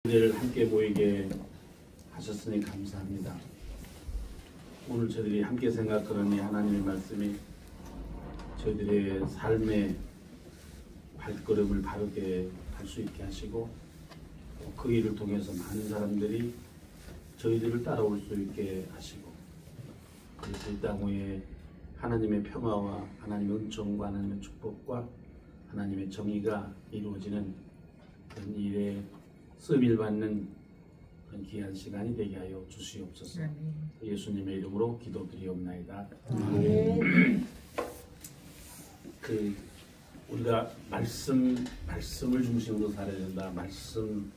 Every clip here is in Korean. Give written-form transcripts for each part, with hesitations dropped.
를 함께 모이게 하셨으니 감사합니다. 오늘 저희들이 함께 생각하는 이 하나님의 말씀이 저희들의 삶의 발걸음을 바르게 할 수 있게 하시고 그 일을 통해서 많은 사람들이 저희들을 따라올 수 있게 하시고 그래서 이 땅 위에 하나님의 평화와 하나님의 은총과 하나님의 축복과 하나님의 정의가 이루어지는 그런 일에 쓰임을 받는 그런 귀한 시간이 되게 하여 주시옵소서. 예수님의 이름으로 기도드리옵나이다. 우리가 말씀을 중심으로 살아야 된다. 말씀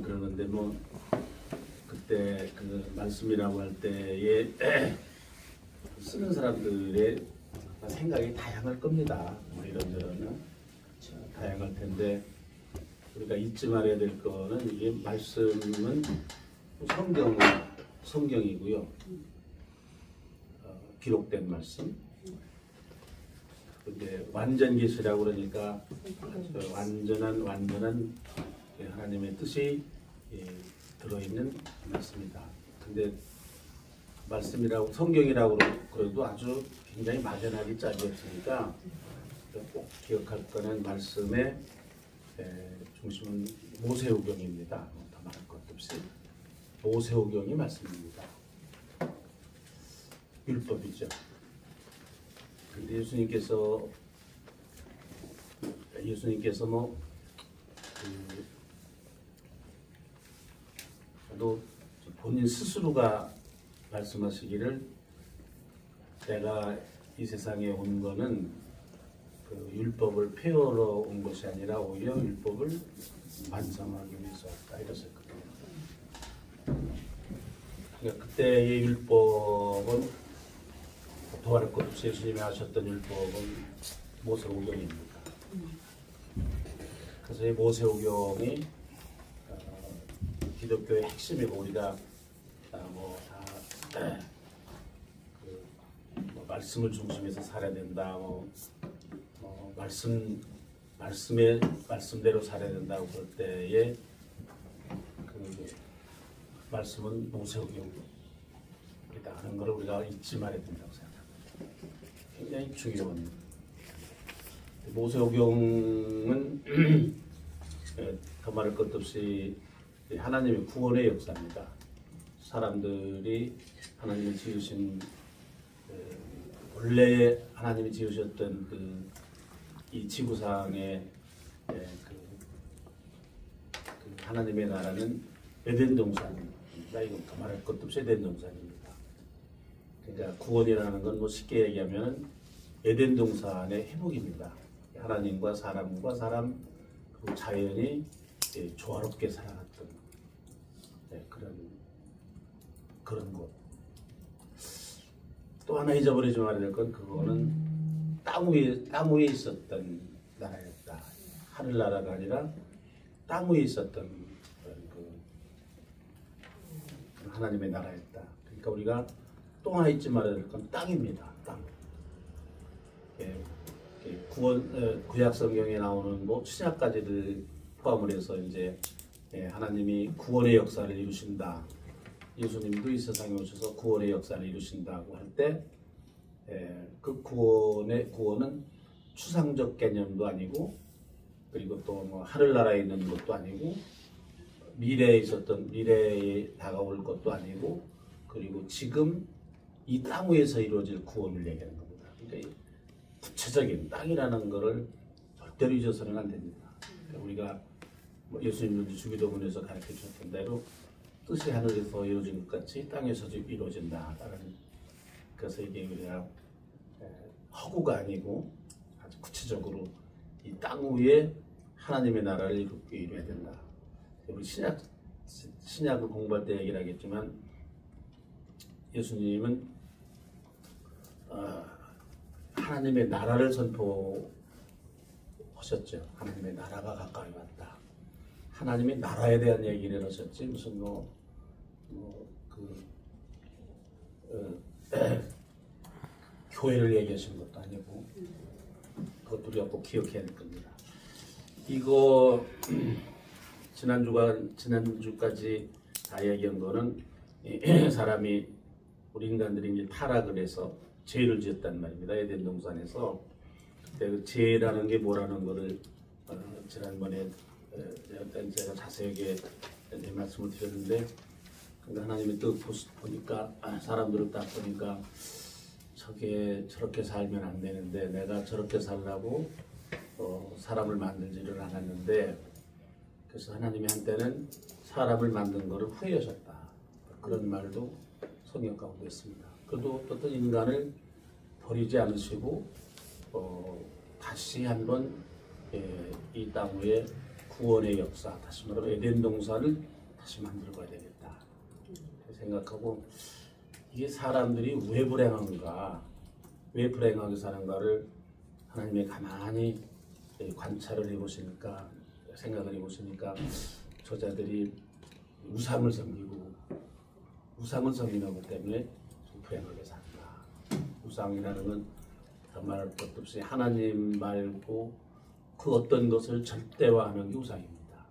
그러는데 그때 그 말씀이라고 할 때에 쓰는 사람들의 생각이 다양할 겁니다. 이런저런 다양할 텐데. 우리가 잊지 말아야 될 거는 이게 말씀은 성경이고요. 기록된 말씀. 근데 완전 계시라고 그러니까 완전한 하나님의 뜻이 들어있는 말씀이다. 근데 말씀이라고 성경이라고 그래도 아주 굉장히 막연하게 짝이 없으니까 꼭 기억할 거는 말씀의 중심은 모세오경입니다. 더 말할 것 없이 모세오경이 말씀입니다. 율법이죠. 근데 예수님께서 또 본인 스스로가 말씀하시기를 내가 이 세상에 온 거는 그 율법을 폐허러 온 것이 아니라 오히려 율법을 완성하기 위해서 왔다 이랬었거든요. 그러니까 그때의 율법은 더할 것 없이 예수님이 하셨던 율법은 모세오경입니다. 그래서 이 모세오경이 기독교의 핵심이고 우리가 말씀을 중심해서 살아야 된다. 말씀대로 살아야 된다고 그럴 때에 그 말씀은 모세오경이다 하는 것을 우리가 잊지 말아야 된다고 생각합니다. 굉장히 중요한 모세오경은 더 말할 것도 없이 하나님의 구원의 역사입니다. 사람들이 하나님이 지으신 원래 하나님이 지으셨던 이 지구상의 하나님의 나라는 에덴 동산입니다. 이건 더 말할 것도 없이 에덴 동산입니다. 그러니까 구원이라는 건 쉽게 얘기하면 에덴 동산의 회복입니다. 하나님과 사람 그리고 자연이 조화롭게 살아갔던 그런 곳. 또 하나 잊어버리지 말아야 될 건 그거는 땅 위에 있었던 나라였다. 하늘나라가 아니라 땅 위에 있었던 하나님의 나라였다. 그러니까 우리가 또 하나 잊지 말아야 될 건 땅입니다. 땅. 구약 성경에 나오는 신약까지를 포함을 해서 이제 하나님이 구원의 역사를 이루신다. 예수님도 이 세상에 오셔서 구원의 역사를 이루신다고 할 때 그 구원은 추상적 개념도 아니고 그리고 또 하늘나라에 있는 것도 아니고 미래에 다가올 것도 아니고 그리고 지금 이 땅 위에서 이루어질 구원을 얘기하는 겁니다. 그러니까 구체적인 땅이라는 것을 절대로 잊어서는 안 됩니다. 그러니까 우리가 예수님도 주기도문에서 가르쳐 주셨던 대로 뜻이 하늘에서 이루어진 것 같이 땅에서도 이루어진다라는 그래서 이게 우리가 허구가 아니고 아주 구체적으로 이 땅 위에 하나님의 나라를 이루어야 된다. 우리 신약을 공부할 때 얘기를 하겠지만 예수님은 하나님의 나라를 선포하셨죠. 하나님의 나라가 가까이 왔다. 하나님의 나라에 대한 얘기를 하셨지 무슨 교회를 얘기하신 것도 아니고 그것도 우리가 꼭 기억해야 될 겁니다. 이거 지난주까지 다 얘기한 거는 사람이 우리 인간들이 이제 타락을 해서 죄를 지었단 말입니다. 에덴 동산에서. 그때 그 죄라는 게 뭐라는 거를 지난번에 제가 자세하게 말씀을 드렸는데, 그러니까 하나님이 또 보니까 사람들을 딱 보니까 저렇게 살면 안 되는데 내가 저렇게 살라고 사람을 만들지를 않았는데, 그래서 하나님이 한때는 사람을 만든 것을 후회하셨다. 그런 말도 성경 가운데 있습니다. 그래도 어떤 인간을 버리지 않으시고 다시 한번 이 땅 위에 구원의 역사, 다시 말하면 에덴 동산을 다시 만들어 가야 되겠다 생각하고, 이게 사람들이 왜 불행한가, 왜 불행하게 사는가를 하나님이 가만히 관찰을 해보시니까, 생각을 해보시니까 저자들이 우상을 섬기는 것 때문에 좀 불행하게 산다. 우상이라는 건 정말 것도 없이 하나님 말고 그 어떤 것을 절대화하는 게 우상입니다.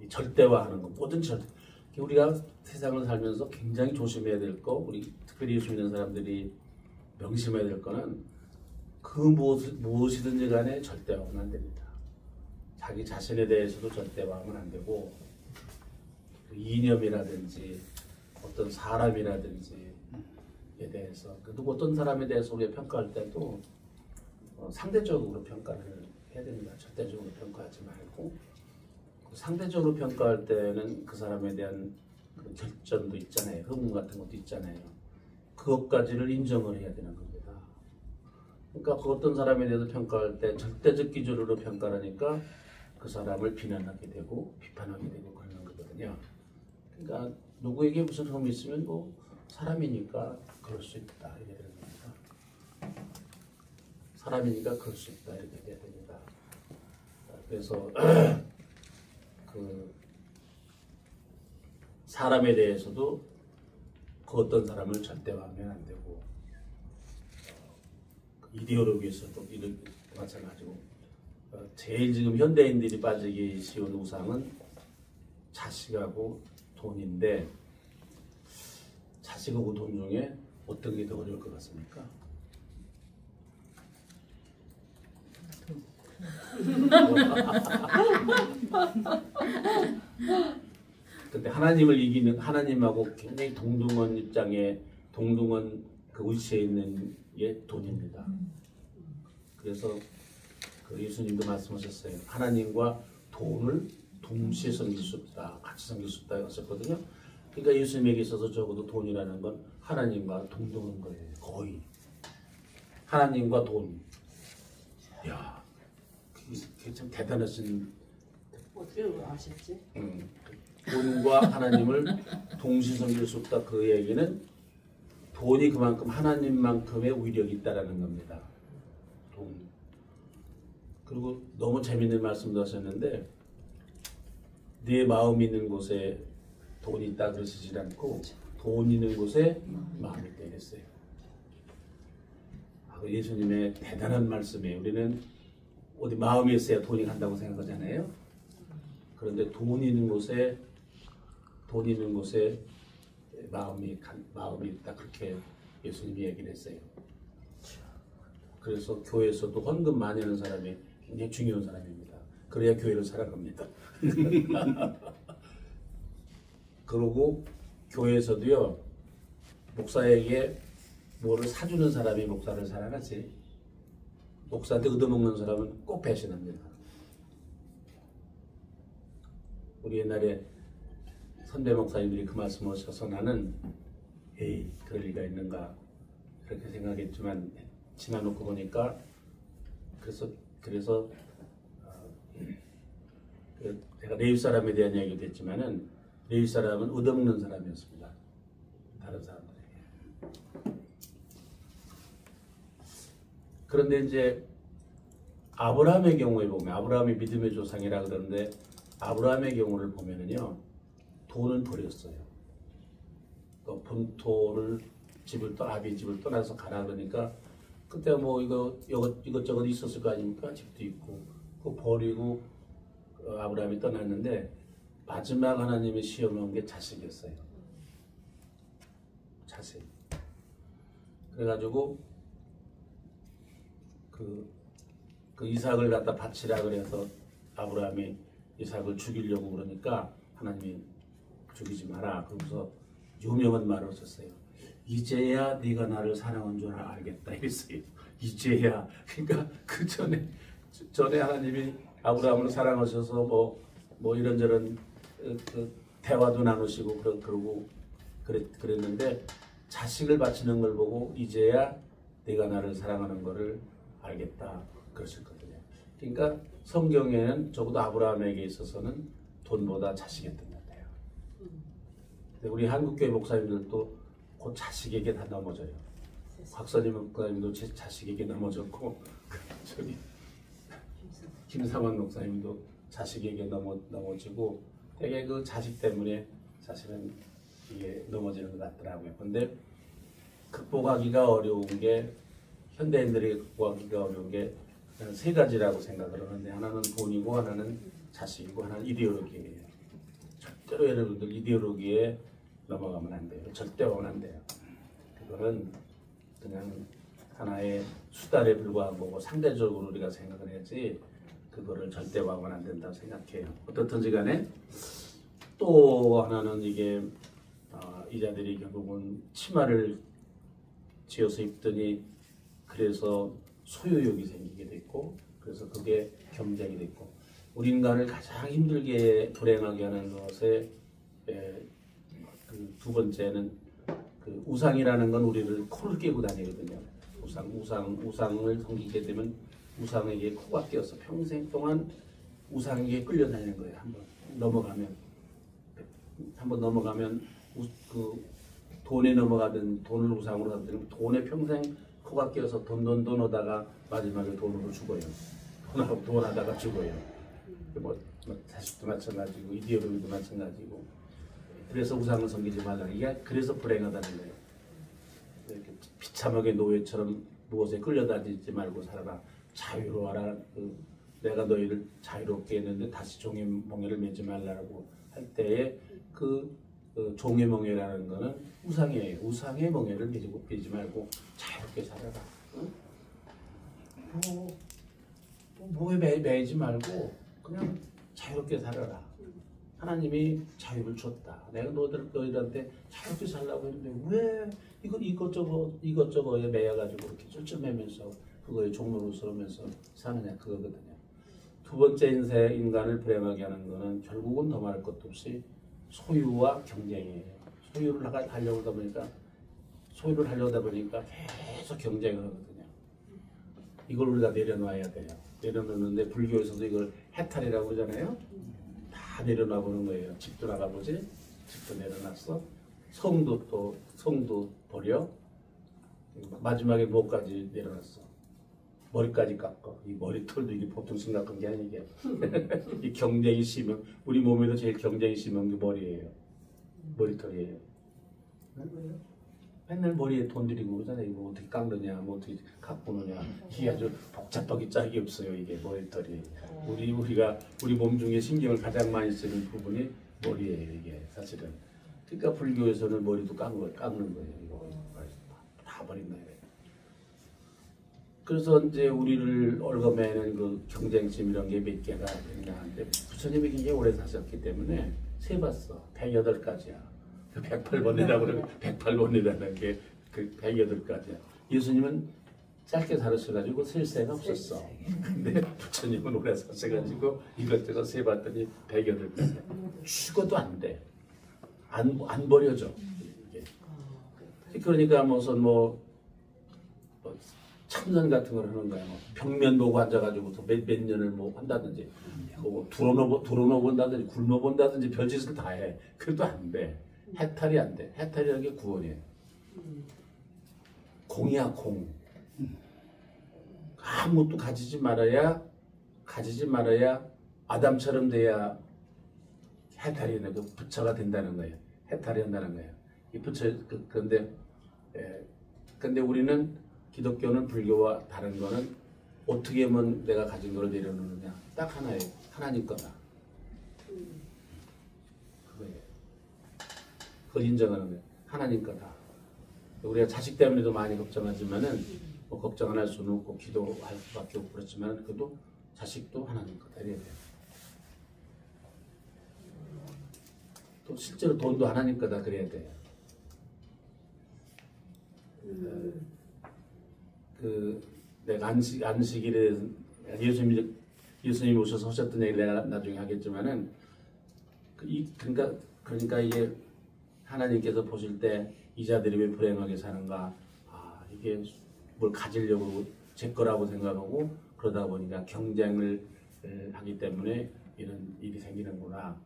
이 절대화하는 것, 모든 우리가 세상을 살면서 굉장히 조심해야 될 거, 우리 특별히 예수 믿는 사람들이 명심해야 될 거는 그 무엇이든지 간에 절대화하면 안 됩니다. 자기 자신에 대해서도 절대화하면 안 되고, 이념이라든지 어떤 사람이라든지에 대해서, 그리고 어떤 사람에 대해서 우리가 평가할 때도 상대적으로 평가를 해야 됩니다. 절대적으로 평가하지 말고, 상대적으로 평가할 때는 그 사람에 대한 그 결점도 있잖아요. 흠 같은 것도 있잖아요. 그것까지를 인정을 해야 되는 겁니다. 그러니까 그 어떤 사람에 대해서 평가할 때 절대적 기준으로 평가를 하니까 그 사람을 비난하게 되고 비판하게 되고 그러는 거거든요. 그러니까 누구에게 무슨 흠이 있으면 뭐 사람이니까 그럴 수 있다 이렇게 되는 겁니다. 사람이니까 그럴 수 있다 이렇게 돼야 됩니다. 그래서 그 사람에 대해서도 그 어떤 사람을 절대화하면 안 되고, 이데올로기에서도 이런 마찬가지고, 제일 지금 현대인들이 빠지기 쉬운 우상은 자식하고 돈인데, 자식하고 돈 중에 어떤 게 더 어려울 것 같습니까? 근데 하나님을 이기는, 하나님하고 굉장히 동등한 입장에, 동등한 그 위치에 있는 게 돈입니다. 그래서 그 예수님도 말씀하셨어요. 하나님과 돈을 동시에 섬길 수 없다, 같이 섬길 수 없다 하셨거든요. 그러니까 예수님에게 있어서 적어도 돈이라는 건 하나님과 동등한 거예요. 거의 하나님과 돈. 야, 그게 참 대단하신. 어떻게 아셨지? 돈과 하나님을 동시에 섬길 수 없다. 그 얘기는 돈이 그만큼 하나님만큼의 위력이 있다라는 겁니다. 돈. 그리고 너무 재밌는 말씀도 하셨는데, 네 마음이 있는 곳에 돈이 있다 그러시지 않고 돈 있는 곳에 마음이 있다 그랬어요. 예수님의 대단한 말씀이에요. 우리는 어디 마음이 있어야 돈이 간다고 생각하잖아요. 그런데 돈 있는 곳에 마음이 있다, 그렇게 예수님이 얘기를 했어요. 그래서 교회에서도 헌금 많이 하는 사람이 굉장히 중요한 사람입니다. 그래야 교회를 살아갑니다. 그리고 교회에서도요, 목사에게 뭐를 사주는 사람이 목사를 살아가지, 목사한테 얻어먹는 사람은 꼭 배신합니다. 우리 옛날에 선배 목사님들이 그 말씀을 하셔서 나는 에이, 그럴 리가 있는가 그렇게 생각했지만, 지나놓고 보니까 그래서 제가 레위 사람에 대한 얘기도 했지만은, 레위 사람은 얻어먹는 사람이었습니다. 다른 사람들에게. 그런데 이제 아브라함의 경우에 보면, 아브라함이 믿음의 조상이라 그러는데, 아브라함의 경우를 보면은요, 돈은 버렸어요. 그 본토를 아비 집을 떠나서 가라 그러니까, 그때 뭐 이것저것 있었을 거 아닙니까? 집도 있고 그 버리고 아브라함이 떠났는데 마지막 하나님이 시험한 게 자식이었어요. 자식. 그래가지고 그 이삭을 갖다 바치라 그래서 아브라함이 이삭을 죽이려고 그러니까 하나님이 죽이지 마라. 그러면서 유명한 말을 썼어요. 이제야 네가 나를 사랑한 줄 알겠다 했어요. 이제야. 그러니까 그 전에 하나님이 아브라함을 사랑하셔서 뭐 이런저런 그 대화도 나누시고 그러고 그랬는데 자식을 바치는 걸 보고 이제야 네가 나를 사랑하는 것을 알겠다 그러셨거든요. 그러니까 성경에는 적어도 아브라함에게 있어서는 돈보다 자식이었던 것 같아요. 근데 우리 한국교회 목사님들도 곧 자식에게 다 넘어져요. 곽선임 목사님도 제 자식에게 넘어졌고 저기 김상원 목사님도 자식에게 넘어지고 되게 그 자식 때문에 사실은 이게 넘어지는 것 같더라고요. 근데 극복하기가 어려운 게 현대인들이 극복하기가 어려운 게 세 가지라고 생각을 하는데 하나는 돈이고 하나는 자식이고 하나는 이데올로기예요. 절대로 여러분들 이데올로기에 넘어가면 안 돼요. 절대 하면 안 돼요. 그거는 그냥 하나의 수단에 불과한 거고 상대적으로 우리가 생각을 해야지 그거를 절대 하면 안 된다고 생각해요. 어떻든지 간에 또 하나는 이게 이자들이 결국은 치마를 지어서 입더니 그래서 소유욕이 생기게 됐고 그래서 그게 경쟁이 됐고 우리 인간을 가장 힘들게 불행하게 하는 것에 그 두 번째는 그 우상이라는 건 우리를 코를 깨고 다니거든요. 우상을 섬기게 되면 우상에게 코가 끼어서 평생 동안 우상에게 끌려다니는 거예요. 한번 넘어가면 그 돈에 넘어가든 돈을 우상으로 하든 돈에 평생 코가 끼어서 돈 하다가 마지막에 돈으로 죽어요. 돈 하다가 죽어요. 뭐 자식도 마찬가지고 이데올로기도 마찬가지고 그래서 우상을 섬기지 말라. 이게 그래서 불행하다는 거예요. 이렇게 비참하게 노예처럼 무엇에 끌려다니지 말고 살아라. 자유로워라. 내가 너희를 자유롭게 했는데 다시 종의 멍에를 매지 말라고 할 때에 그 종의 멍에라는 거는 우상이에요. 우상의 멍에를 매지 말고 자유롭게 살아라. 뭐에 매이지 말고 그냥 자유롭게 살아라. 하나님이 자유를 줬다. 내가 너희들한테 자유롭게 살라고 했는데 왜 이것저것에 매여가지고 이렇게 쫄쫄매면서 그거에 종로로서면서 사느냐 그거거든요. 두 번째 인간을 불행하게 하는 거는 결국은 더 말할 것도 없이 소유와 경쟁이에요. 소유를 하려다 보니까 계속 경쟁을 하거든요. 이걸 우리가 내려놔야 돼요. 내려놓는데 불교에서도 이걸 해탈이라고 그러잖아요. 다 내려놔 보는 거예요. 집도 나가보지. 집도 내려놨어. 성도 버려. 마지막에 뭐까지 내려놨어. 머리까지 깎아. 이 머리털도 이게 보통 심각한 게 아니게. 이 경쟁이 심한 우리 몸에도 제일 경쟁이 심한 게 머리예요. 머리털이에요. 왜요? 맨날 머리에 돈 들이고 그러잖아요. 이거 어떻게 깎느냐, 뭐 어떻게 가꾸느냐. 이게 아주 복잡하기 짝이 없어요. 이게 머리털이. 우리 몸 중에 신경을 가장 많이 쓰는 부분이 머리예요. 이게 사실은. 그러니까 불교에서는 머리도 깎는 거예요. 이거 다 버린 거예요. 그래서 이제 우리를 얽어매는 그 경쟁심 이런 게 몇 개가 있냐 하는데 부처님이 굉장히 오래 사셨기 때문에 세봤어. 108가지야. 108번이라고 그러면 108번이라는 게 그 108가지야. 예수님은 짧게 살으셔가지고 셀 새가 없었어. 근데 부처님은 오래 사셔가지고 이것저것 세봤더니 108가지야. 죽어도 안 돼. 안 버려져. 이게. 그러니까 무슨 참선 같은 걸 하는 거야. 벽면 보고 앉아가지고 몇 년을 한다든지, 들어놓는다든지, 굶어본다든지 별짓을 다 해. 그래도 안 돼. 해탈이 안 돼. 해탈이라는 게 구원이에요. 공이야, 공. 아무것도 가지지 말아야 아담처럼 돼야 해탈이 되고 부처가 된다는 거예요. 해탈이 된다는 거예요. 이 부처, 근데 우리는 기독교는 불교와 다른 거는 어떻게 하면 내가 가진 걸 내려놓느냐? 딱 하나예요. 하나님 거다. 그거예요. 그걸 인정하는 거예요. 하나님 거다. 우리가 자식 때문에도 많이 걱정하지만은 뭐 걱정 안 할 수는 없고 기도할 수밖에 없고 그렇지만 그래도 자식도 하나님 거다 이래야 돼요. 또 실제로 돈도 하나님 거다 그래야 돼요. 그 내가 안식일에 예수님이 오셔서 하셨던 얘기를 내가 나중에 하겠지만은 그러니까 이게 하나님께서 보실 때 이 자들이 왜 불행하게 사는가? 아 이게 뭘 가지려고 제 거라고 생각하고 그러다 보니까 경쟁을 하기 때문에 이런 일이 생기는구나.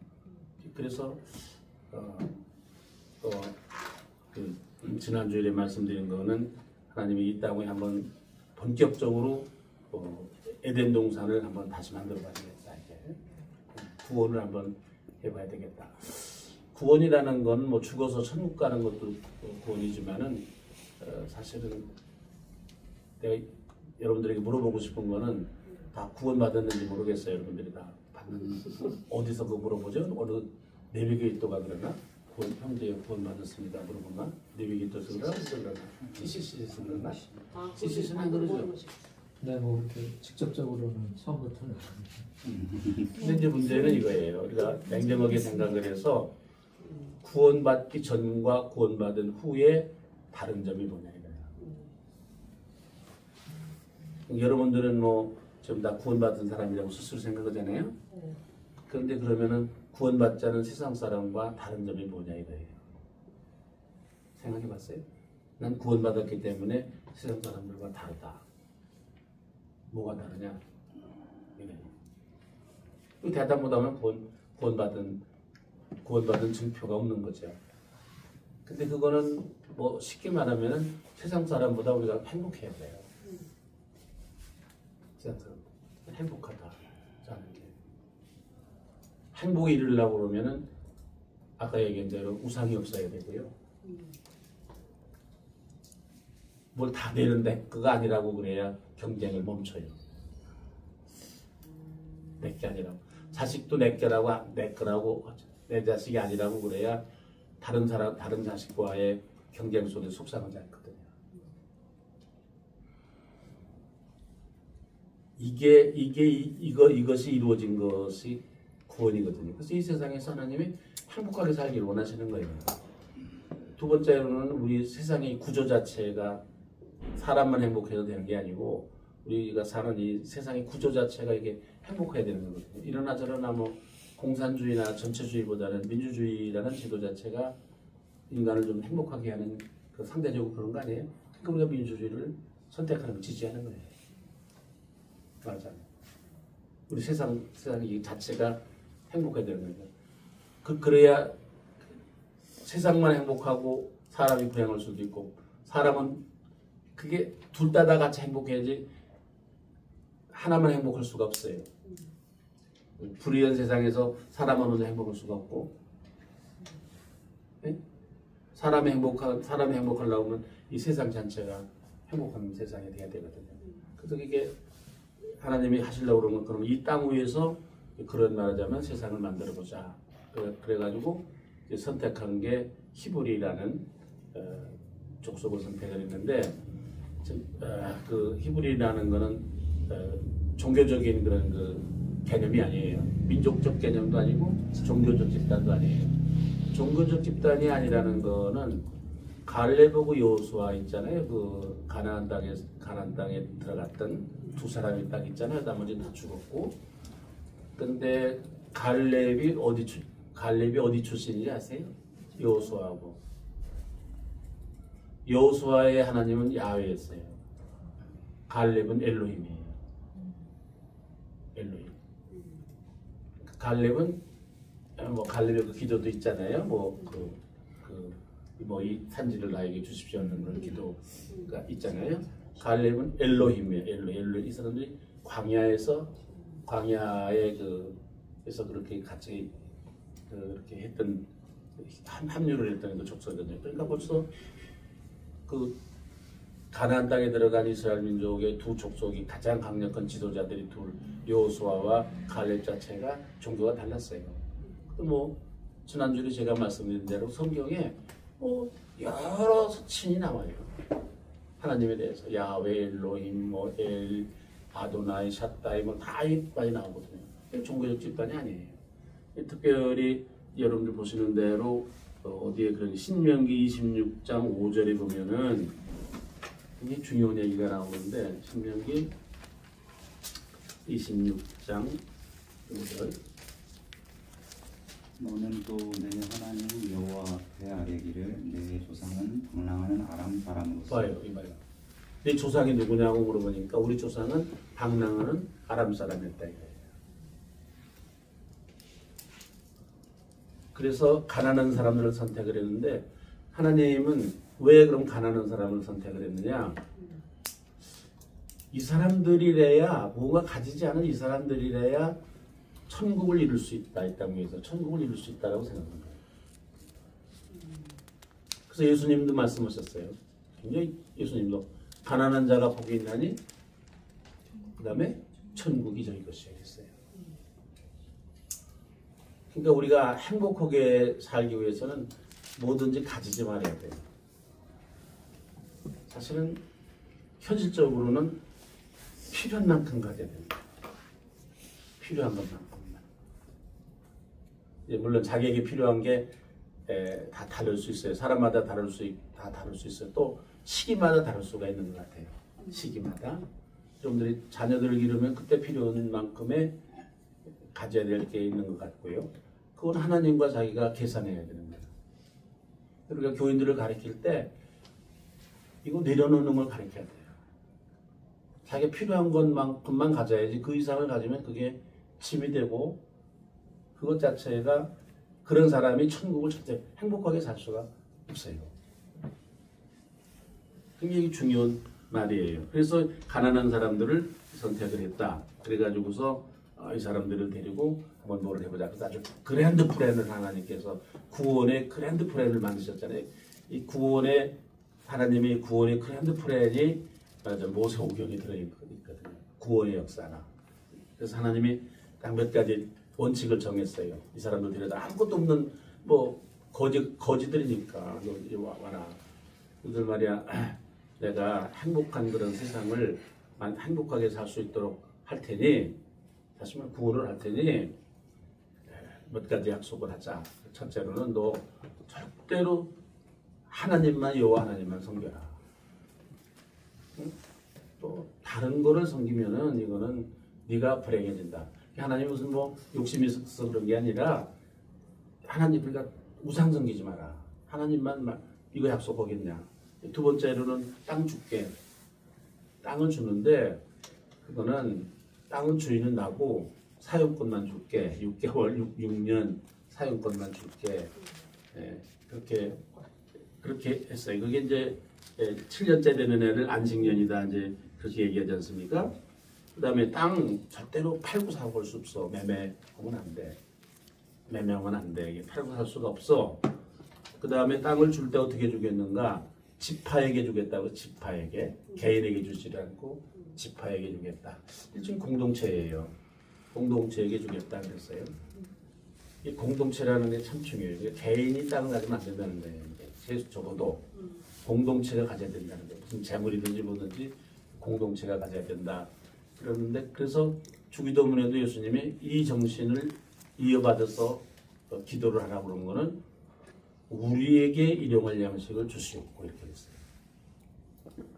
그래서 지난주에 말씀드린 거는 하나님이 이 땅에 한번 본격적으로 에덴 동산을 한번 다시 만들어 봐야 되겠다. 이제 구원을 한번 해봐야 되겠다. 구원이라는 건 뭐 죽어서 천국 가는 것도 구원이지만은 사실은 내가 여러분들에게 물어보고 싶은 거는 다 구원받았는지 모르겠어요. 여러분들이 다 받는 어디서 그거 물어보죠? 어느 내비게이터가 그러나 구원 형제 구원받았습니다. 물어보나 내비게이터에서 그러나 CCC에서 그러나 CCC는 안 그러죠. 네, 뭐 이렇게 직접적으로는 처음부터는 근데 이제 문제는 이거예요. 우리가 냉정하게 생각을 해서 구원받기 전과 구원받은 후에 다른 점이 뭐냐 이거예요. 여러분들은 뭐 지금 다 구원받은 사람이라고 스스로 생각하잖아요. 그런데 그러면은 구원받지 않은 세상 사람과 다른 점이 뭐냐 이거예요. 생각해봤어요? 난 구원받았기 때문에 세상 사람들과 다르다. 뭐가 다르냐? 이 대답 못하면 구원받은 증표가 없는 거죠. 근데 그거는 뭐 쉽게 말하면은 세상 사람보다 우리가 행복해야 돼요. 세상 사람 행복하다. 자는 게 행복이 이루려고 그러면은 아까 얘기한 대로 우상이 없어야 되고요. 뭘 다 내는데 그거 아니라고 그래야 경쟁을 멈춰요. 내게 아니라고. 자식도 내 거라고 내 자식이 아니라고 그래야 다른 자식과의 경쟁 속에 속상하지 않거든요. 이것이 이루어진 것이 구원이거든요. 그래서 이 세상에서 하나님이 행복하게 살기를 원하시는 거예요. 두 번째로는 우리 세상의 구조 자체가 사람만 행복해도 되는 게 아니고 우리가 사는 이 세상의 구조 자체가 이게 행복해야 되는 거거든요. 이러나 저러나 뭐 공산주의나 전체주의보다는 민주주의라는 제도 자체가 인간을 좀 행복하게 하는 그 상대적으로 그런 거 아니에요? 그러니까 우리가 민주주의를 선택하는 거 지지하는 거예요. 맞아요. 우리 세상 이 자체가 행복해야 되는 거예요. 그래야 세상만 행복하고 사람이 불행할 수도 있고 사람은 그게 둘 다 같이 행복해야지 하나만 행복할 수가 없어요. 불의한 세상에서 사람 하나도 행복할 수가 없고, 네? 사람이 행복하려고 하면 이 세상 전체가 행복한 세상이 돼야 되거든요. 그래서 이게 하나님이 하시려고 그러면 그럼 이 땅 위에서 그런 말하자면 세상을 만들어 보자. 그래가지고 선택한 게 히브리라는 족속을 선택을 했는데, 그 히브리라는 거는 종교적인 그런 그 개념이 아니에요. 민족적 개념도 아니고 종교적 집단도 아니에요. 종교적 집단이 아니라는 거는 갈렙하고 여호수아 있잖아요. 그 가나안 땅에 들어갔던 두 사람이 딱 있잖아요. 나머지는 다 죽었고. 근데 갈렙이 어디 출신인지 아세요? 여호수아하고. 여호수아의 하나님은 야훼였어요. 갈렙은 엘로힘이에요. 엘로힘. 갈렙은 갈렙의 그 기도도 있잖아요. 이 산지를 나에게 주십시오는 그런 기도가 있잖아요. 갈렙은 엘로힘이에요. 엘로힘. 이 사람들이 광야에서 그렇게 같이 그렇게 했던 합류를 했던 그 족속이거든요. 그러니까 벌써 그 가나안 땅에 들어간 이스라엘 민족의 두 족속이 가장 강력한 지도자들이 둘 여호수아와 갈렙 자체가 종교가 달랐어요. 뭐 지난주에 제가 말씀드린 대로 성경에 뭐 여러 서친이 나와요. 하나님에 대해서 야훼, 엘로힘, 뭐 엘, 아도나이, 샷다이 뭐 다 많이 나오거든요. 종교적 집단이 아니에요. 특별히 여러분들 보시는 대로 어디에 그런 신명기 26장 5절에 보면은 이게 중요한 얘기가 나오는데 신명기 26장 5절 너는 또 내 하나님 여호와 앞에 아뢰기를 내 조상은 방랑하는 아람 사람으로서 봐요, 이봐요. 네 조상이 누구냐고 물어보니까 우리 조상은 방랑하는 아람 사람이었다 이거예요. 그래서 가난한 사람들을 선택을 했는데 하나님은 왜 그럼 가난한 사람을 선택을 했느냐? 이 사람들이래야 뭔가 가지지 않은 이 사람들이래야 천국을 이룰 수 있다 이 땅에서 천국을 이룰 수 있다라고 생각합니다. 그래서 예수님도 말씀하셨어요. 굉장히 예수님도 가난한 자가 복이 있나니 그 다음에 천국이 저희 것이야 했어요. 그러니까 우리가 행복하게 살기 위해서는 뭐든지 가지지 말아야 돼요. 사실은 현실적으로는 필요한 만큼 가져야 됩니다. 필요한 것만큼만. 물론 자기에게 필요한 게 다 다를 수 있어요. 사람마다 다 다를 수 있어요. 또 시기마다 다를 수가 있는 것 같아요. 시기마다. 여러분들이 자녀들을 기르면 그때 필요한 만큼의 가져야 될 게 있는 것 같고요. 그건 하나님과 자기가 계산해야 되는 거예요. 그러니까 교인들을 가르칠 때 이거 내려놓는 걸 가르쳐야 돼요. 자기가 필요한 것만큼만 가져야지 그 이상을 가지면 그게 짐이 되고 그것 자체가 그런 사람이 천국을 절대 행복하게 살 수가 없어요. 굉장히 중요한 말이에요. 그래서 가난한 사람들을 선택을 했다. 그래가지고서 이 사람들을 데리고 한번 뭐를 해보자. 그래서 아주 그랜드 플랜을 하나님께서 구원의 그랜드 플랜을 만드셨잖아요. 이 구원의 하나님의 구원의 그랜드 플랜이 모세오경에 들어있거든요. 구원의 역사나. 그래서 하나님이 딱 몇 가지 원칙을 정했어요. 이 사람들 데려다 아무것도 없는 뭐 거지들이니까 너 와라. 그들 말이야. 내가 행복한 그런 세상을 행복하게 살 수 있도록 할 테니 다시 말해 구원을 할 테니 몇 가지 약속을 하자. 첫째로는 너 절대로 하나님만 여호와 하나님만 섬겨라. 응? 또 다른 거를 섬기면은 이거는 네가 불행해진다. 하나님 무슨 뭐 욕심이 있어서 그런 게 아니라 하나님 그러니까 우상 섬기지 마라. 하나님만 이거 약속하겠냐. 두 번째로는 땅 줄게. 땅을 주는데 그거는 땅은 주인은 나고 사용권만 줄게. 6개월, 6년 사용권만 줄게. 그렇게 했어요. 그게 이제 7년째 되는 애를 안식년이다 이제 그렇게 얘기하지 않습니까? 그 다음에 땅 절대로 팔고 사고 할 수 없어. 매매하면 안 돼. 매매하면 안 돼. 이게 팔고 살 수가 없어. 그 다음에 땅을 줄 때 어떻게 주겠는가? 지파에게 주겠다고. 지파에게. 개인에게 주지 않고 지파에게 주겠다. 일종의 공동체예요. 공동체에게 주겠다 그랬어요. 이 공동체라는 게 참 중요해요. 그러니까 개인이 땅을 가지면 안 된다는 거예요. 적어도 공동체가 가져야 된다는 거예요. 무슨 재물이든지 뭐든지 공동체가 가져야 된다. 그러는데 그래서 주기도문에도 예수님이 이 정신을 이어받아서 기도를 하라고 그런 거는 우리에게 일용할 양식을 주시옵고 이렇게 했어요.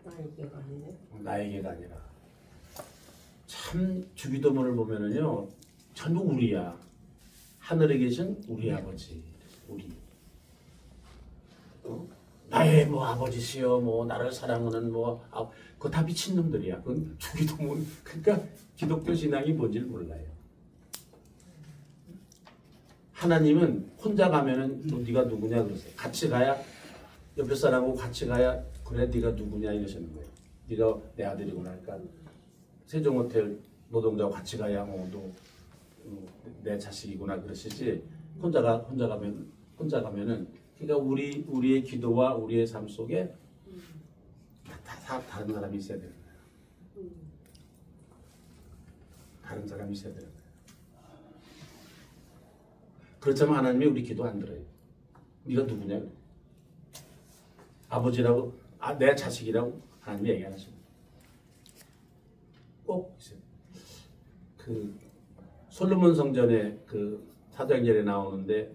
나에게가 아니네. 나에게가 아니라. 참 주기도문을 보면은요 전부 우리야. 하늘에 계신 우리 아버지, 우리. 나의 뭐 아버지시여 뭐 나를 사랑하는 뭐 그거 다 미친놈들이야. 그건 주기도문. 그러니까 기독교 신앙이 뭔지를 몰라요. 하나님은 혼자 가면은 네가 누구냐 그러세요. 같이 가야 옆에 사람하고 같이 가야 그래 네가 누구냐 이러시는 거예요. 네가 내 아들이구나. 그러니까 세종호텔 노동자하고 같이 가야 너 내 자식이구나 그러시지. 혼자 가면은 그러니까 우리의 기도와 우리의 삶 속에 다 다 다른 사람이 있어야 되는 거예요. 다른 사람이 있어야 되는 거예요. 그렇다면 하나님이 우리 기도 안 들어요. 네가 누구냐? 아버지라고, 내 자식이라고 하나님이 얘기 안 하시고 꼭 있어요. 그 솔로몬 성전에 그 사도행전에 나오는데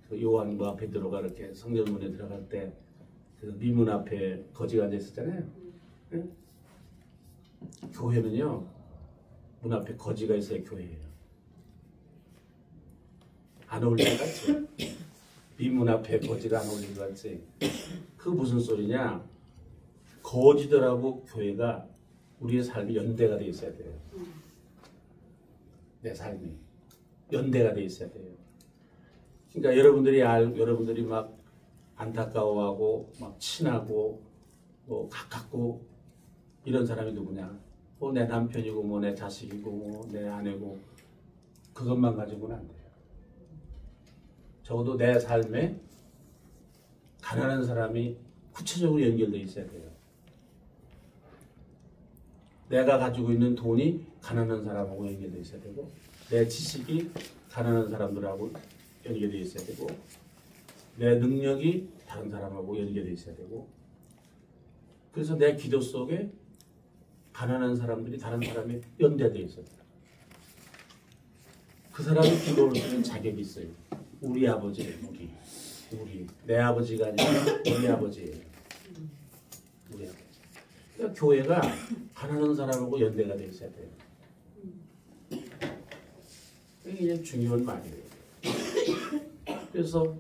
그 요한과 베드로가 이렇게 성전문에 들어갈 때 그 미문 앞에 거지가 앉아 있었잖아요. 네? 교회는요 문 앞에 거지가 있어야 교회예요. 안 어울리는 것 같지? 미문 앞에 거지가 안 어울리는 것 같지? 그 무슨 소리냐? 거지들하고 교회가 우리의 삶이 연대가 돼 있어야 돼요. 내 삶이 연대가 돼 있어야 돼요. 그러니까 여러분들이 막 안타까워하고 막 친하고 뭐 가깝고 이런 사람이 누구냐? 뭐 내 남편이고 뭐 내 자식이고 뭐 내 아내고 그것만 가지고는 안 돼요. 적어도 내 삶에 가난한 사람이 구체적으로 연결되어 있어야 돼요. 내가 가지고 있는 돈이 가난한 사람하고 연결되어 있어야 되고 내 지식이 가난한 사람들하고 연결되어 있어야 되고 내 능력이 다른 사람하고 연결되어 있어야 되고 그래서 내 기도 속에 가난한 사람들이 다른 사람이 연대되어 있어야 돼요. 그 사람이 기도를 드리는 자격이 있어요. 우리 아버지예요. 우리 내 아버지가 아니라 우리 아버지예요. 우리 아버지. 그러니까 교회가 가난한 사람하고 연대가 되어 있어야 돼요. 이게 중요한 말이에요. 그래서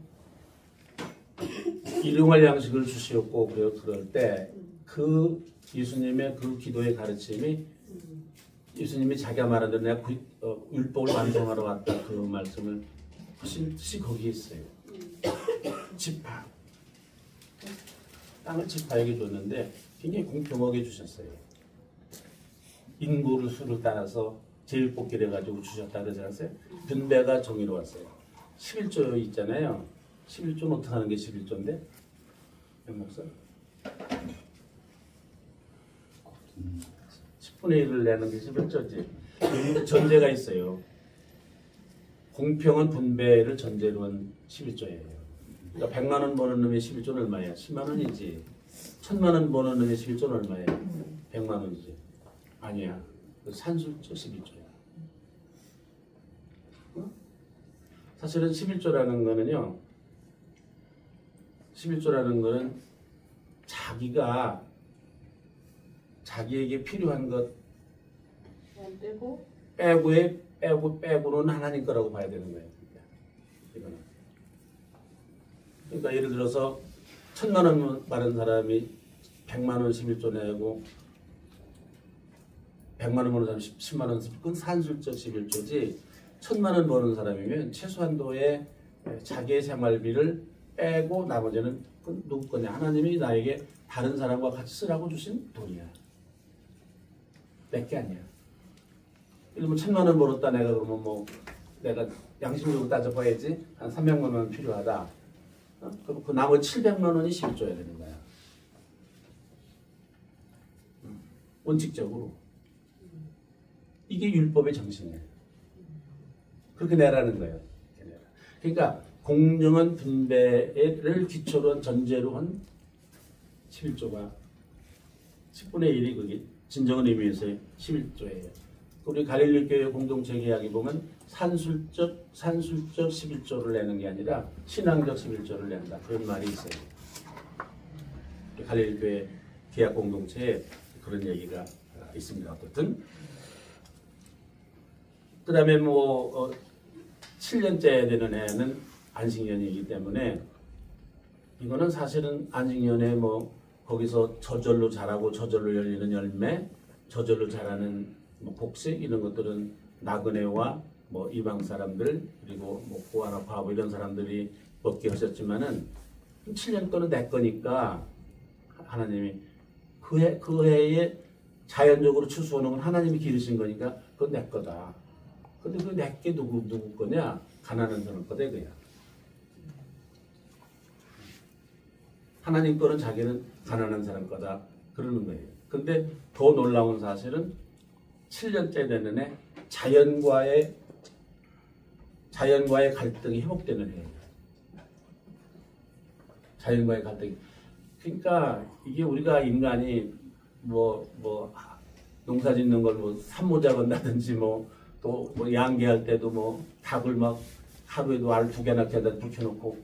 일용할 양식을 주시었고 그럴 때 그 예수님의 그 기도의 가르침이 예수님이 자기가 말한 대로 내가 율법을 완성하러 왔다 그 말씀을 하신 뜻이 거기에 있어요. 지파 땅을 지파에게 줬는데 굉장히 공평하게 주셨어요. 인구를 수를 따라서 제일 뽑기를 해가지고 주셨다 그러지 않았어요? 분배가 정의로웠어요. 11조 있잖아요. 11조는 어떻게 하는 게 11조인데? 목사? 10분의 1을 내는 게 11조지. 전제가 있어요. 공평한 분배를 전제로 한 11조예요. 그러니까 100만 원 버는 놈의 11조는 얼마야? 10만 원이지. 1000만 원 버는 놈의 11조는 얼마야? 100만 원이지. 아니야. 산술조 11조야. 사실은 11조라는 거는요. 11조라는 거는 자기에게 필요한 것 빼고는 하나님 거라고 봐야 되는 거예요. 이거는. 그러니까 예를 들어서 1000만 원 받은 사람이 100만 원 11조 내고 100만 원 버는 사람이 10만 원 그건 산술적 11조지 1000만 원 버는 사람이면 최소한도의 자기의 생활비를 빼고 나머지는 누구 거냐? 하나님이 나에게 다른 사람과 같이 쓰라고 주신 돈이야. 내 게 아니야. 예를 들면 1000만 원 벌었다 내가 그러면 뭐 내가 양심적으로 따져봐야지 한 300만 원 필요하다. 그럼 그 나머지 700만 원이 11조야 되는 거야. 원칙적으로. 이게 율법의 정신이에요. 그렇게 내라는 거예요. 그러니까 공정한 분배를 기초로 한 전제로 한 11조가 10분의 1이 그게 진정한 의미에서의 11조예요. 우리 갈릴리 교회 공동체 계약에 보면 산술적 11조를 내는 게 아니라 신앙적 11조를 낸다. 그런 말이 있어요. 갈릴리 교회 계약 공동체에 그런 얘기가 있습니다. 어쨌든 그 다음에 7년째 되는 해는 안식년이기 때문에 이거는 사실은 안식년에 거기서 저절로 자라고 저절로 열리는 열매, 저절로 자라는 곡식 이런 것들은 나그네와 이방 사람들 그리고 고아나 과부 이런 사람들이 먹게 하셨지만은 7년 거는 내 거니까 하나님이 그 해에 자연적으로 추수하는 건 하나님이 기르신 거니까 그건 내 거다. 근데 그 내 게 누구 거냐? 가난한 사람 거다 이거야. 하나님 거는 자기는 가난한 사람 거다. 그러는 거예요. 근데 더 놀라운 사실은 7년째 되는 해 자연과의 갈등이 회복되는 해예요. 자연과의 갈등이. 그러니까 이게 우리가 인간이 뭐 농사 짓는 걸 뭐 산모자 건다든지 또 양계할 때도 닭을 막 하루에도 알 2개나 캐다 불켜놓고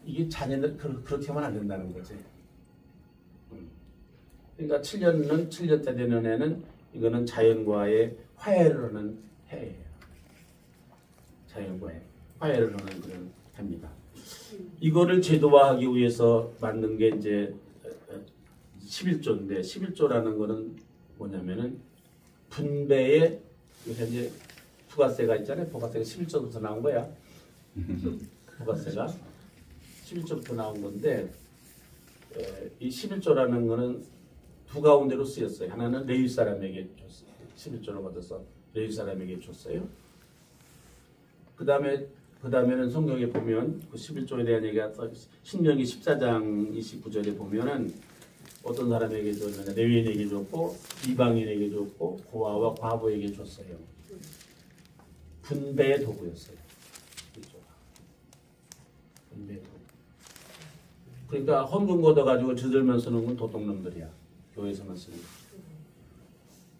이게 자연을 그렇게 하면 안 된다는 거지. 그러니까 7년째 되는 해는 이거는 자연과의 화해를 하는 해예요. 자연과의 화해를 하는 그런 해입니다. 이거를 제도화하기 위해서 만든 게 이제 11조인데 11조라는 거는 뭐냐면은 분배의 현재 부가세가 있잖아요. 부가세가 11조부터 나온 거야. 부가세가 11조부터 나온 건데 이 11조라는 거는 두 가운데로 쓰였어요. 하나는 레위 사람에게 줬어요. 11조를 받아서 레위 사람에게 줬어요. 그다음에는 성경에 보면 그 11조에 대한 얘기가 신명기 14장 29절에 보면은 어떤 사람에게 줬느냐, 레위인에게 줬고 이방인에게 줬고 고아와 과부에게 줬어요. 분배의 도구였어요. 분배의 도구. 그러니까 헌금 걷어가지고 저들만 쓰는 건 도둑놈들이야. 교회에서만 쓰는 거.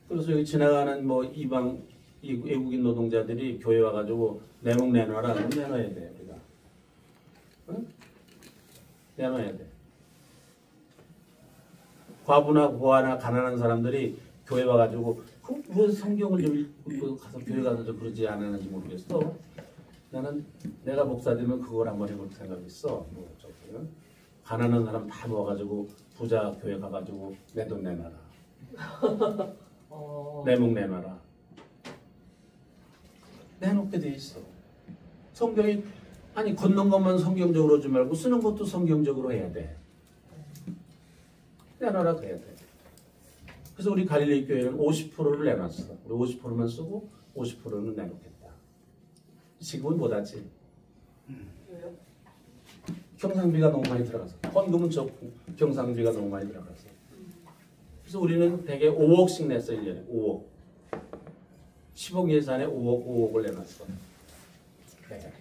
그래서 여기 지나가는 이방 외국인 노동자들이 교회 와가지고 내목 내놔라. 그럼 내놔야 돼 우리가. 응? 내놔야 돼. 과부나 고아나 가난한 사람들이 교회 와가지고 왜 성경을 좀 읽고 가서 교회 가서 좀 그러지 않았는지 모르겠어. 나는 내가 목사 되면 그걸 한번 해볼 생각했어. 가난한 사람 다 모아가지고 부자 교회 가가지고 내 돈 내놔라. 내목 내놔라. 내놓게 돼 있어. 성경이 아니 걷는 것만 성경적으로 하지 말고 쓰는 것도 성경적으로 해야 돼. 내놔라 그래야 돼. 그래서 우리 갈릴리 교회는 50%를 내놨어. 우리 50%만 쓰고 50%는 내놓겠다. 지금은 못하지. 왜요? 경상비가 너무 많이 들어가서. 헌금은 적고 경상비가 너무 많이 들어가서. 그래서 우리는 대개 5억씩 냈어 1년에. 5억. 10억 예산에 5억을 내놨어. 네.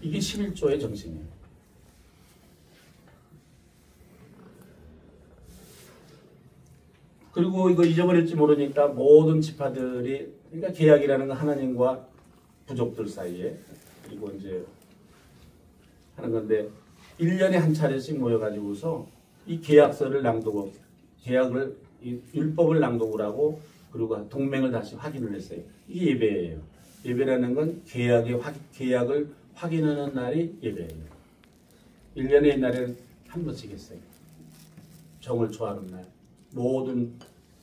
이게 11조의 정신이에요. 그리고 이거 잊어버릴지 모르니까 모든 지파들이 그러니까 계약이라는 건 하나님과 부족들 사이에 그리고 이제 하는 건데 1년에 한 차례씩 모여가지고서 이 계약서를 낭독하고 계약을 율법을 낭독을 하고 그리고 동맹을 다시 확인을 했어요. 이게 예배예요. 예배라는 건 계약을 확인하는 날이 예배예요. 1년에 옛날에는 한 번씩 했어요. 정을 초하는 날. 모든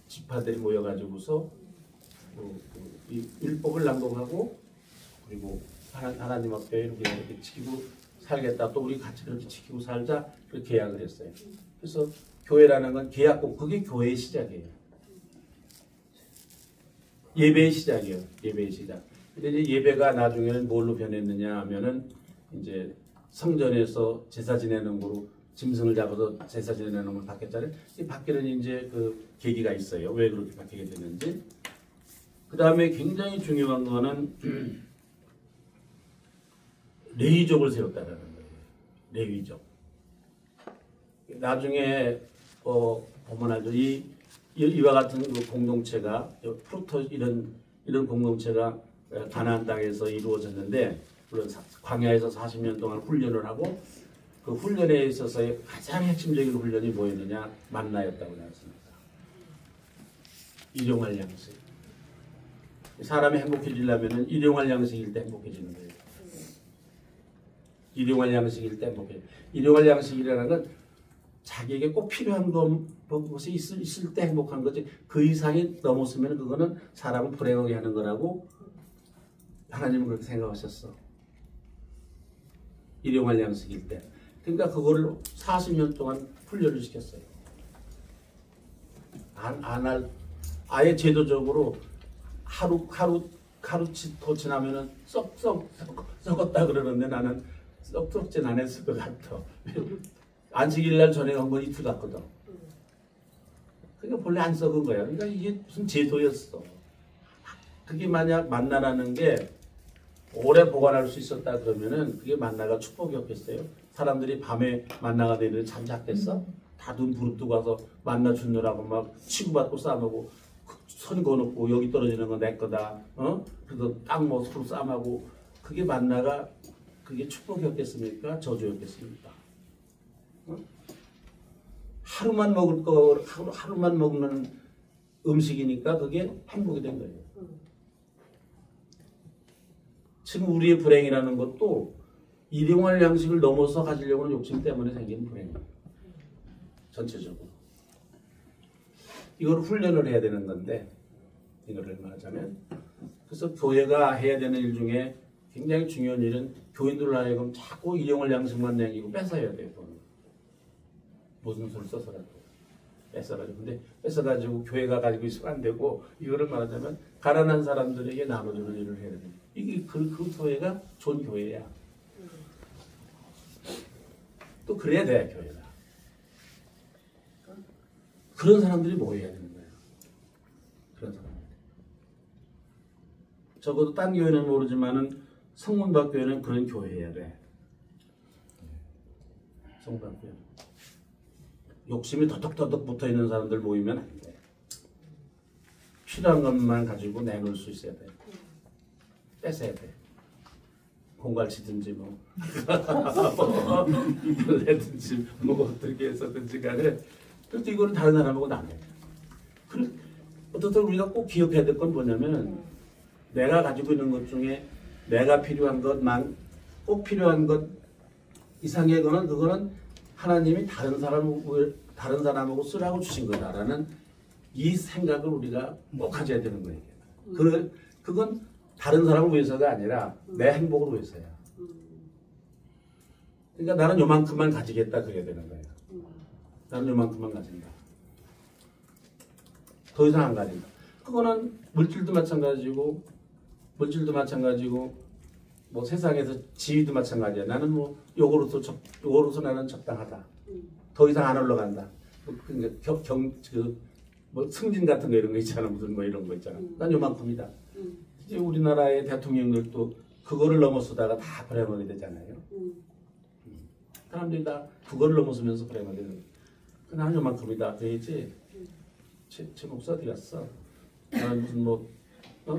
지파들이 모여가지고서 이 율법을 낭독하고 그리고 하나님 앞에 이렇게 지키고 살겠다. 또 우리 같이 이렇게 지키고 살자. 그렇게 계약을 했어요. 그래서 교회라는 건 계약국, 그게 교회의 시작이에요. 예배의 시작이에요. 예배의 시작. 근데 이제 예배가 나중에는 뭘로 변했느냐 하면은 이제 성전에서 제사 지내는 거로 짐승을 잡아서 제사 지내는 걸 바뀌었잖아요. 이 바뀌는 이제 그 계기가 있어요. 왜 그렇게 바뀌게 됐는지. 그 다음에 굉장히 중요한 거는 레위족을 세웠다라는 거예요. 레위족. 나중에 보면 알죠. 이와 같은 그 공동체가 프로토 이런 공동체가 가나안 땅에서 이루어졌는데 물론 광야에서 40년 동안 훈련을 하고 그 훈련에 있어서의 가장 핵심적인 훈련이 뭐였느냐 만나였다고 나왔습니다. 일용할 양식. 사람이 행복해지려면 일용할 양식일 때 행복해지는 거예요. 일용할 양식일 때 행복해. 일용할 양식이라는 건 자기에게 꼭 필요한 것이 있을 때 행복한 거지 그 이상이 넘었으면 그거는 사람을 불행하게 하는 거라고 하나님은 그렇게 생각하셨어. 일용할 양식일 때. 그러니까 그거를 40년 동안 훈련을 시켰어요. 아예 제도적으로 하루 더 지나면은 썩었다 그러는데 나는 썩썩진 않았을 것 같아. 안식일 날 전에 간 건 이틀 갔거든. 그러니까 본래 안 썩은 거야. 그러니까 이게 무슨 제도였어. 그게 만약 만나라는 게 오래 보관할 수 있었다 그러면은 그게 만나가 축복이었겠어요. 사람들이 밤에 만나가 내리는 잠 잤겠어? 다 눈 부릅뜨고 와서 만나 주느라고 막 치고받고 싸먹고 선 거놓고 여기 떨어지는 건 내 거다. 그래서 딱 뭐 서로 싸먹고 그게 만나가 그게 축복이었겠습니까? 저주였겠습니까? 하루만 먹을 거 하루만 먹는 음식이니까 그게 행복이 된 거예요. 지금 우리의 불행이라는 것도 일용할 양식을 넘어서 가지려고 하는 욕심 때문에 생긴 불행이에요. 전체적으로. 이걸 훈련을 해야 되는 건데 이거를 말하자면 그래서 교회가 해야 되는 일 중에 굉장히 중요한 일은 교인들로 하여금 자꾸 일용할 양식만 남기고 뺏어야 돼요. 무슨 수를 써서라도 뺏어가지고. 근데 뺏어가지고 교회가 가지고 있으면 안 되고 이거를 말하자면 가난한 사람들에게 나눠주는 일을 해야 돼요. 이게 그 교회가 좋은 교회야. 또 그래야 돼 교회가. 그런 사람들이 모여야 되는 거예요. 그런 사람들. 적어도 딴 교회는 모르지만은 성문박 교회는 그런 교회여야 돼. 성문박 교회. 욕심이 더덕더덕 붙어있는 사람들 모이면 안 돼. 필요한 것만 가지고 내놓을 수 있어야 돼. 뺏어야 돼. 공갈치든지 뭐 이걸 내든지 뭐 어떻게 해서든지 간에 그래도 이거는 다른 사람하고 나눠야 돼. 어떻든 우리가 꼭 기억해야 될 건 뭐냐면 내가 가지고 있는 것 중에 내가 필요한 것만 꼭 필요한 것 이상의 거는 그거는 하나님이 다른 사람하고 쓰라고 주신 거다라는 이 생각을 우리가 꼭 가져야 되는 거예요. 그건 다른 사람을 위해서가 아니라 내 행복을 위해서야. 그러니까 나는 요만큼만 가지겠다 그래야 되는 거예요. 나는 요만큼만 가진다. 더 이상 안 가진다. 그거는 물질도 마찬가지고 뭐 세상에서 지위도 마찬가지야. 나는 뭐 요거로서 나는 적당하다. 더 이상 안 올라간다. 그러니까 뭐 승진 같은 거 이런 거 있잖아. 무슨 뭐 이런 거 있잖아. 난 요만큼이다. 이제 우리나라의 대통령들도 그거를 넘어서다가 다 불행하게 되잖아요. 사람들이 다 그거를 넘어서면서 불행하게 되는 거예요. 나는 요만큼이다. 그래야지. 제 목사 어디 갔어? 나는 무슨 뭐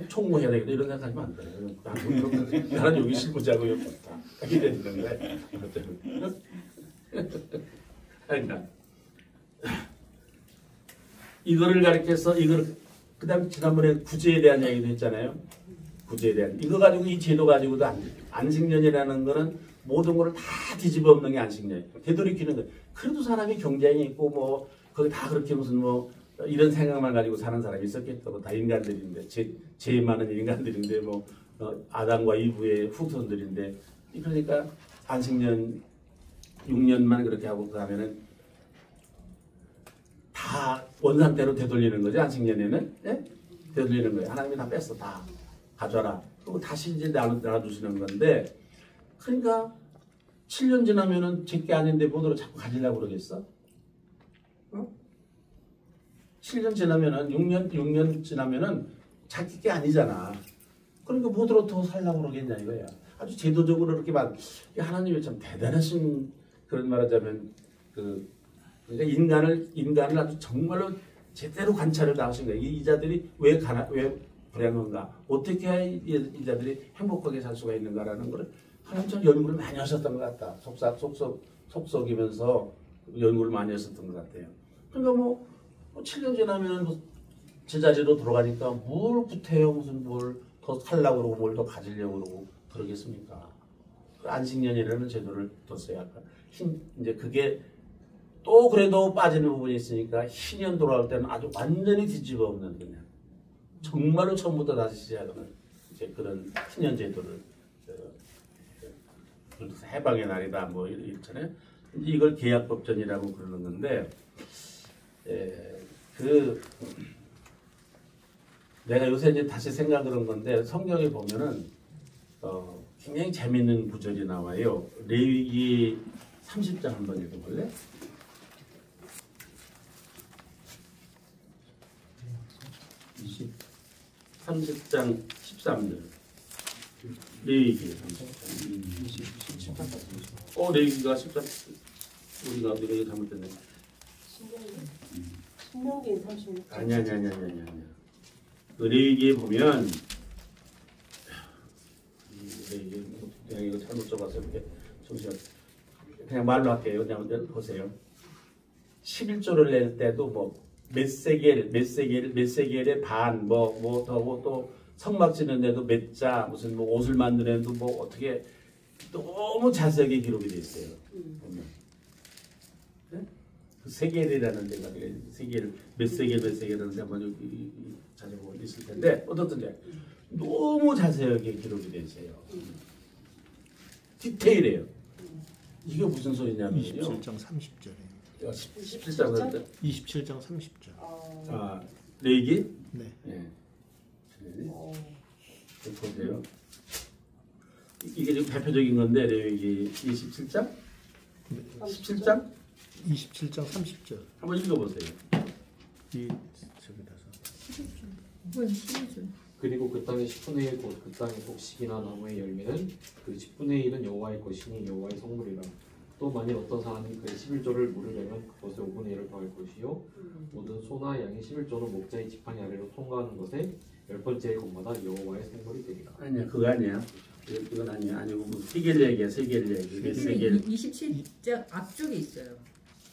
총무해야 되겠다 이런 생각하면 안 돼요. 나는 여기 실무자고 여기 없다. 이렇게 되는데 그러니까 이거를 가르쳐서 그다음 지난번에 구제에 대한 얘기도 했잖아요. 구제에 대한 이거 가지고 이 제도 가지고도 안식년이라는 거는 모든 거를 다 뒤집어 엎는 게 안식년이에요. 되돌이키는 거예요. 그래도 사람이 경쟁이 있고 뭐 거기 다 그렇게 무슨 뭐 이런 생각만 가지고 사는 사람이 있었겠다고. 다 인간들인데 제일 많은 인간들인데 뭐 아담과 이브의 후손들인데 그러니까 안식년 6년만 그렇게 하고 그다음에는 다 원상태로 되돌리는 거죠. 안식년에는 네? 되돌리는 거예요. 하나님이 다 뺐어. 다 가져라. 그리고 다시 이제 나눠주시는 건데 그러니까 7년 지나면은 제게 아닌데 뭐더러 자꾸 가지려고 그러겠어? 7년 지나면은 6년 지나면은 자기 게 아니잖아. 그러니까 뭐더러 더 살려고 그러겠냐 이거야. 아주 제도적으로 이렇게 하나님이 참 대단하신 그런 말하자면 그러니까 인간을 아주 정말로 제대로 관찰을 다 하신 거예요. 이 자들이 왜 불행한가? 어떻게 해야 이 자들이 행복하게 살 수가 있는가라는 걸 하나님 참 연구를 많이 하셨던 것 같다. 속썩이면서 연구를 많이 하셨던 것 같아요. 그러니까 뭐 7년 지나면 제자리로 돌아가니까 뭘 구태여 무슨 뭘 더 살려고 그러고 뭘 더 가지려고 그러고 그러겠습니까? 안식년이라는 제도를 뒀어야 할까? 이제 그게 또 그래도 빠지는 부분이 있으니까 희년 돌아올 때는 아주 완전히 뒤집어 엎는 그냥 정말로 처음부터 다시 시작하는 이제 그런 희년 제도를 해방의 날이다 뭐 이렇잖아요. 이걸 계약법전이라고 그러는 건데 내가 요새 이제 다시 생각을 한 건데 성경에 보면은 굉장히 재밌는 구절이 나와요. 레위기 30장 한번 읽어볼래? 30장 13절. 레위기 30장. 레위기가 13. 우리가 잘못됐네. 신명기 36장. 아니야. 그 레위기에 보면 내가 이거 잘못 써봐서 이렇게 잠시만 그냥 말로 할게요. 그냥 보세요. 11조를 낼 때도 뭐 메세겔의 반 또 성막 짓는데도 몇 자 무슨 뭐 옷을 만드는데도 뭐 어떻게 너무 자세하게 기록이 돼 있어요. 네? 그 세겔이라는 데가 세겔 메세겔이라는 데가 먼저 자세히 보면 있을 텐데 어떻든지 너무 자세하게 기록이 돼 있어요. 디테일해요. 이게 무슨 소리냐면요. 27장 30절이에요. 17장 27장 30절. 레위기? 네. 네. 보세요. 이게 지금 대표적인 건데 레위기 27장? 17장? 27장 30절. 한번 읽어보세요. 저기다서. 그리고 그 땅의 10분의 1 곧 그 땅의 곡식이나 나무의 열매는 그 10분의 1은 여호와의 것이니 여호와의 성물이라. 또 만일 어떤 사람이 그의 11조를 물으려면 그것의 5분의 1을 더할 것이요 모든 소나 양의 11조는 목자의 지팡이 아래로 통과하는 것에 10번째 것마다 여호와의 성물이 되리라. 아니야, 그거 아니야. 이건 아니야. 아니고 뭐 세겔 얘기야, 세겔 얘기. 세겔. 27장 앞쪽에 있어요.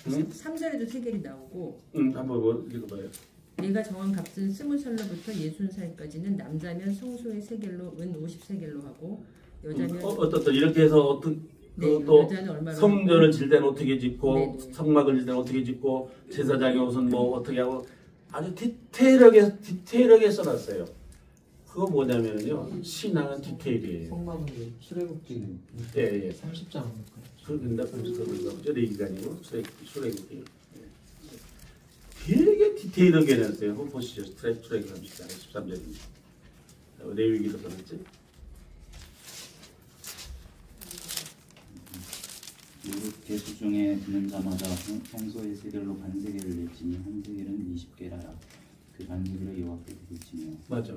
응? 3절에도 세겔이 나오고. 한번 뭐 읽어봐요. 내가 정한 값은 20살로부터 60살까지는 남자면 성소의 세겔로 은 50세겔로 하고 여자면 어떻든 이렇게 해서 어떤 네, 또 여자는 얼마로 성전을 질 때는 어떻게 짓고 네. 성막을 질 때는 어떻게 짓고 제사장의 옷은 뭐 어떻게 하고 아주 디테일하게 써놨어요. 그거 뭐냐면요, 신앙은 디테일이에요. 성막은 출애굽기 예. 30장 그런다 그죠? 레위기가 아니고 출애굽기. 되게 디테일하게 해놨어요. 한번 보시죠. 출애굽기 30장 13절입니다. 레위기도 써놨지. 무릇 계수 중에 드는 자마다 성소의 세겔로 반세겔을 낼지니 한 세겔은 20게라라. 그 반세겔을 여호와께 드릴지며. 맞아.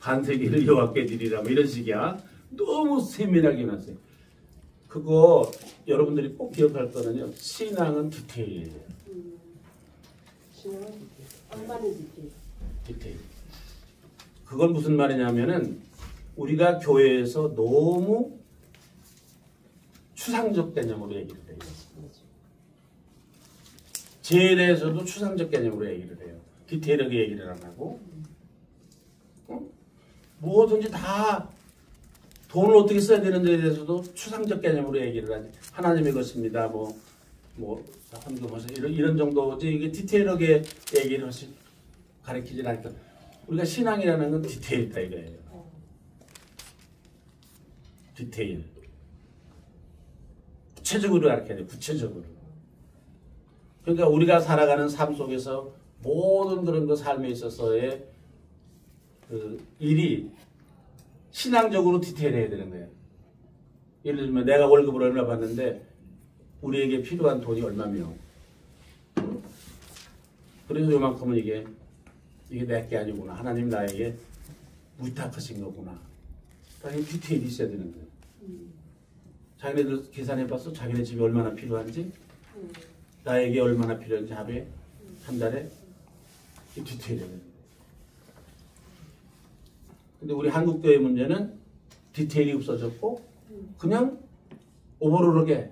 반세기를 여호와께 드리라 뭐 이런 식이야. 너무 세밀하게 해놨어요. 그거 여러분들이 꼭 기억할 거는요. 신앙은 디테일이에요. 신앙은 디테일. 얼마나 디테일. 디테일. 그건 무슨 말이냐면은 우리가 교회에서 너무 추상적 개념으로 얘기를 해요. 죄에 대해서도 추상적 개념으로 얘기를 해요. 디테일하게 얘기를 안 하고 뭐든지 다 돈을 어떻게 써야 되는지에 대해서도 추상적 개념으로 얘기를 하지. 하나님의 것입니다. 뭐 헌금하셔 이런 정도지. 이게 디테일하게 얘기를 가르치질 않니까 우리가 신앙이라는 건 디테일이다 이거예요. 디테일. 구체적으로 가르쳐야 돼요. 구체적으로. 그러니까 우리가 살아가는 삶 속에서 모든 그런 그 삶에 있어서의 그 일이 신앙적으로 디테일해야 되는 거예요. 예를 들면 내가 월급을 얼마 받는데 우리에게 필요한 돈이 얼마며 그래서 요만큼은 이게 내게 아니구나. 하나님 나에게 위탁하신 거구나. 그러니까 디테일이 있어야 되는 거예요. 자기네들 계산해봤어? 자기네 집이 얼마나 필요한지? 나에게 얼마나 필요한지 하루에? 한 달에? 이 디테일이에요. 근데 우리 한국교회 문제는 디테일이 없어졌고 그냥 오버로르게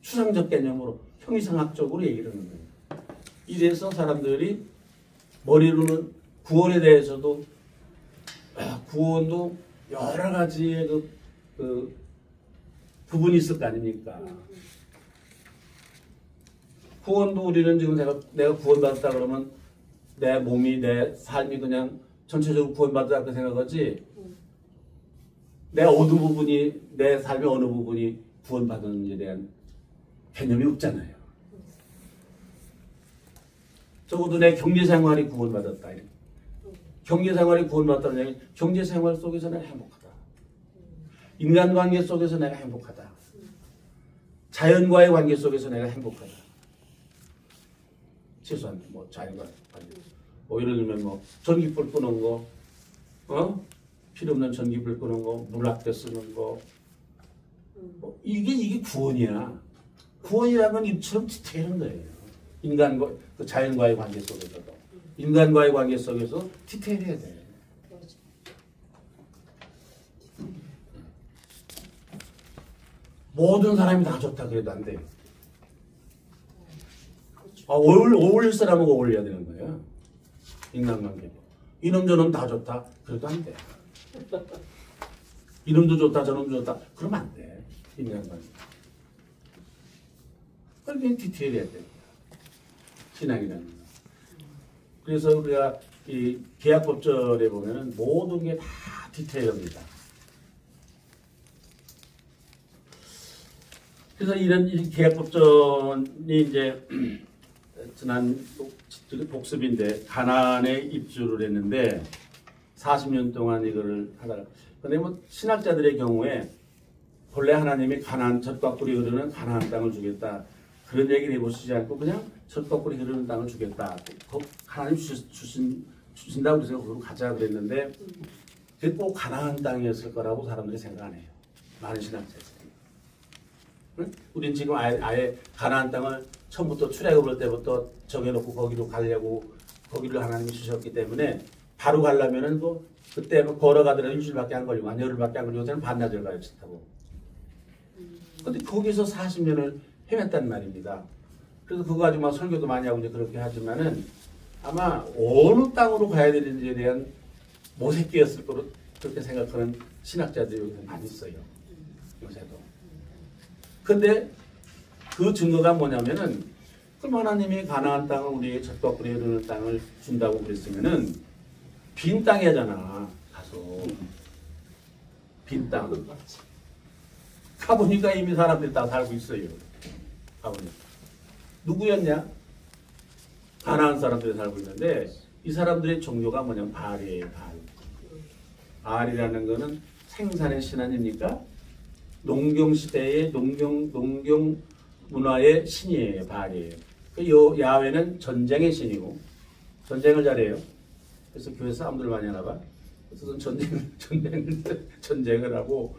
추상적 개념으로 형이상학적으로 얘기를 하는 거예요. 이래서 사람들이 머리로는 구원에 대해서도 구원도 여러 가지의 그 부분이 있을 거 아닙니까? 구원도 우리는 지금 내가 구원받았다 그러면 내 몸이 내 삶이 그냥 전체적으로 구원받았다고 생각하지 내 어느 부분이 내 삶의 어느 부분이 구원받았는지에 대한 개념이 없잖아요. 적어도 내 경제생활이 구원받았다. 경제생활이 구원받았다는 얘기는 경제생활 속에서 내가 행복하다. 인간관계 속에서 내가 행복하다. 자연과의 관계 속에서 내가 행복하다. 최소한 뭐 자연과 관계. 뭐 예를 들면 뭐 전기불 끄는 거, 필요 없는 전기불 끄는 거, 물 아껴 쓰는 거. 뭐 이게 구원이야. 구원이라는 건 이처럼 디테일한 거예요. 인간과 그 자연과의 관계 속에서도 인간과의 관계 속에서 디테일해야 돼. 모든 사람이 다 좋다 그래도 안 돼요. 어울릴 사람하고 어울려야 되는 거예요. 인간관계도. 이놈 저놈 다 좋다 그래도 안 돼. 이놈도 좋다 저놈도 좋다 그러면 안 돼. 인간관계. 그게 디테일해야 돼. 신앙이라는 거. 그래서 우리가 이 계약법절에 보면은 모든 게 다 디테일합니다. 그래서 이런 계약법전이 이제 지난 복습인데 가나안에 입주를 했는데 40년 동안 이거를 하다가 근데 뭐 신학자들의 경우에 본래 하나님이 가나안 젖과 꿀이 흐르는 가나안 땅을 주겠다 그런 얘기를 해보시지 않고 그냥 젖과 꿀이 흐르는 땅을 주겠다 하나님 주신다고 그래서 그걸 가자 그랬는데 그게 꼭 가나안 땅이었을 거라고 사람들이 생각 안 해요. 많은 신학자들이. 우린 지금 아예 가나안 땅을 처음부터 출애굽할 때부터 정해놓고 거기로 가려고 거기를 하나님이 주셨기 때문에 바로 가려면은 뭐 그때 걸어가더라도 일주일밖에 안 걸리고 한 열흘밖에 안 걸리고 요새는 반나절 가요 타고. 근데 거기서 40년을 헤맸단 말입니다. 그래서 그거 가지고 막 설교도 많이 하고 이제 그렇게 하지만은 아마 어느 땅으로 가야 되는지에 대한 모색기였을 거로 그렇게 생각하는 신학자들이 여기서 많이 있어요. 요새도. 근데 그 증거가 뭐냐면은 그럼 하나님이 가나안 땅을 우리에게 젖과 꿀이 흐르는 땅을 준다고 그랬으면은 빈 땅이잖아. 가서 빈 땅. 가보니까 이미 사람들이 다 살고 있어요. 가보니까 누구였냐? 가나안 사람들이 살고 있는데 이 사람들의 종교가 뭐냐면 바알이에요. 바알. 바알이라는 거는 생산의 신 아닙니까? 농경 시대의 농경 문화의 신이에요. 바알이에요. 그 야훼는 전쟁의 신이고 전쟁을 잘해요. 그래서 교회에서 싸움들 많이 하나 봐. 그래서 전쟁을 하고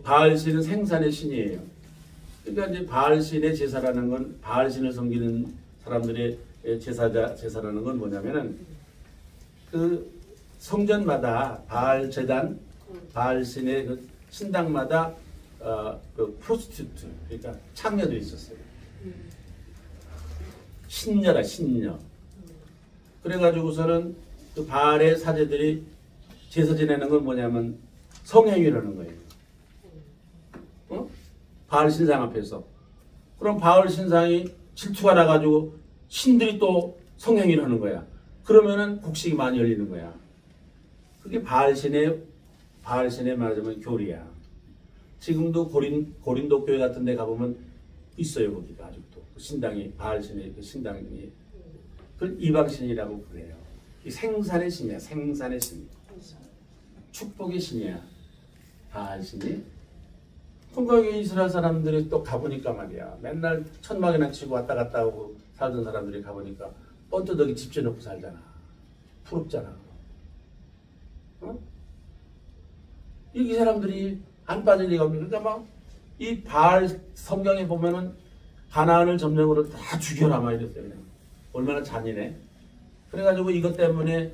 바알 신은 생산의 신이에요. 그러니까 이제 바알 신의 제사라는 건 바알 신을 섬기는 사람들의 제사라는 건 뭐냐면은 그 성전마다 바알 제단, 바알 신의 그 신당마다 그 프로스티튜트 그러니까 창녀들이 있었어요. 신녀라 신녀. 그래가지고서는 그 바알의 사제들이 제사 지내는 건 뭐냐면 성행위라는 거예요. 바알 신상 앞에서. 그럼 바알 신상이 질투가 나가지고 신들이 또 성행위를 하는 거야. 그러면은 곡식이 많이 열리는 거야. 그게 바알신의 말하자면 교리야. 지금도 고린도 교회 같은 데 가보면 있어요. 거기가 아직도. 그 신당이, 바알신의 그 신당이. 그걸 이방신이라고 그래요. 이 생산의 신이야. 생산의 신. 축복의 신이야. 바알신이. 그러니까 이스라엘 사람들이 또 가보니까 말이야. 맨날 천막이나 치고 왔다 갔다 하고 살던 사람들이 가보니까 뻔떠덕이 집 지어놓고 살잖아. 부럽잖아. 이 사람들이 안 빠질 리가 없는 그러니까 막 이 바알 성경에 보면은 가나안을 점령으로 다 죽여라 막 이랬어요. 그냥. 얼마나 잔인해. 그래가지고 이것 때문에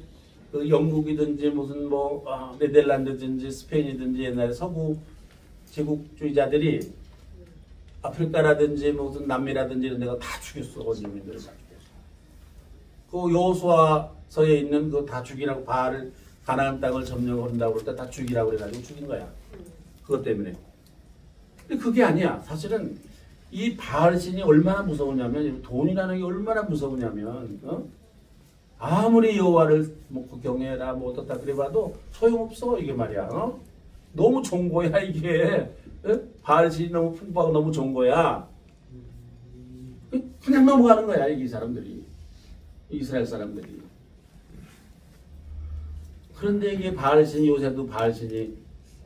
그 영국이든지 무슨 뭐 네덜란드든지 스페인이든지 옛날에 서구 제국주의자들이 아프리카라든지 무슨 남미라든지 이런 데가 다 죽였어. 원주민들을 다 죽였어. 그 여호수아서에 있는 그 다 죽이라고 바알을 가나안 땅을 점령한다고 그럴 때 다 죽이라고 그래가지고 죽인 거야. 그것 때문에. 근데 그게 아니야. 사실은 이 바알 신이 얼마나 무서우냐면 돈이라는 게 얼마나 무서우냐면 아무리 여호와를 뭐 경외라 뭐 어떻다 그래봐도 소용없어 이게 말이야. 너무 좋은 거야 이게. 바알 신이 너무 풍부하고 너무 좋은 거야. 그냥 넘어가는 거야 이 사람들이. 이스라엘 사람들이. 그런데 이게 바알 신이 요새도 바알 신이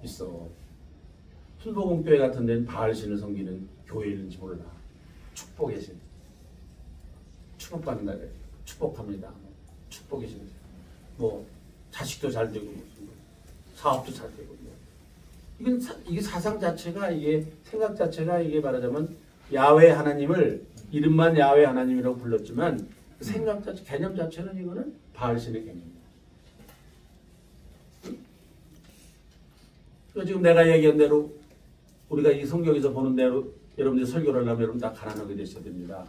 있어. 순복음교회 같은 데는 바알신을 섬기는 교회인지 몰라. 축복의 신. 축복받는다. 축복합니다. 축복의 신. 뭐 자식도 잘 되고 사업도 잘 되고. 이게 사상 자체가 이게 생각 자체가 이게 말하자면 야훼 하나님을 이름만 야훼 하나님이라고 불렀지만 생각 자체 개념 자체는 이거는 바알신의 개념이야. 그러니까 지금 내가 얘기한 대로 우리가 이 성경에서 보는 대로 여러분들이 설교를 하려면 여러분 다 가난하게 되셔야 됩니다.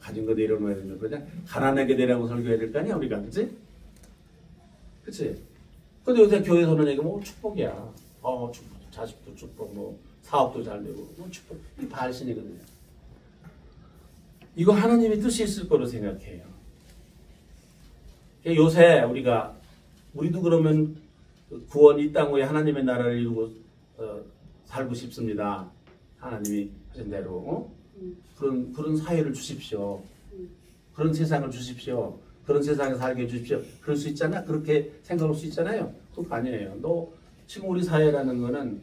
가진 거 내려놓아야 되는 거냐? 가난하게 되라고 설교해야 될 거 아니야 우리가, 그치? 그치? 근데 요새 교회에서는 얘기하면 축복이야. 축복, 자식도 축복, 뭐 사업도 잘 되고, 뭐 축복. 이 바알신이거든요. 이거 하나님의 뜻이 있을 거로 생각해요. 요새 우리도 그러면 구원 이 땅 위에 하나님의 나라를 이루고 살고 싶습니다. 하나님이 하신 대로 그런 사회를 주십시오. 그런 세상을 주십시오. 그런 세상에 살게 해주십시오. 그럴 수 있잖아. 그렇게 생각할 수 있잖아요. 그거 아니에요. 지금 우리 사회라는 거는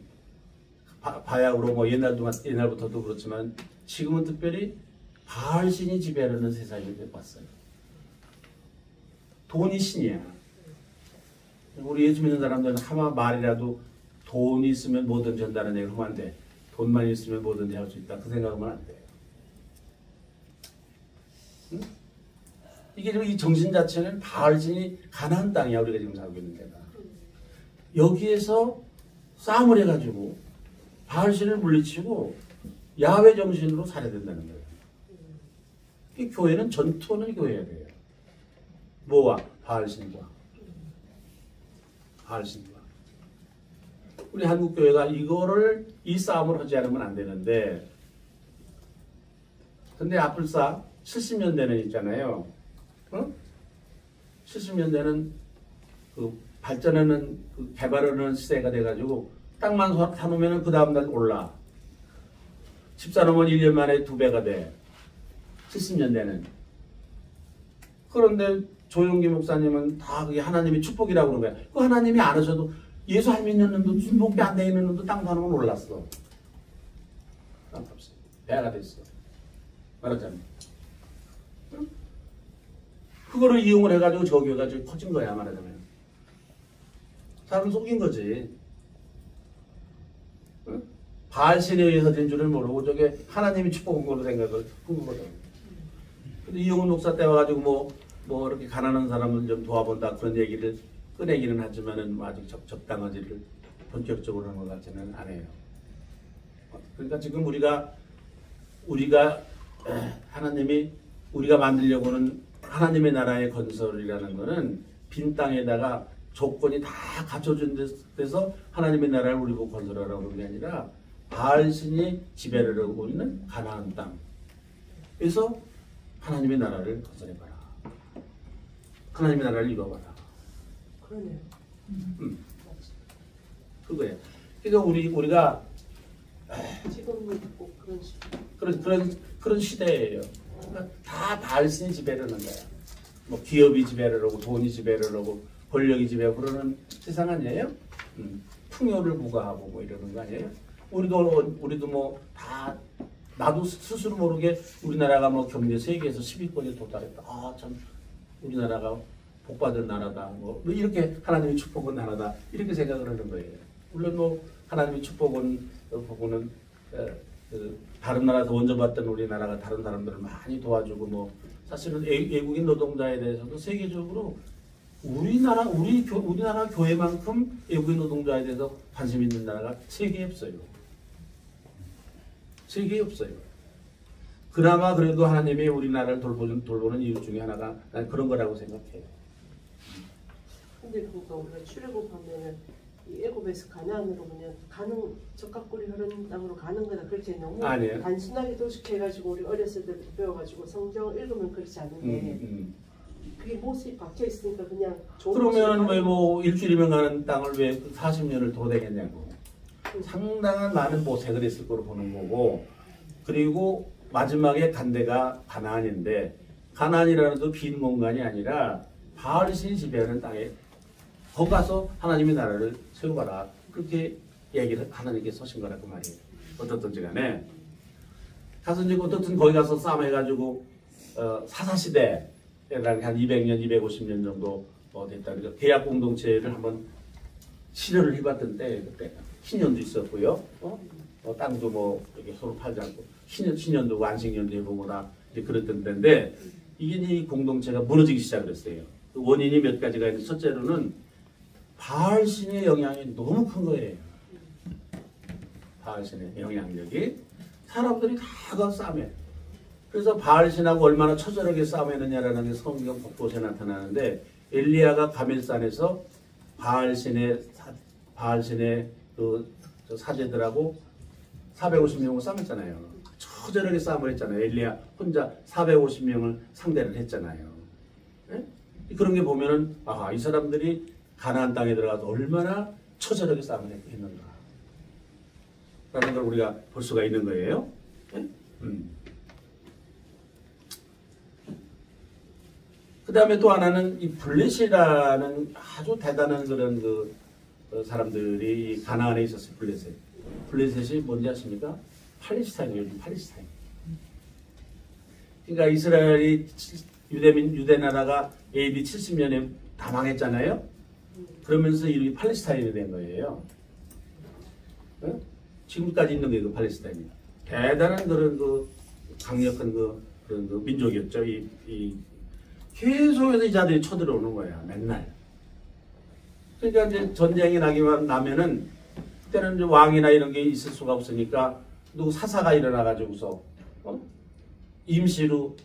바야흐로 뭐 옛날부터도 그렇지만 지금은 특별히 바알신이 지배하는 세상이 되어왔어요. 돈이 신이야. 우리 예수 믿는 사람들은 하마 말이라도 돈이 있으면 뭐든지 한다는 얘기를 하면 안 돼. 돈만 있으면 뭐든지 할 수 있다. 그 생각하면 안 돼요. 응? 이게 이 정신 자체는 바알신이 가나안 땅이야. 우리가 지금 살고 있는 데가. 여기에서 싸움을 해가지고 바알신을 물리치고 야훼 정신으로 살아야 된다는 거예요. 이 교회는 전투하는 교회야 돼요. 뭐와? 바알신과. 우리 한국교회가 이 싸움을 하지 않으면 안 되는데, 근데 앞을사 70년대는 있잖아요. 70년대는 그 발전하는, 개발하는 시대가 돼가지고, 땅만 사놓으면 그 다음날 올라. 집 사놓으면 1년 만에 2배가 돼. 70년대는. 그런데 조용기 목사님은 다 그게 하나님의 축복이라고 그러는 거야. 그 하나님이 안 하셔도 예수 할 믿는 놈도 순복비 안 되는 놈도 땅 사놓으면 올랐어. 땅값이. 배가 됐어. 말하자면. 그거를 이용을 해가지고 저 교회가 좀 커진 거야, 말하자면. 사람 속인 거지. 바알신에 의해서 된 줄을 모르고 저게 하나님이 축복한 걸로 생각을 한 거죠. 근데 이용훈 목사 때 와가지고 뭐 이렇게 가난한 사람을 좀 도와본다 그런 얘기를 꺼내기는 하지만은 아직 적당하지를 본격적으로 하는 것 같지는 않아요. 그러니까 지금 우리가 하나님이 우리가 만들려고는 하나님의 나라의 건설이라는 거는 빈 땅에다가 조건이 다 갖춰준 데서 하나님의 나라를 우리가 건설하라고 그런 게 아니라 바알신이 지배를 하고 있는 가나안 땅에서 하나님의 나라를 건설해봐라. 하나님의 나라를 이루어봐라. 그러네요. 그거예요. 그러니까 우리가 지금은 꼭 그런 식으로. 그런 시대예요. 그러니까 다 바알신이 지배를 하는 거야. 뭐 기업이 지배를 하고 돈이 지배를 하고 권력이 지배하고 그러는 세상 아니에요? 풍요를 부과하고 뭐 이러는 거 아니에요? 우리도 뭐 다 나도 스스로 모르게 우리나라가 뭐 경제 세계에서 10위권에 도달했다. 참 우리나라가 복받은 나라다. 뭐 이렇게 하나님의 축복은 나라다. 이렇게 생각을 하는 거예요. 물론 뭐 하나님의 축복은 보고는 다른 나라에서 원조 받던 우리나라가 다른 사람들을 많이 도와주고 뭐 사실은 외국인 노동자에 대해서도 세계적으로 우리나라 교회만큼 외국인 노동자에 대해서 관심 있는 나라가 세계에 없어요. 세계에 없어요. 그나마 그래도 하나님이 우리나라를 돌보는 이유 중에 하나가 난 그런 거라고 생각해요. 근데 그러니까 우리가 출애굽하면은 이 애굽에서 가나안으로 그냥 적각골이 흐르는 땅으로 가는 거다. 그렇게 너무 아니에요. 단순하게 도식해가지고 우리 어렸을 때부터 배워가지고 성경 읽으면 그렇지 않은데 그게 못이 박혀 있으니까 그냥 그러면 왜 뭐 일주일이면 가는 땅을 왜 40년을 돌아다녔냐고. 상당한 많은 모색을 했을 거로 보는 거고, 그리고 마지막에 간 데가 가나안인데 가나안이라는 것도 빈 공간이 아니라 바알신이 지배하는 땅에 거기 가서 하나님의 나라를 세워봐라. 그렇게 얘기를 하나님께 서신 거라고 말이에요. 어떻든지 간에. 가서 이제 어떻든 거기 가서 싸움해가지고 사사시대라는 한 200년, 250년 정도 됐다. 그러니까 계약 공동체를 한번 실현을 해봤던데 그때 신년도 있었고요. 땅도 뭐 이렇게 서로 팔지 않고 신년도 완식년도 해보거나 그랬던 때인데 이게 이 공동체가 무너지기 시작을 했어요. 그 원인이 몇 가지가 있는데 첫째로는 바알신의 영향이 너무 큰 거예요. 바알신의 영향력이 사람들이 다 그 싸움해. 그래서 바알신하고 얼마나 처절하게 싸움했느냐라는 게 성경 곳곳에 나타나는데 엘리야가 가멜산에서 바알신의 그 사제들하고 450명을 싸움했잖아요. 처절하게 싸움을 했잖아요. 엘리야 혼자 450명을 상대를 했잖아요. 네? 그런 게 보면은 이 사람들이 가나안 땅에 들어가서 얼마나 처절하게 싸움을 했는가 라는 걸 우리가 볼 수가 있는 거예요. 네? 그 다음에 또 하나는 이 블레셋이라는 아주 대단한 그런 사람들이 가나안에 있었어요. 블레셋이 뭔지 아십니까? 팔레스타인이에요. 팔레스타인. 그러니까 이스라엘이 유대 나라가 AD 70년에 다 망했잖아요. 그러면서 이름이 팔레스타인이 된 거예요. 네? 지금까지 있는 게 그 팔레스타인이에요. 대단한 그런 강력한 그런 민족이었죠. 계속해서 이 자들이 쳐들어오는 거야. 맨날. 그러니까 이제 전쟁이 나면은 그때는 이제 왕이나 이런 게 있을 수가 없으니까 누구 사사가 일어나가지고서 임시로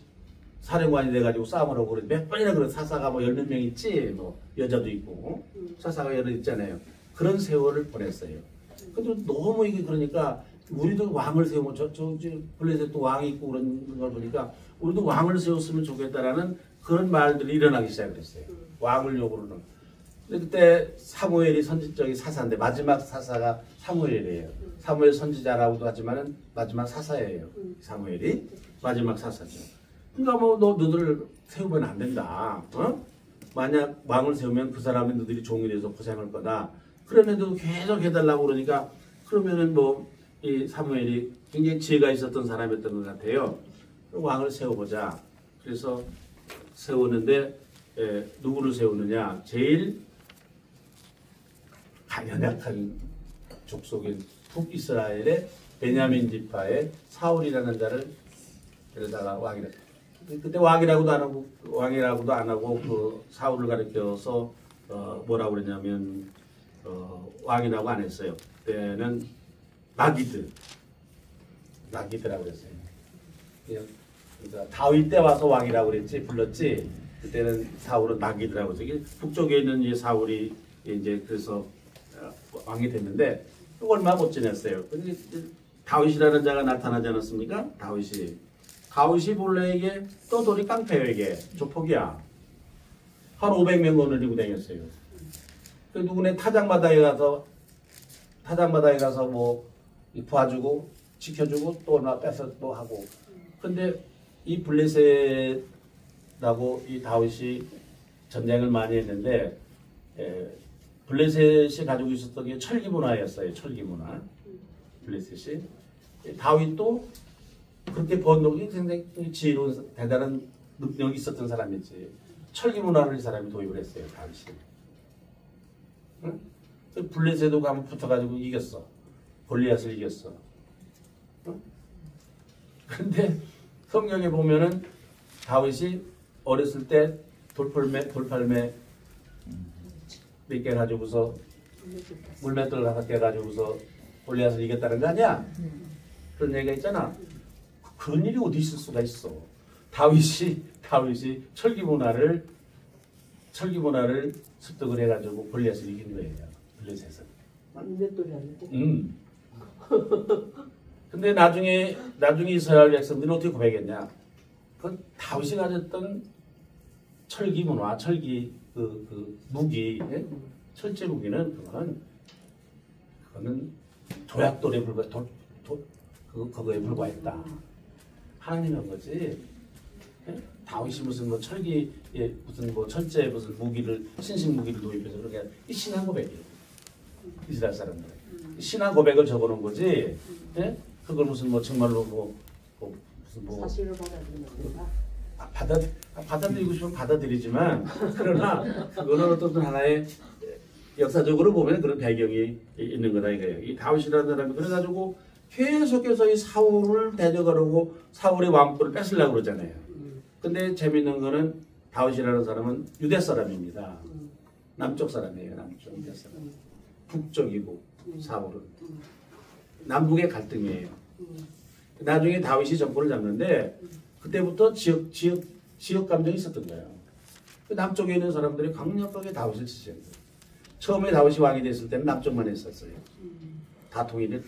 사령관이 돼가지고 싸움을 하고 그래. 몇 번이나 그런 사사가 뭐 10몇 명 있지. 뭐 여자도 있고 사사가 여러 있잖아요. 그런 세월을 보냈어요. 근데 너무 이게 그러니까 우리도 왕을 세우면 저 블레셋도 왕이 있고 그런 걸 보니까 우리도 왕을 세웠으면 좋겠다라는 그런 말들이 일어나기 시작했어요. 왕을 요구하는. 근데 그때 사무엘이 선지적인 사사인데 마지막 사사가 사무엘이에요. 사무엘 선지자라고도 하지만은 마지막 사사예요. 사무엘이 마지막 사사죠. 그러니까 뭐 너희들 세우면 안 된다. 만약 왕을 세우면 그 사람은 너희들이 종이 돼서 고생할 거다. 그런데도 계속 해달라고 그러니까 그러면은 이 사무엘이 굉장히 지혜가 있었던 사람이었던 것 같아요. 왕을 세워보자. 그래서 세우는데 누구를 세우느냐? 제일 연약한 족속인 북이스라엘의 베냐민 지파의 사울이라는 자를 데려다가 왕이라. 그때 왕이라고도 안 하고 그 사울을 가리켜서 뭐라고 그랬냐면 왕이라고 안 했어요. 그때는 나기드라고 그랬어요. 그러니까 다윗 때 와서 왕이라고 불렀지. 그때는 사울은 나기드라고 해서 이게 북쪽에 있는 이 사울이 이제 그래서 왕이 됐는데 얼마 못 지냈어요. 근데 다윗이라는 자가 나타나지 않았습니까? 다윗이 본래 이게 떠돌이 깡패예요. 이게 조폭이야. 한 500명 거느리고 다녔어요. 그 누구네 타작마당에 가서 뭐 도와주고 지켜주고 또 얼마 뺏어 또 하고. 근데 이 블레셋하고 이 다윗이 전쟁을 많이 했는데 블레셋이 가지고 있었던 게 철기 문화였어요. 철기 문화. 블레셋이. 다윗도 그렇게 번독이 굉장히 지혜로운 대단한 능력이 있었던 사람이지. 철기 문화를 이 사람이 도입을 했어요. 다윗이. 응? 블레셋도 가면 붙어가지고 이겼어. 골리앗을 이겼어. 응? 근데 성경에 보면은 다윗이 어렸을 때 돌팔매 몇 개 가지고서 물맷돌 5개 가지고서 골리앗을 이겼다는 거 아니야? 그런 얘기가 있잖아. 그런 일이 어디 있을 수가 있어. 다윗이 철기 문화를 습득을 해가지고 골리앗을 이긴 거예요. 블레셋은. 물맷돌이 아니고. 근데 나중에 이스라엘 백성들이 어떻게 고백했냐? 그건 다윗이 가졌던 철기 문화, 철기 그 무기, 철제 무기는 그거는 조약돌에 그거에 불과했다. 하나님이 한 거지. 다윗이 무슨 뭐 철기 무슨 뭐 철제 무슨 무기를 신식 무기를 도입해서 그렇게 이 신앙 고백이에요. 이스라엘 사람들. 신앙 고백을 적어놓은 거지. 예? 그걸 무슨 뭐 정말로 무슨 뭐 사실을 받아들이면 안 된다. 받아들이고 싶으면 받아들이지만 그러나 그거는 어떤 하나의 역사적으로 보면 그런 배경이 있는 거다 이거예요. 이 다윗이라는 사람이 그래가지고 계속해서 이 사울을 대적하려고 사울의 왕권을 뺏으려고 그러잖아요. 근데 재밌는 거는 다윗이라는 사람은 유대 사람입니다. 남쪽 사람이에요. 남쪽 유대 사람. 북쪽이고 사울은 남북의 갈등이에요. 나중에 다윗이 정권을 잡는데 그때부터 지역 감정이 있었던 거예요. 남쪽에 있는 사람들이 강력하게 다윗을 지지한 거예요. 처음에 다윗이 왕이 됐을 때는 남쪽만 했었어요. 다 통일을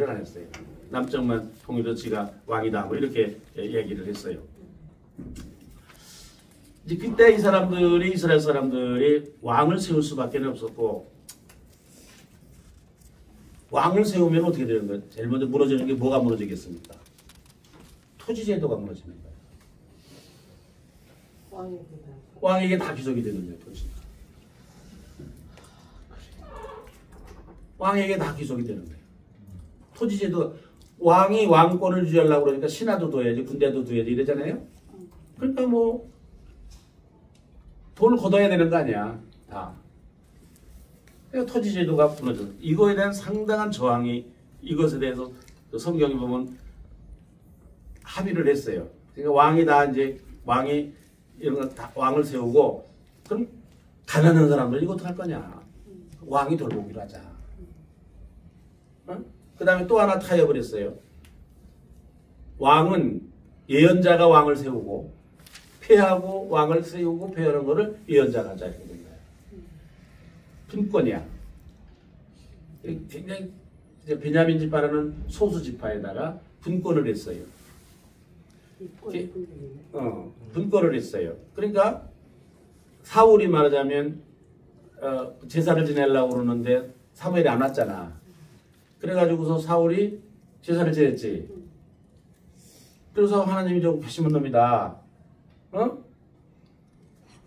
안 했어요. 남쪽만 통일해서 지가 왕이다 뭐 이렇게 얘기를 했어요. 이제 그때 이 사람들이 이스라엘 사람들이 왕을 세울 수밖에 없었고 왕을 세우면 어떻게 되는 거예요? 제일 먼저 무너지는 게 뭐가 무너지겠습니까? 토지제도가 무너지는 거예요. 왕에게 다 귀속이 되는 거예요. 토지. 왕에게 다 귀속이 되는 거예요. 토지제도 왕이 왕권을 유지하려고 그러니까 신하도 둬야지 군대도 둬야지 이러잖아요. 그러니까 뭐 돈을 걷어야 되는 거 아니야. 다. 그러니까 토지제도가 무너져. 이거에 대한 상당한 저항이 이것에 대해서 성경에 보면 합의를 했어요. 그러니까 왕이 다 이제 왕이 이런 거 다 왕을 세우고 그럼 가난한 사람들 이거 어떡할 거냐. 왕이 돌보기로 하자. 어? 그 다음에 또 하나 타협을 했어요. 왕은 예언자가 왕을 세우고 폐하고 왕을 세우고 폐하는 거를 예언자가 하자 이렇게 된 거예요. 분권이야. 굉장히 베냐민 지파라는 소수 지파에다가 분권을 했어요. 분권을 했어요. 그러니까 사울이 말하자면 제사를 지내려고 그러는데 사무엘이 안 왔잖아. 그래가지고서 사울이 제사를 지냈지. 그래서 하나님이 좀 배심은 놈이다.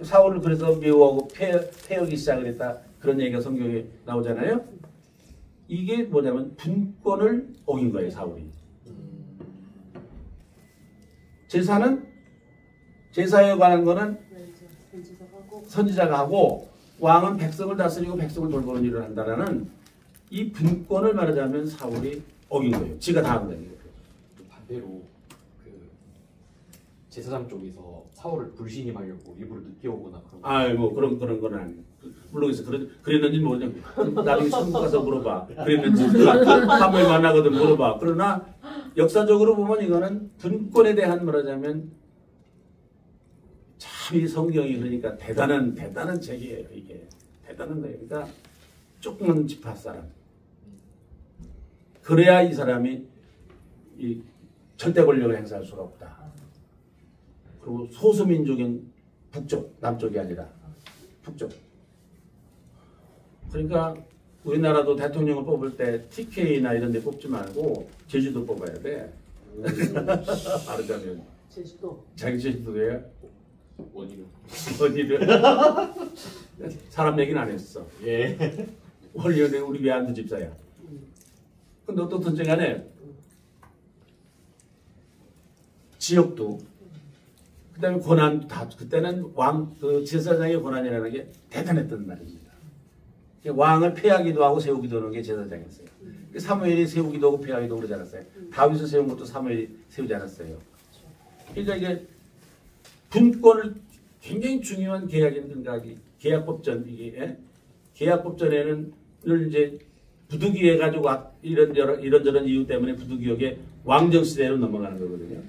사울을 그래서 미워하고 패하기 시작을 했다. 그런 얘기가 성경에 나오잖아요. 이게 뭐냐면 분권을 어긴 거예요. 사울이. 제사에 관한 거는 선지자가 하고 왕은 백성을 다스리고 백성을 돌보는 일을 한다라는 이 분권을 말하자면 사울이 어긴 거예요. 지가 다 한 거예요. 반대로 그 제사장 쪽에서 사울을 불신임하려고 일부러 늦게 오거나 그런 거. 뭐 그런 건 아니에요. 물론에서 그랬는지 모르냐. 나중에 천국 가서 물어봐. 그랬는지 사무엘 만나거든 물어봐. 그러나 역사적으로 보면 이거는 분권에 대한 말하자면 참 이 성경이 그러니까 대단한 책이에요. 이게 대단한 거예요. 그러니까 조그만 지파 사람. 그래야 이 사람이 이 절대 권력을 행사할 수가 없다. 그리고 소수민족인 북쪽, 남쪽이 아니라 북쪽. 그러니까 우리나라도 대통령을 뽑을 때 TK나 이런 데 뽑지 말고 제주도 뽑아야 돼. 말하자면 제주도. 자기 제주도에 원인은 사람 얘기는 안 했어. 예. 원리는 우리 외환도 집사야. 근데 어떻든 간에 지역도 그다음에 권한도 다 그때는 그 제사장의 권한이라는 게 대단했던 말입니다. 왕을 폐하기도 하고 세우기도 하는 게 제사장이었어요. 사무엘이 세우기도 하고 폐하기도 그러지 않았어요. 다윗을 세운 것도 사무엘이 세우지 않았어요. 그러니까 이게 분권을 굉장히 중요한 계약법전 이게 계약법전에는 이제 부득이해 가지고 이런저런 이유 때문에 부득이하게 왕정 시대로 넘어가는 거거든요.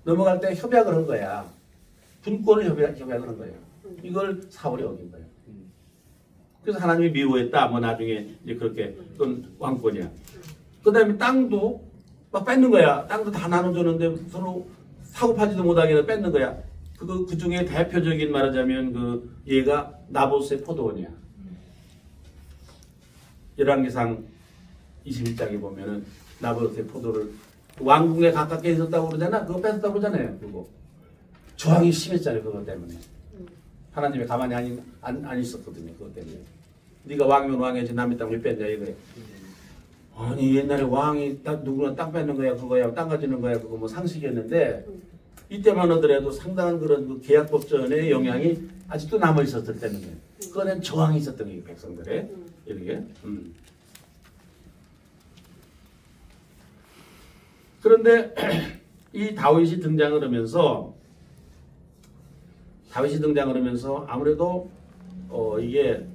넘어갈 때 협약을 한 거야. 분권을 협약을 한 거예요. 이걸 사울이 어긴 거예요. 그래서 하나님이 미워했다. 뭐 나중에 이제 그렇게 그건 왕권이야. 그다음에 땅도 막 뺏는 거야. 땅도 다 나눠줬는데 서로 사고 파지도 못하게 뺏는 거야. 그 중에 대표적인 말하자면 그 얘가 나봇의 포도원이야. 열왕기상 21장에 보면은 나봇의 포도를 왕궁에 가깝게 있었다고 그러잖아. 그거 뺏었다고 그러잖아요. 그거 저항이 심했잖아요. 그것 때문에 하나님이 가만히 안 있었거든요. 그것 때문에. 네가 왕이면 왕이지 남의 땅 왜 뺐냐 이거야. 아니 옛날에 왕이 누구나 땅 뺏는 거야 그거야 땅 가지는 거야 그거 뭐 상식이었는데 이때만 하더라도 상당한 그런 그 계약법전의 영향이 아직도 남아 있었을 때는 거예요. 그거는 저항이 있었던 게 백성들의 이렇게. 그런데 이 다윗이 등장을 하면서 아무래도 이게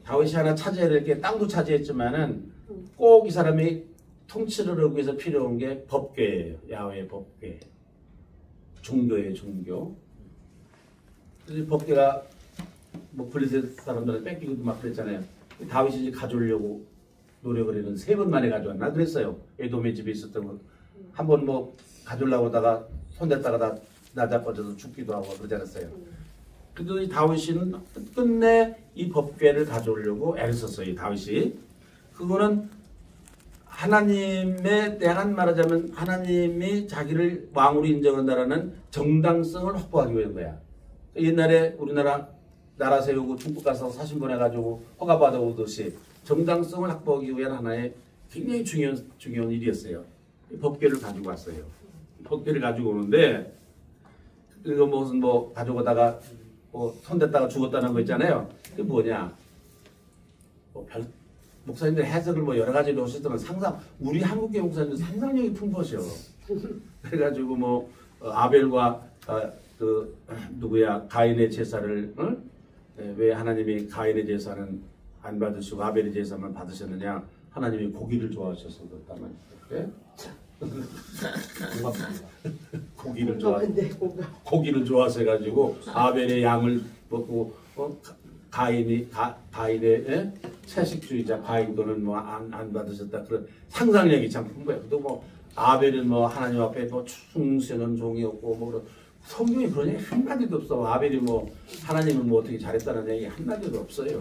다윗이 하나 차지해야 될 게 땅도 차지했지만은 꼭 이 사람이 통치를 하기 위해서 필요한 게 법궤예요. 야훼의 법궤. 종교예요, 종교. 그래서 법궤가 뭐 블레셋 사람들은 뺏기고도 막 그랬잖아요. 다윗이 이제 가져오려고 노력을 했는데 3번 만에 가져왔나 그랬어요. 에돔의 집에 있었던 거. 한 번 뭐 가져오려고 하다가 손댔다가 다 나자빠져서 죽기도 하고 그러지 않았어요. 그래도 이 다윗은 끝내 이 법궤를 가져오려고 애를 썼어요. 이 다윗이. 그거는 하나님에 대한 말하자면 하나님이 자기를 왕으로 인정한다라는 정당성을 확보하기 위한 거야. 옛날에 우리나라 나라 세우고 중국 가서 사신 보내가지고 허가 받아오듯이 정당성을 확보하기 위한 하나의 굉장히 중요한 일이었어요. 법궤를 가지고 왔어요. 법궤를 가지고 오는데 이거 무슨 뭐 가져오다가 뭐 손댔다가 죽었다는 거 있잖아요. 그게 뭐냐? 뭐 목사님들 해석을 뭐 여러 가지로 하시더만 우리 한국계 목사님들 상상력이 풍부하셔. 그래가지고 뭐 아벨과 그 누구야 가인의 제사를 왜 하나님이 가인의 제사는 안 받으시고 아벨의 제사만 받으셨느냐? 하나님이 고기를 좋아하셔서 그렇다면 고기를 좋아서 해가지고 아벨의 양을 먹고 가인의 채식주의자 가인도는 뭐 안 받으셨다 그런 상상력이 참 풍부해요. 또 뭐 아벨은 뭐 하나님 앞에 뭐 충성한 종이었고 뭐 그런 성경에 그런 얘기 한마디도 없어. 아벨이 뭐 하나님은 뭐 어떻게 잘했다는 얘기 한마디도 없어요.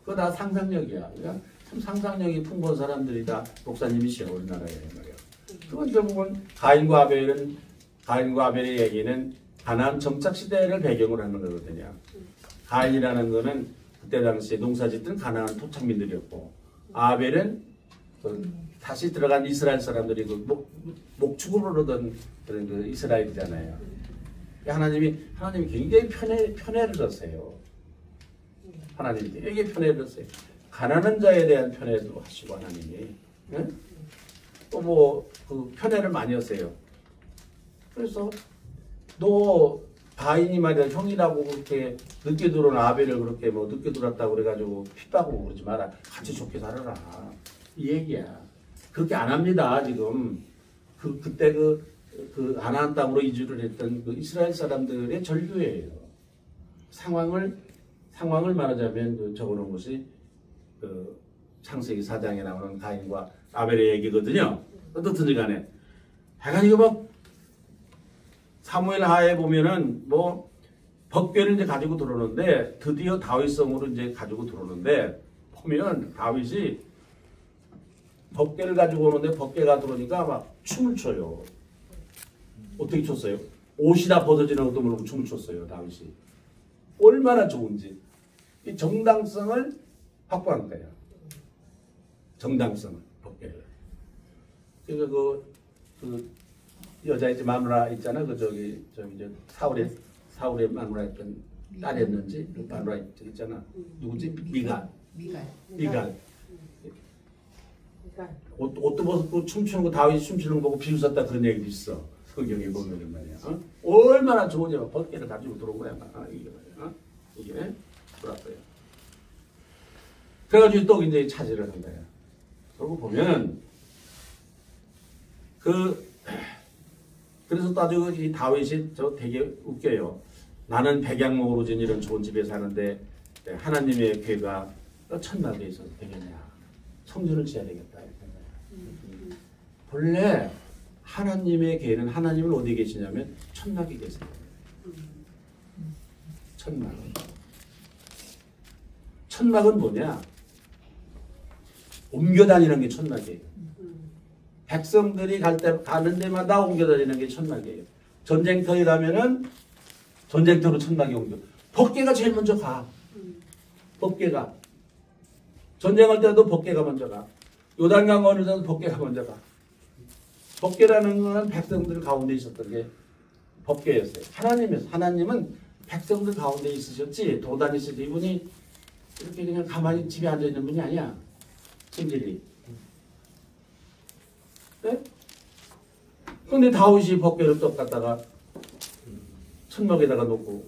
그거 다 상상력이야. 그러니까 참 상상력이 풍부한 사람들이 다 목사님이시여 우리나라에 말이야. 그건 결국은 가인과 아벨의 얘기는 가나안 정착 시대를 배경으로 하는 거거든요. 가인이라는 거는 그때 당시에 농사짓던 가나안 토착민들이었고 아벨은 다시 들어간 이스라엘 사람들이 그 목축으로 하던 그런 그 이스라엘이잖아요. 하나님이 굉장히 편애를 하세요. 하나님이 되게 편애를 하세요. 가난한 자에 대한 편애도 하시고 하나님이 또 뭐 그 편애를 많이 하세요. 그래서 너 가인이 말이야 형이라고 그렇게 늦게 들어온 아벨을 그렇게 뭐 늦게 들어왔다고 그래가지고 핍박하고 그러지 마라. 같이 좋게 살아라. 이 얘기야. 그렇게 안 합니다. 지금 그때 그 가나안 땅으로 이주를 했던 그 이스라엘 사람들의 절규예요. 상황을 말하자면 그 적어놓은 것이 그 창세기 4장에 나오는 가인과 아벨의 얘기거든요. 어떻든지 간에. 하여간 이거 뭐 사무엘 하에 보면은 뭐 법궤를 이제 가지고 들어오는데 드디어 다윗성으로 이제 가지고 들어오는데 보면 다윗이 법궤를 가지고 오는데 법궤가 들어오니까 막 춤을 춰요. 어떻게 췄어요? 옷이 다 벗어지는 것도 모르고 춤을 췄어요. 다윗이. 얼마나 좋은지. 이 정당성을 확보한 거예요. 정당성을 법궤를. 그러니까 그 여자 이제 마누라 있잖아. 그 저기 사울의 마누라 했던 딸이었는지 그 마누라 있잖아. 누구지? 미갈. 옷도 벗고 춤추는 거 다윗이 춤추는 거 보고 비웃었다 그런 얘기도 있어. 성경에 보면은 말이야. 얼마나 좋은지 법궤를 가지고 들어온 거야. 이게 말이야. 이게 들어왔어요. 그래가지고 또 이제 차지를 한 거야. 그러고 보면 그래서 따지고 이 다윗이 되게 웃겨요. 나는 백양목으로 진 이런 좋은 집에 사는데 하나님의 궤가 천막에 있어서 되겠냐. 성전을 지어야 되겠다. 본래 하나님의 궤는 하나님은 어디에 계시냐면 천막에 계세요. 천막은 뭐냐? 옮겨 다니는 게 천막이에요. 백성들이 가는 데마다 옮겨 다니는 게 천막이에요. 전쟁터에 가면은 전쟁터로 천막이 옮겨. 법궤가 제일 먼저 가. 법궤가. 전쟁할 때도 법궤가 먼저 가. 요단강 건널 때도 법궤가 먼저 가. 법궤라는 건 백성들 가운데 있었던 게 법궤였어요. 하나님이었어요. 하나님은 백성들 가운데 있으셨지 도다니시지 이분이 이렇게 그냥 가만히 집에 앉아있는 분이 아니야. 성질이. 네? 근데 다윗이 법궤를 떡 갖다가 천막에다가 놓고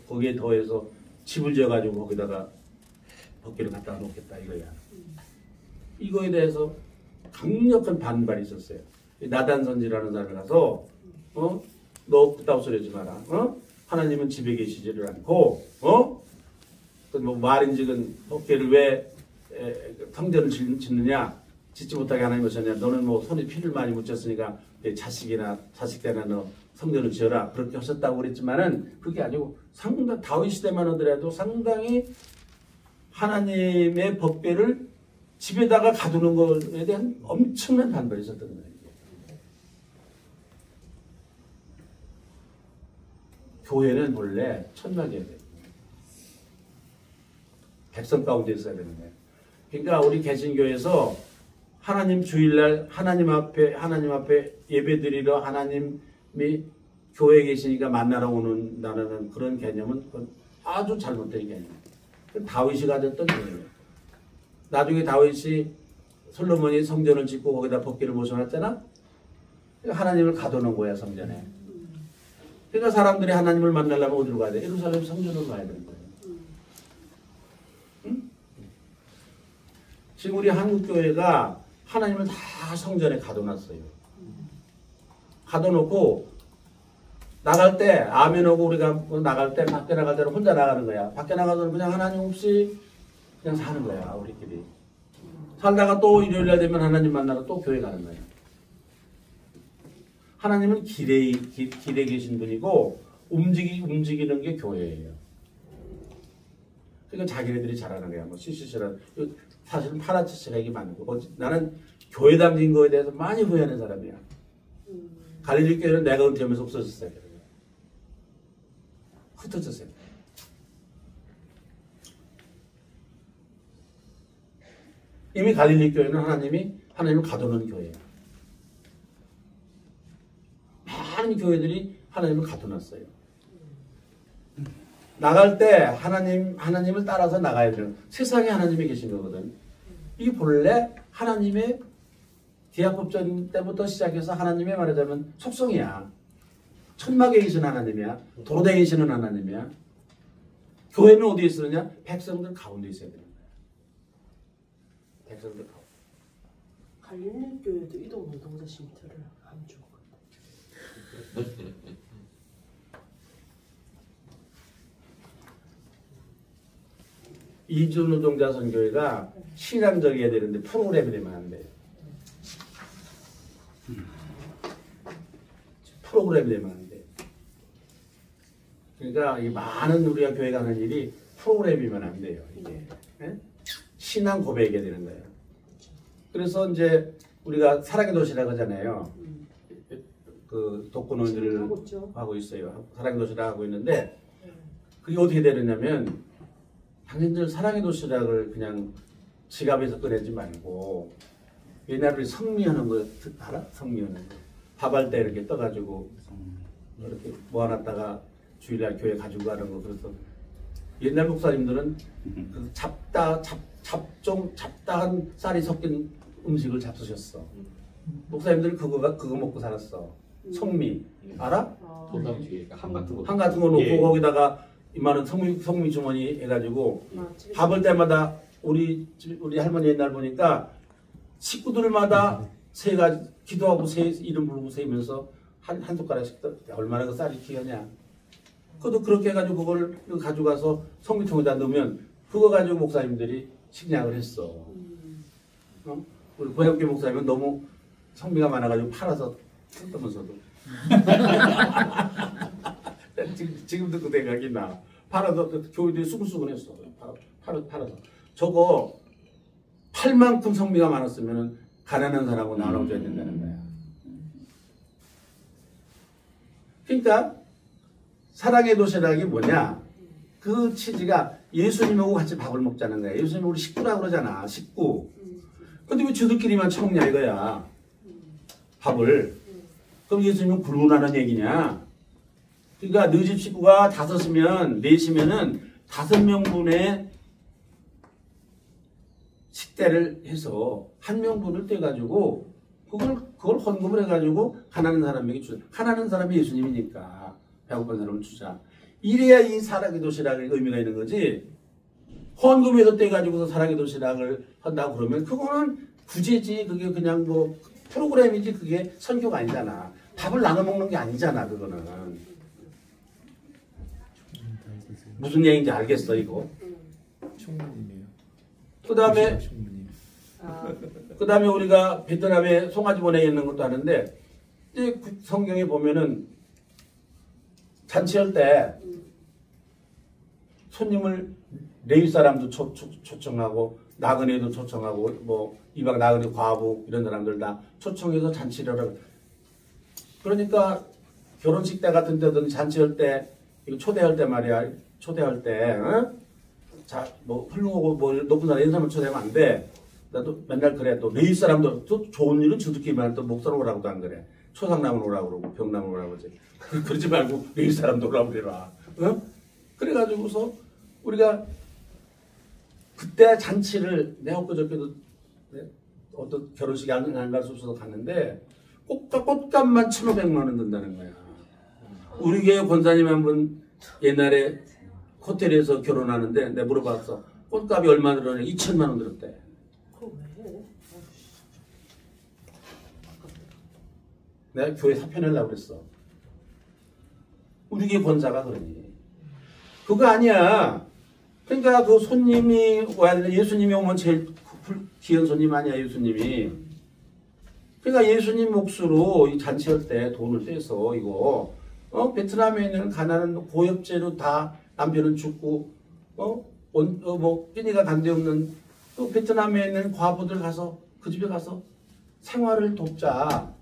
거기에 더해서 집을 지어가지고 거기다가 법궤를 갖다가 놓겠다 이거야. 이거에 대해서 강력한 반발이 있었어요. 나단 선지라는 사람을 가서 너 그따위 소리 하지 마라. 하나님은 집에 계시지를 않고 뭐 말인즉은 법궤를 왜 성전을 짓느냐 짓지 못하게 하나님 하셨냐. 너는 뭐 손에 피를 많이 묻혔으니까 내 자식이나 자식대나 너 성전을 지어라 그렇게 하셨다고 그랬지만은 그게 아니고 상당 다윗 시대만 하더라도 상당히 하나님의 법궤를 집에다가 가두는 것에 대한 엄청난 반발이 있었던 거예요. 교회는 원래 천막이어야 돼요. 백성 가운데 있어야 되는 거예요. 그러니까 우리 개신교에서 하나님 주일날 하나님 앞에 예배드리러 하나님이 교회에 계시니까 만나러 온다는 그런 개념은 아주 잘못된 개념이에요. 다윗이 가졌던 개념이에요. 나중에 다윗이 솔로몬이 성전을 짓고 거기다 법궤를 모셔놨잖아. 하나님을 가둬놓은 거야 성전에. 그러니까 사람들이 하나님을 만나려면 어디로 가야 돼? 예루살렘 성전으로 가야 되는 거예요. 응? 지금 우리 한국교회가 하나님을 다 성전에 가둬놨어요. 가둬놓고 나갈 때 아멘하고 우리가 나갈 때 밖에 나갈 때는 혼자 나가는 거야. 밖에 나가서는 그냥 하나님 없이 그냥 사는 거야 우리끼리. 살다가 또 일요일날 되면 하나님 만나러 또 교회 가는 거야. 하나님은 길에 계신 분이고 움직이는 게 교회예요. 그러니까 자기네들이 잘하는 거야. 뭐 CCC는 사실은 파라치스가 이게 많고 나는 교회 다닌 거에 대해서 많이 후회하는 사람이야. 갈릴리 교회는 내가 은퇴하면서 없어졌어요. 흩어졌어요. 이미 갈릴리 교회는 하나님을 가두는 교회예요. 많은 교회들이 하나님을 가둬놨어요. 나갈 때 하나님을 따라서 나가야 돼요. 세상에 하나님이 계신 거거든. 이게 본래 하나님의 계약법전 때부터 시작해서 하나님의 말하자면 속성이야. 천막에 계신 하나님이야. 도로대에 계시는 하나님이야. 교회는 어디에 있느냐? 백성들 가운데 있어야 되는 거야. 백성들 가운데. 갈릴리 교회도 이동 노동자 쉼터를 안 줘. 이주 노동자 선교회가 신앙적이어야 되는데 프로그램이 되면 안 돼요. 프로그램이 되면 안 돼요. 그러니까 이 많은 우리가 교회가 하는 일이 프로그램이면 안 돼요. 이게 신앙 고백이 되는 거예요. 그래서 이제 우리가 사랑의 도시라고 하잖아요. 그 독거노인들을 하고 있어요. 사랑의 도시라고 하고 있는데 그게 어떻게 되느냐면 당신들 사랑의 도시락을 그냥 지갑에서 꺼내지 말고 옛날에 우리 성미하는 거 알아? 성미하는 거. 밥할 때 이렇게 떠가지고 이렇게 모아놨다가 주일날 교회 가지고 가는 거. 그래서 옛날 목사님들은 그 잡다한 쌀이 섞인 음식을 잡수셨어. 목사님들은 그거 먹고 살았어. 성미 알아? 도당 뒤에 한 같은 거. 한 같은 거 놓고 거기다가 이만한 성미 주머니 해가지고 밥을 때마다 우리 할머니 옛날 보니까 식구들마다 세 가지 기도하고 세 이름 부르고 세면서 한 숟가락씩 얼마나 그 쌀이 귀하냐. 그것도 그렇게 해가지고 그걸 가져가서 성미통에다 넣으면 그거 가지고 목사님들이 식량을 했어. 우리 고향교 목사님은 너무 성미가 많아가지고 팔아서 뜯으면서도 지금도 그 생각이 나. 팔아서 교회들이 수근수근했어. 팔아서 저거 팔 만큼 성미가 많았으면 가난한 사람하고 나눠줘야 된다는 거야. 그러니까 사랑의 도시락이 뭐냐? 그 취지가 예수님하고 같이 밥을 먹자는 거야. 예수님 우리 식구라고 그러잖아. 식구. 근데 왜 저들끼리만 처먹냐 이거야. 밥을. 그럼 예수님은 불문하는 얘기냐. 그러니까 너희 집 식구가 5이면 4시면은 5명분의 식대를 해서 1명분을 떼가지고 그걸 헌금을 해가지고 가난한 사람에게 주자. 가난한 사람이 예수님이니까 배고픈 사람을 주자. 이래야 이 사랑의 도시락의 의미가 있는 거지. 헌금에서 떼가지고서 사랑의 도시락을 한다고 그러면 그거는 구제지. 그게 그냥 뭐 프로그램이지. 그게 선교가 아니잖아. 밥을 나눠 먹는 게 아니잖아. 그거는. 무슨 얘기인지 알겠어 이거. 총무님이에요. 그다음에 총무님. 그다음에 우리가 베트남에 송아지 보내에 있는 것도 하는데 이제 성경에 보면은 잔치할 때 손님을 레위 사람도 초청하고 나그네도 초청하고 뭐 이방 나그네 과부 이런 사람들 다 초청해서 잔치를 하고 그러니까 결혼식 때 같은 데든 잔치할 때 이거 초대할 때 말이야 초대할 때 자 뭐 훌륭하고 뭐 높은 사람 이런 사람을 초대하면 안 돼. 나도 맨날 그래. 또 레위 사람도 또 좋은 일은 저들끼리만 또 목사로 오라고도 안 그래. 초상남을 오라고 그러고 병남을 오라고 그러지. 그러지 말고 레위 사람도 오라고 그래라. 그래가지고서 우리가 그때 잔치를 내 엊그저께도 어떤 결혼식에 안 갈 수 없어서 갔는데 꽃값만 1,500만 원 든다는 거야. 우리 교회 권사님 한 분 옛날에 호텔에서 결혼하는데 내가 물어봤어. 꽃값이 얼마 들었냐? 2,000만 원 들었대. 그거 왜 해? 내가 교회 사표 내려고 그랬어. 우리 교회 권사가 그러니. 그거 아니야. 그러니까 그 손님이 와야 되는데 예수님이 오면 제일 귀한 손님 아니야 예수님이. 그러니까 예수님 몫으로 이 잔치할 때 돈을 떼서 이거 베트남에 있는 가난한 고엽제로 다 남편은 죽고 뭐 끼니가 단데없는 또 베트남에 있는 과부들 가서 그 집에 가서 생활을 돕자.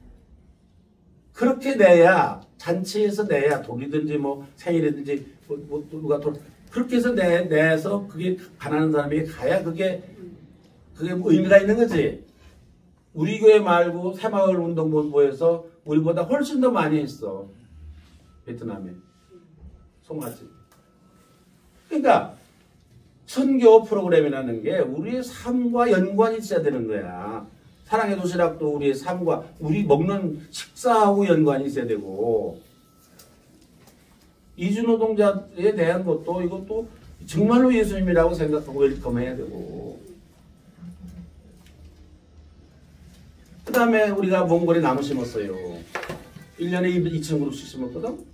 그렇게 내야 잔치에서 내야 돈이든지 뭐 생일이든지 뭐 누가 돈 그렇게 해서 내서 그게 가난한 사람에게 가야 그게 뭐 의미가 있는 거지. 우리 교회 말고 새마을 운동본부에서 우리보다 훨씬 더 많이 했어. 베트남에 송아지. 그러니까 선교 프로그램이라는 게 우리의 삶과 연관이 있어야 되는 거야. 사랑의 도시락도 우리의 삶과 우리 먹는 식사하고 연관이 있어야 되고 이주노동자에 대한 것도 이것도 정말로 예수님이라고 생각하고 웰컴해야 되고 그 다음에 우리가 몽골에 나무 심었어요. 1년에 2,000그루씩 심었거든.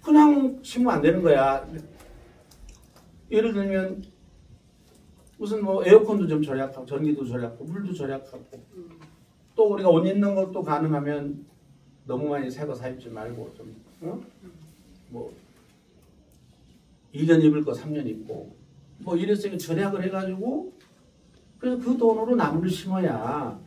그냥 심으면 안 되는 거야. 예를 들면 무슨 뭐 에어컨도 좀 절약하고 전기도 절약하고 물도 절약하고 또 우리가 옷 입는 것도 가능하면 너무 많이 새 거 사 입지 말고 좀 뭐 1년 입을 거 3년 입고 뭐 이래서 절약을 해가지고 그래서 그 돈으로 나무를 심어야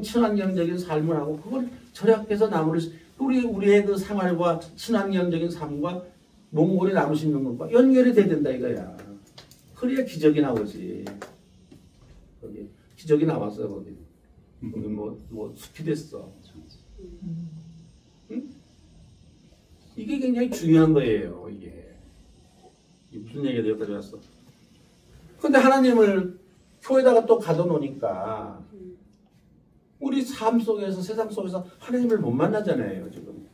친환경적인 삶을 하고 그걸 절약해서 나무를 우리의 그 생활과 친환경적인 삶과 몽골에 나무 심는 것과 연결이 돼야 된다 이거야. 그래야 기적이 나오지. 거기 기적이 나왔어 거기. 거기 뭐 숲이 됐어. 응? 이게 굉장히 중요한 거예요. 이게 무슨 얘기가 여기까지 왔어. 근데 하나님을 교회에다가 또 가둬놓으니까 우리 삶 속에서 세상 속에서 하나님을 못 만나잖아요. 지금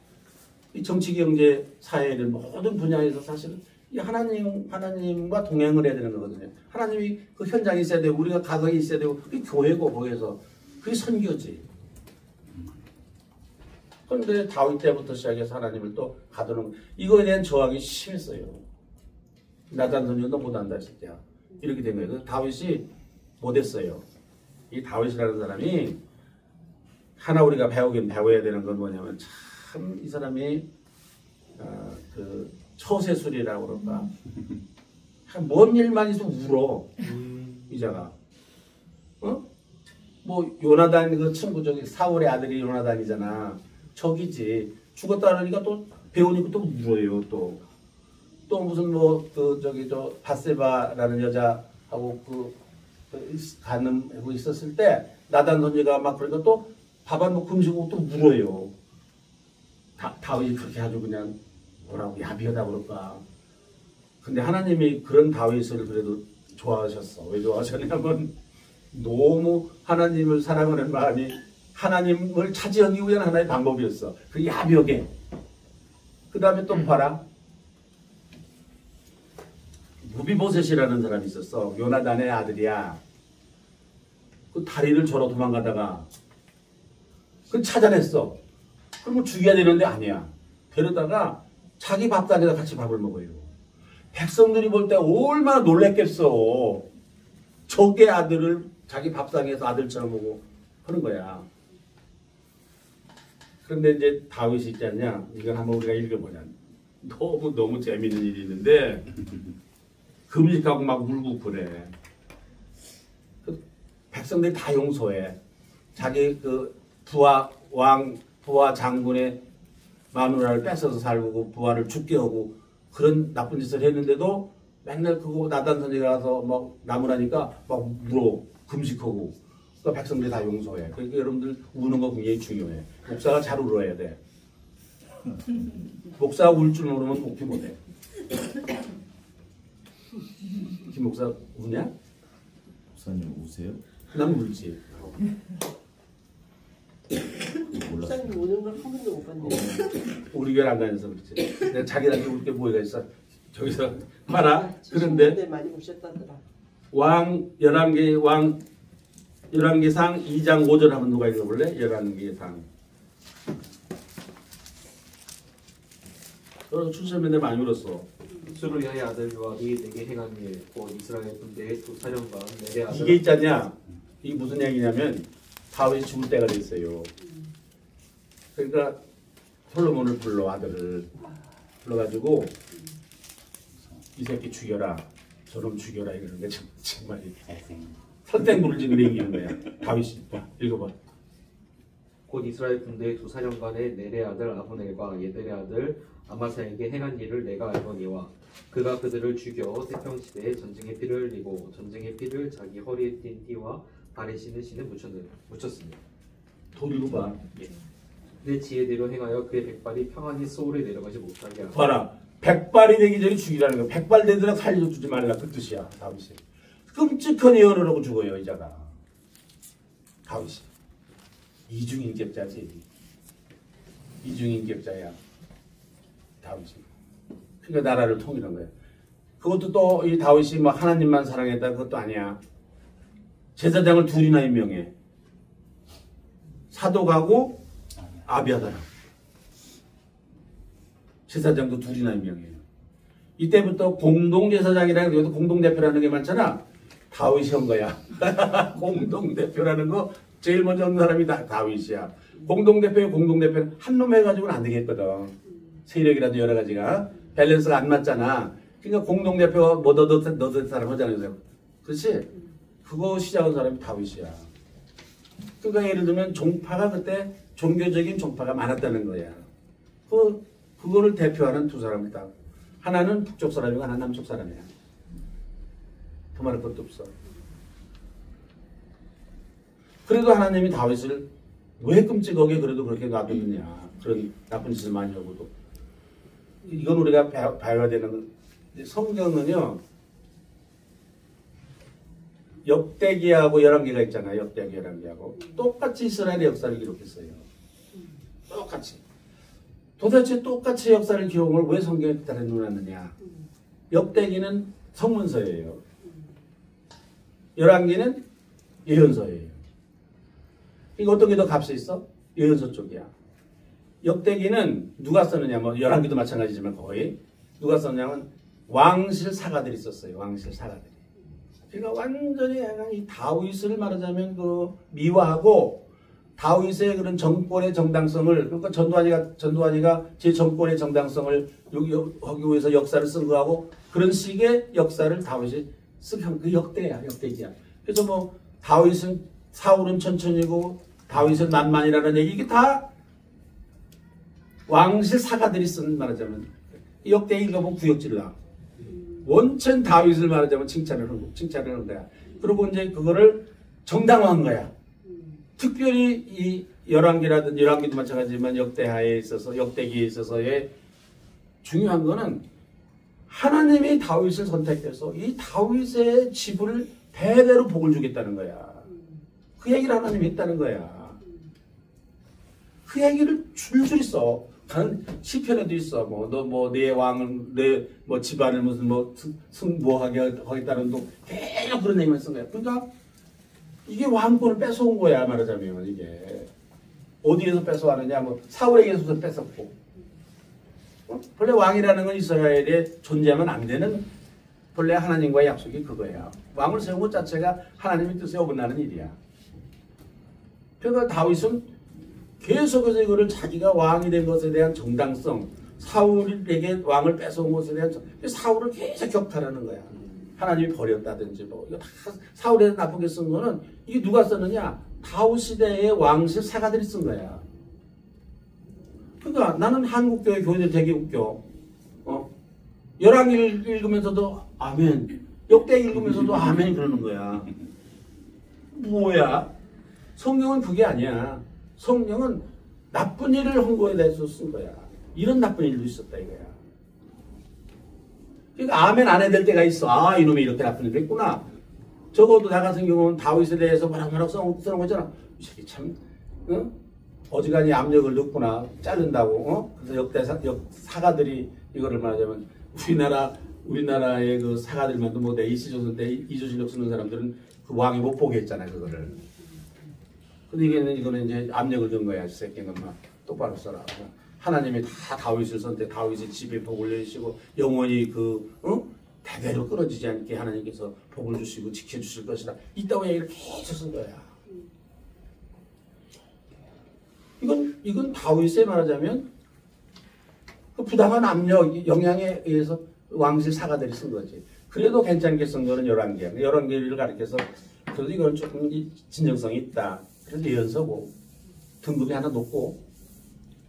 이 정치, 경제, 사회 이런 모든 분야에서 사실은 이 하나님과 동행을 해야 되는 거거든요. 하나님이 그 현장에 있어야 되고 우리가 가정에 있어야 되고 그게 교회고 거기에서 그게 선교지. 그런데 다윗 때부터 시작해서 하나님을 또 가두는 이거에 대한 저항이 심했어요. 나단 선지가 너 못한다 했을 때야. 이렇게 된 거예요. 그래서 다윗이 못했어요. 이 다윗이라는 사람이 하나 우리가 배워야 되는 건 뭐냐면 참 이 사람이 그 처세술이라고 그럴까 뭔 일만 있으면 울어 이자가 뭐 요나단 그 친구 저기 사울의 아들이 요나단이잖아. 적이지. 죽었다 그러니까 또 배우니까 또 울어요. 또 또 무슨 뭐 그 저기 저 바세바라는 여자하고 가늠하고 있었을 때 나단 선지가 막 그러니까 또 밥안 먹고 음식 먹고 또 물어요. 다윗이 그렇게 아주 그냥 뭐라고 야비하다 그럴까. 근데 하나님이 그런 다윗을 그래도 좋아하셨어. 왜 좋아하셨냐면 너무 하나님을 사랑하는 마음이 하나님을 차지하기 위한 하나의 방법이었어. 그 야비하게. 그 다음에 또 봐라. 무비보셋이라는 사람이 있었어. 요나단의 아들이야. 그 다리를 절어 도망가다가 그 찾아냈어. 그럼 죽여야 되는데 아니야. 데려다가 자기 밥상에다 같이 밥을 먹어요. 백성들이 볼 때 얼마나 놀랬겠어. 적의 아들을 자기 밥상에서 아들처럼 보고 하는 거야. 그런데 이제 다윗이 있지 않냐? 이건 한번 우리가 읽어보자. 너무 재밌는 일이 있는데 금식하고 막 울고 그래. 그 백성들이 다 용서해. 자기 그 부하 장군의 마누라를 뺏어서 살고 부하를 죽게 하고 그런 나쁜 짓을 했는데도 맨날 그거 나단 선지가 가서 막 나무라니까 막 물어 금식하고 그러니까 백성들이 다 용서해. 그러니까 여러분들 우는 거 굉장히 중요해. 목사가 잘 울어야 돼. 목사가 울 줄 모르면 목표 못해. 김 목사 우냐? 목사님 우세요? 난 울지. 몰랐어요. 목사님 오는 걸 한 번도 못 봤네요. 우리 교회 안 다녀서 그렇지. 내가 자기한테 울 게 뭐가 있어. 저기서 봐라. 그런데 많이 오셨다더라. 열왕기상 2장 5절 한번 누가 읽어볼래? 열왕기상. 출세면에 많이 울었어. 수르야의 아들 요압이 내게 행한 일, 곧 이스라엘 군대의 두 사령관 넬의 아들 이게 있잖냐. 이게 무슨 얘기냐면 다윗이 죽을 때가 됐어요. 그러니까 솔로몬을 불러 아들을 불러가지고 이 새끼 죽여라. 저놈 죽여라 이러는데 정말 선생물을 지금 얘기하는 거야. 다윗이 봐 읽어봐. 곧 이스라엘 군대의 두 사령관의 넬의 아들 아브넬과 예델의 아들 아마사에게 행한 일을 내가 알거니와 그가 그들을 죽여 태평시대에 전쟁의 피를 흘리고 전쟁의 피를 자기 허리에 띤 띠와 발에 신은 신에 묻혔습니다. 도리로 봐. 내 지혜대로 행하여 그의 백발이 평안히 소울에 내려가지 못하게 하라. 봐라. 백발이 되기 전에 죽이라는 거야. 백발 되더라 살려주지 말라 그 뜻이야. 다윗이. 끔찍한 예언을 하고 죽어요 이자가. 다윗이. 이중인격자지. 이중인격자야. 다윗이. 그러니까 나라를 통일한 거야. 그것도 또 이 다윗이 뭐 하나님만 사랑했다 그것도 아니야. 제사장을 둘이나 임명해. 사독하고 아비아다라. 제사장도 둘이나 임명해요. 이때부터 공동제사장이라는 것도 공동대표라는 게 많잖아. 다윗이 한 거야. 공동대표라는 거 제일 먼저 한 사람이 다윗이야. 공동대표는 한 놈 해가지고는 안 되겠거든. 세력이라도 여러 가지가 밸런스가 안 맞잖아. 그러니까 공동대표가 뭐 너도 사람 하잖아요. 그렇지? 그거 시작한 사람이 다윗이야. 그러니까 예를 들면 종파가 그때 종교적인 종파가 많았다는 거야. 그거를 대표하는 두 사람이다. 하나는 북쪽 사람이고 하나는 남쪽 사람이야. 더 말할 것도 없어. 그래도 하나님이 다윗을 왜 끔찍하게 그래도 그렇게 놔두느냐. 그런 나쁜 짓을 많이 하고도. 이건 우리가 봐야 되는 성경은요. 역대기하고 열왕기가 있잖아요. 역대기 열왕기하고 똑같이 이스라엘의 역사를 기록했어요. 똑같이. 도대체 똑같이 역사를 기록을 왜 성경에 기다려 놓았느냐. 역대기는 성문서예요. 열왕기는 예언서예요. 이거 어떤 게 더 값이 있어? 예언서 쪽이야. 역대기는 누가 썼느냐, 뭐 열왕기도 마찬가지지만 거의 누가 썼냐면 왕실 사가들이 썼어요. 왕실 사가들이. 그러니까 완전히 이 다윗을 말하자면 그 미화하고 다윗의 그런 정권의 정당성을 그러니까 전두환이가 제 정권의 정당성을 여기 위해서 역사를 쓴 거하고 그런 식의 역사를 다윗이 쓴 그 역대야, 역대기야. 그래서 뭐 다윗은 사울은 천천히고 다윗은 만만이라는 얘기 이게 다 왕실 사가들이 쓴 말하자면 역대 읽어보면 구역질나 원천 다윗을 말하자면 칭찬을 하는 거야. 그리고 이제 그거를 정당화한 거야. 특별히 이 열왕기라든지 열왕기도 마찬가지지만 역대하에 있어서 역대기에 있어서의 중요한 거는 하나님이 다윗을 선택해서 이 다윗의 집을 대대로 복을 주겠다는 거야. 그 얘기를 하나님이 했다는 거야. 그 얘기를 줄줄이 써. 다른 시편에도 있어. 내 왕은 내 집안을 무슨 승부하게 하겠다는 또 계속 그런 얘기만 쓴 거야. 그러니까 이게 왕권을 뺏어온 거야 말하자면 이게 어디에서 뺏어왔느냐 사울에게서 뺏었고 본래 왕이라는 건 이스라엘에 존재하면 안 되는 본래 하나님과의 약속이 그거야. 왕을 세운 것 자체가 하나님의 뜻에 어긋나는 일이야. 그러니까 다윗은 계속해서 이거를 자기가 왕이 된 것에 대한 정당성, 사울에게 왕을 뺏어온 것에 대한 사울을 계속 격탈하는 거야. 하나님이 버렸다든지 이거 다 사울에 나쁘게 쓴 거는 이게 누가 썼느냐? 다윗 시대의 왕실 사가들이 쓴 거야. 그러니까 나는 한국교회 교인들 되게 웃겨. 열왕기 읽으면서도 아멘, 역대 읽으면서도 아멘 그러는 거야. 뭐야? 성경은 그게 아니야. 성경은 나쁜 일을 한 거에 대해서 쓴 거야. 이런 나쁜 일도 있었다 이거야. 그러니까 아멘 안 해야 될 때가 있어. 아 이놈이 이렇게 나쁜 일도 했구나. 적어도 나 같은 경우는 다윗에 대해서 뭐라고 써놓은 거잖아. 이 새끼 참 어지간히 압력을 넣구나. 자른다고. 그래서 사가들이 이거를 말하자면 우리나라의 그 사가들만도 내 이시조선 때 이조실력 쓰는 사람들은 그 왕이 못 보게 했잖아요 그거를. 근데 이거는 이제 압력을 준 거야. 이 새끼는 막 똑바로 써라. 하나님이 다 다윗을 선택, 다윗의 집에 복을 내리시고 영원히 대대로 끊어지지 않게 하나님께서 복을 주시고 지켜주실 것이다. 이따위 얘기를 계속 쓴 거야. 이건 다윗에 말하자면 그 부당한 압력, 영향에 의해서 왕실 사가들이 쓴 거지. 그래도 괜찮게 쓴 거는 열왕기야. 열왕기를 가리켜서 그래도 이건 조금 진정성이 있다. 그래서 예언서고 등급이 하나 높고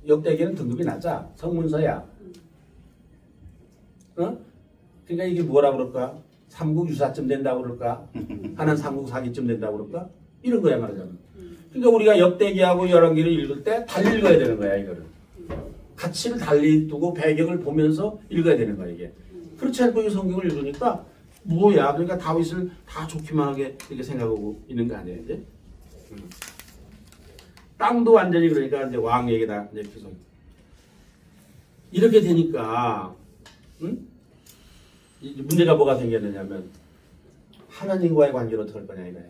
역대기는 등급이 낮아. 성문서야. 그러니까 이게 뭐라 그럴까? 삼국 유사쯤 된다고 그럴까? 하나는 삼국 사기쯤 된다고 그럴까? 이런 거야 말하자면. 그러니까 우리가 역대기하고 열왕기를 읽을 때 달리 읽어야 되는 거야 이거를. 가치를 달리 두고 배경을 보면서 읽어야 되는 거야 이게. 그렇지 않고 이 성경을 읽으니까 뭐야? 그러니까 다윗을 다 좋기만 하게 이렇게 생각하고 있는 거 아니에요 이제? 땅도 완전히 그러니까 이제 왕에게다 이제 계속 이렇게 되니까 문제가 뭐가 생겼느냐면 하나님과의 관계를 어떻게 할 거냐 이거야.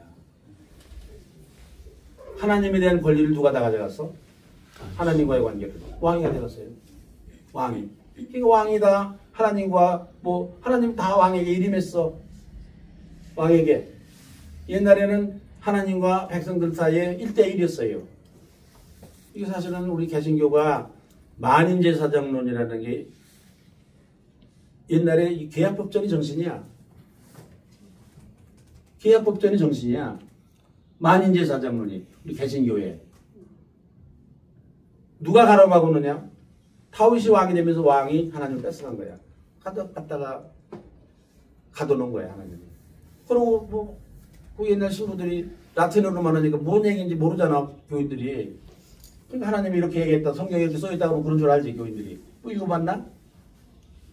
하나님에 대한 권리를 누가 다 가져갔어? 하나님과의 관계를 왕이 가져갔어요. 왕이. 그러니까 왕이다 하나님과 하나님 다 왕에게 일임했어. 왕에게. 옛날에는 하나님과 백성들 사이에 1대1이었어요. 이게 사실은 우리 개신교가 만인제사장론이라는 게 옛날에 이 계약법전이 정신이야. 계약법전이 정신이야. 만인제사장론이 우리 개신교에. 누가 가로막았느냐? 다윗이 왕이 되면서 왕이 하나님을 뺏어간 거야. 갖다가 가둬놓은 거야 하나님이. 그리고 그 옛날 신부들이 라틴어로만 하니까 뭔 얘기인지 모르잖아 교인들이. 그러니까 하나님이 이렇게 얘기했다. 성경에 이렇게 써있다고 그런 줄 알지 교인들이. 이거 봤나?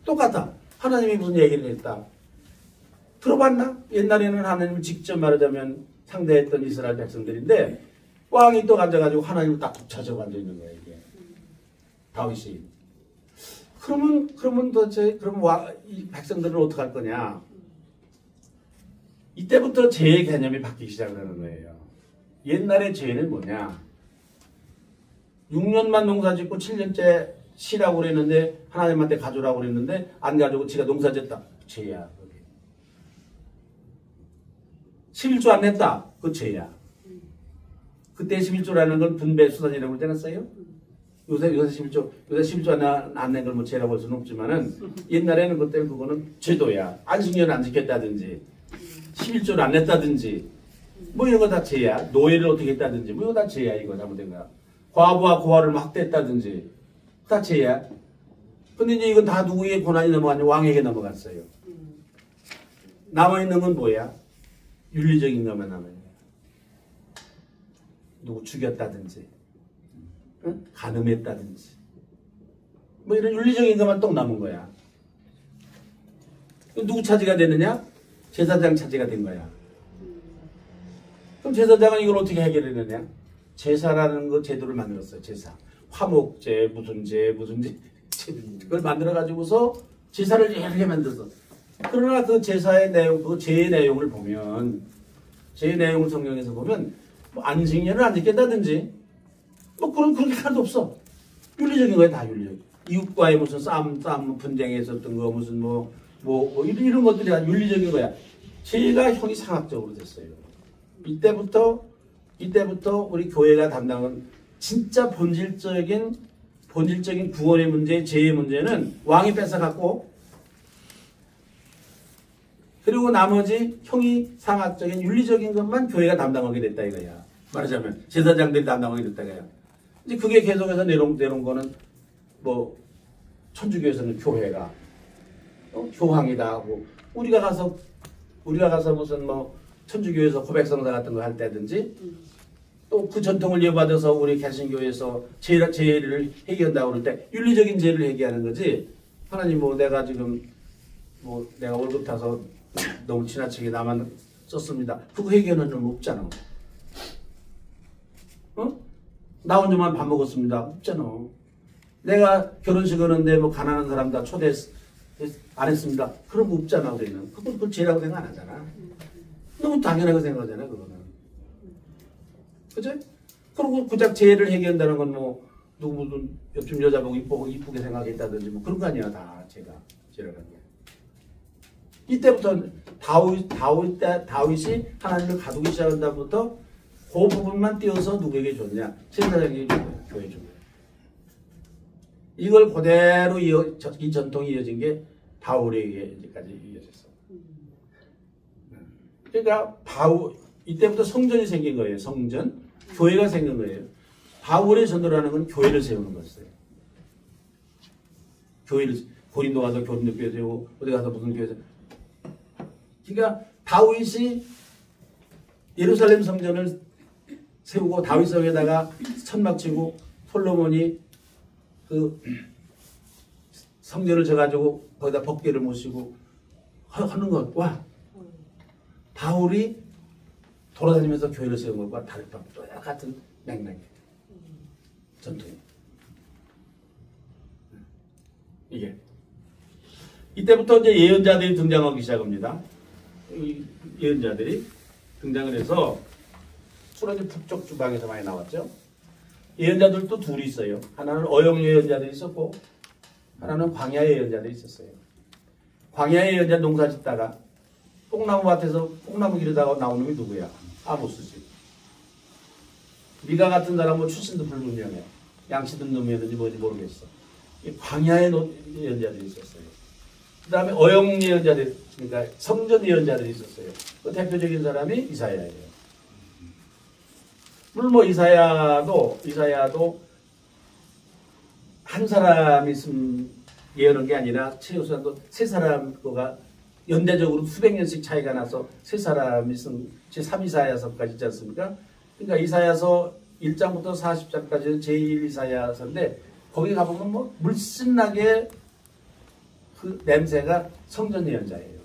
똑같아. 하나님이 무슨 얘기를 했다. 들어봤나? 옛날에는 하나님을 직접 말하자면 상대했던 이스라엘 백성들인데 왕이 또 앉아가지고 하나님을 딱 독차지하고 앉아있는 거야 이게. 다윗이. 그러면 도대체 이 백성들은 어떻게 할 거냐? 이때부터 죄의 개념이 바뀌기 시작을 하는 거예요. 옛날의 죄는 뭐냐? 6년만 농사 짓고 7년째 쉬라고 그랬는데 하나님한테 가져오라고 그랬는데 안 가져오고 지가 농사 짓다. 죄야. 11조 안 냈다. 그 죄야. 그때 11조라는 건 분배 수단이라고 그러지 않았어요? 요새 11조 안 낸 걸 뭐 죄라고 할 수는 없지만은 옛날에는 그때 그거는 죄도야. 안식년을 안 지켰다든지 11조를 안 냈다든지 뭐 이런 거 다 죄야. 노예를 어떻게 했다든지 뭐 이거 다 죄야. 이거 잘못된 거야. 과부와 고아를 막 학대했다든지 다 죄야. 근데 이제 이건 다 누구에게 고난이 넘어갔냐? 왕에게 넘어갔어요. 남아있는 건 뭐야? 윤리적인 것만 남아있는 거야. 누구 죽였다든지, 응? 간음했다든지, 뭐 이런 윤리적인 것만 또 남은 거야. 누구 차지가 되느냐? 제사장 차지가 된 거야. 그럼 제사장은 이걸 어떻게 해결해내냐? 제사라는 거 제도를 만들었어요. 제사. 화목제, 무슨 제, 그걸 만들어가지고서 제사를 이렇게 만들었어. 그러나 그 제사의 내용, 그 제의 내용을 보면, 제의 내용을 성경에서 보면, 뭐 안식년을 안 지킨다든지, 뭐 그렇게 하나도 없어. 윤리적인 거야, 다 윤리적. 이웃과의 무슨 싸움, 분쟁에 있었던 거, 무슨 이런 것들이 다 윤리적인 거야. 제가 형이 상학적으로 됐어요. 이때부터 우리 교회가 담당한 진짜 본질적인 구원의 문제, 죄의 문제는 왕이 뺏어갔고, 그리고 나머지 형이 상학적인 윤리적인 것만 교회가 담당하게 됐다 이거야. 말하자면 제사장들이 담당하게 됐다 이거야. 이제 그게 계속해서 내려온 거는 뭐 천주교에서는 교회가 교황이다 하고, 우리가 가서 무슨 뭐 천주교에서 고백성사 같은 거 할 때든지, 또 그 전통을 이어받아서 우리 개신교에서 죄를 해결한다고 그럴 때 윤리적인 죄를 해결하는 거지. 하나님 뭐 내가 지금 뭐 내가 월급 타서 너무 지나치게 나만 썼습니다. 그거 해결하는 건 없잖아. 나 혼자만 밥 먹었습니다. 없잖아. 내가 결혼식 하는데 뭐 가난한 사람 다 초대 안 했습니다. 그런 거 없잖아, 우리는. 그걸 죄라고 생각 안 하잖아. 너무 당연하게 생각하잖아, 그거는. 그치? 그리고 그작 죄를 해결한다는 건 뭐, 누구 무슨 옆집 여자 보고 이쁘게 생각했다든지 뭐 그런 거 아니야, 다 죄라는 게. 이때부터 다윗이 하나님을 가두기 시작한 다음부터 그 부분만 띄워서 누구에게 줬냐? 제사장에게 준 거야, 교회에 준 거야. 이걸 그대로 이 전통이 이어진 게 바울에게까지 이어졌어. 그러니까 이때부터 성전이 생긴 거예요. 성전, 교회가 생긴 거예요. 바울의 전도라는 건 교회를 세우는 거였어요. 교회를 고린도 가서 교린도 교회 세우고 어디 가서 무슨 교회 세우고. 그러니까 다윗이 예루살렘 성전을 세우고 다윗 성에다가 천막 치고 솔로몬이 그 성전을 져가지고 거기다 법궤를 모시고 하는 것. 와, 바울이 돌아다니면서 교회를 세운 것과 다른 똑같은 맥락이에요. 전통이. 이게 이때부터 이제 예언자들이 등장하기 시작합니다. 이 예언자들이 등장을 해서 수라지 북쪽 주방에서 많이 나왔죠. 예언자들도 둘이 있어요. 하나는 어영 예언자들이 있었고, 하나는 광야 예언자들이 있었어요. 광야 예언자 농사 짓다가 뽕나무 밭에서 뽕나무 기르다가 나온 놈이 누구야? 아모스지. 미가 같은 사람은 출신도 불분명해. 양치 든 놈이었는지 뭔지 모르겠어. 이 광야의 예언자들이 있었어요. 그 다음에 어영 예언자들, 그러니까 성전 예언자들이 있었어요. 그 대표적인 사람이 이사야예요. 물론 뭐 이사야도 한 사람이 예언한 게 아니라 최소한도 세 사람 거가 연대적으로 수백 년씩 차이가 나서 세 사람이 쓴 제3이사야서까지 있지 않습니까? 그러니까 이사야서 1장부터 40장까지는 제1 이사야서인데, 거기 가보면 뭐 물씬나게 그 냄새가 성전 예언자예요.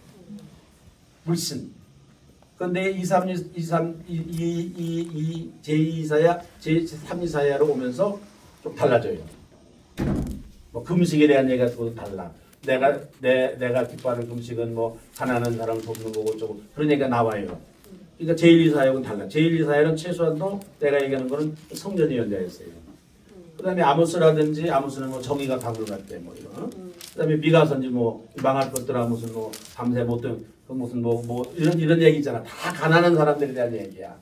물씬. 그런데 제2이사야, 제3이사야로 오면서 좀 달라져요. 뭐 금식에 대한 얘기가 또 달라. 내가 기뻐하는 금식은 뭐 가난한 사람 돕는 거고 저거 그런 얘기가 나와요. 그러니까 제1이사야하고는 달라. 제1이사야는 최소한도 내가 얘기하는 거는 성전 예언자였어요. 그 다음에 아모스라든지, 아모스는 뭐 정의가 가물같대 뭐 이런. 그 다음에 미가서인지 뭐 망할 것들아 무슨 뭐 밤새 못된 무슨 뭐 이런 얘기 있잖아. 다 가난한 사람들에 대한 얘기야.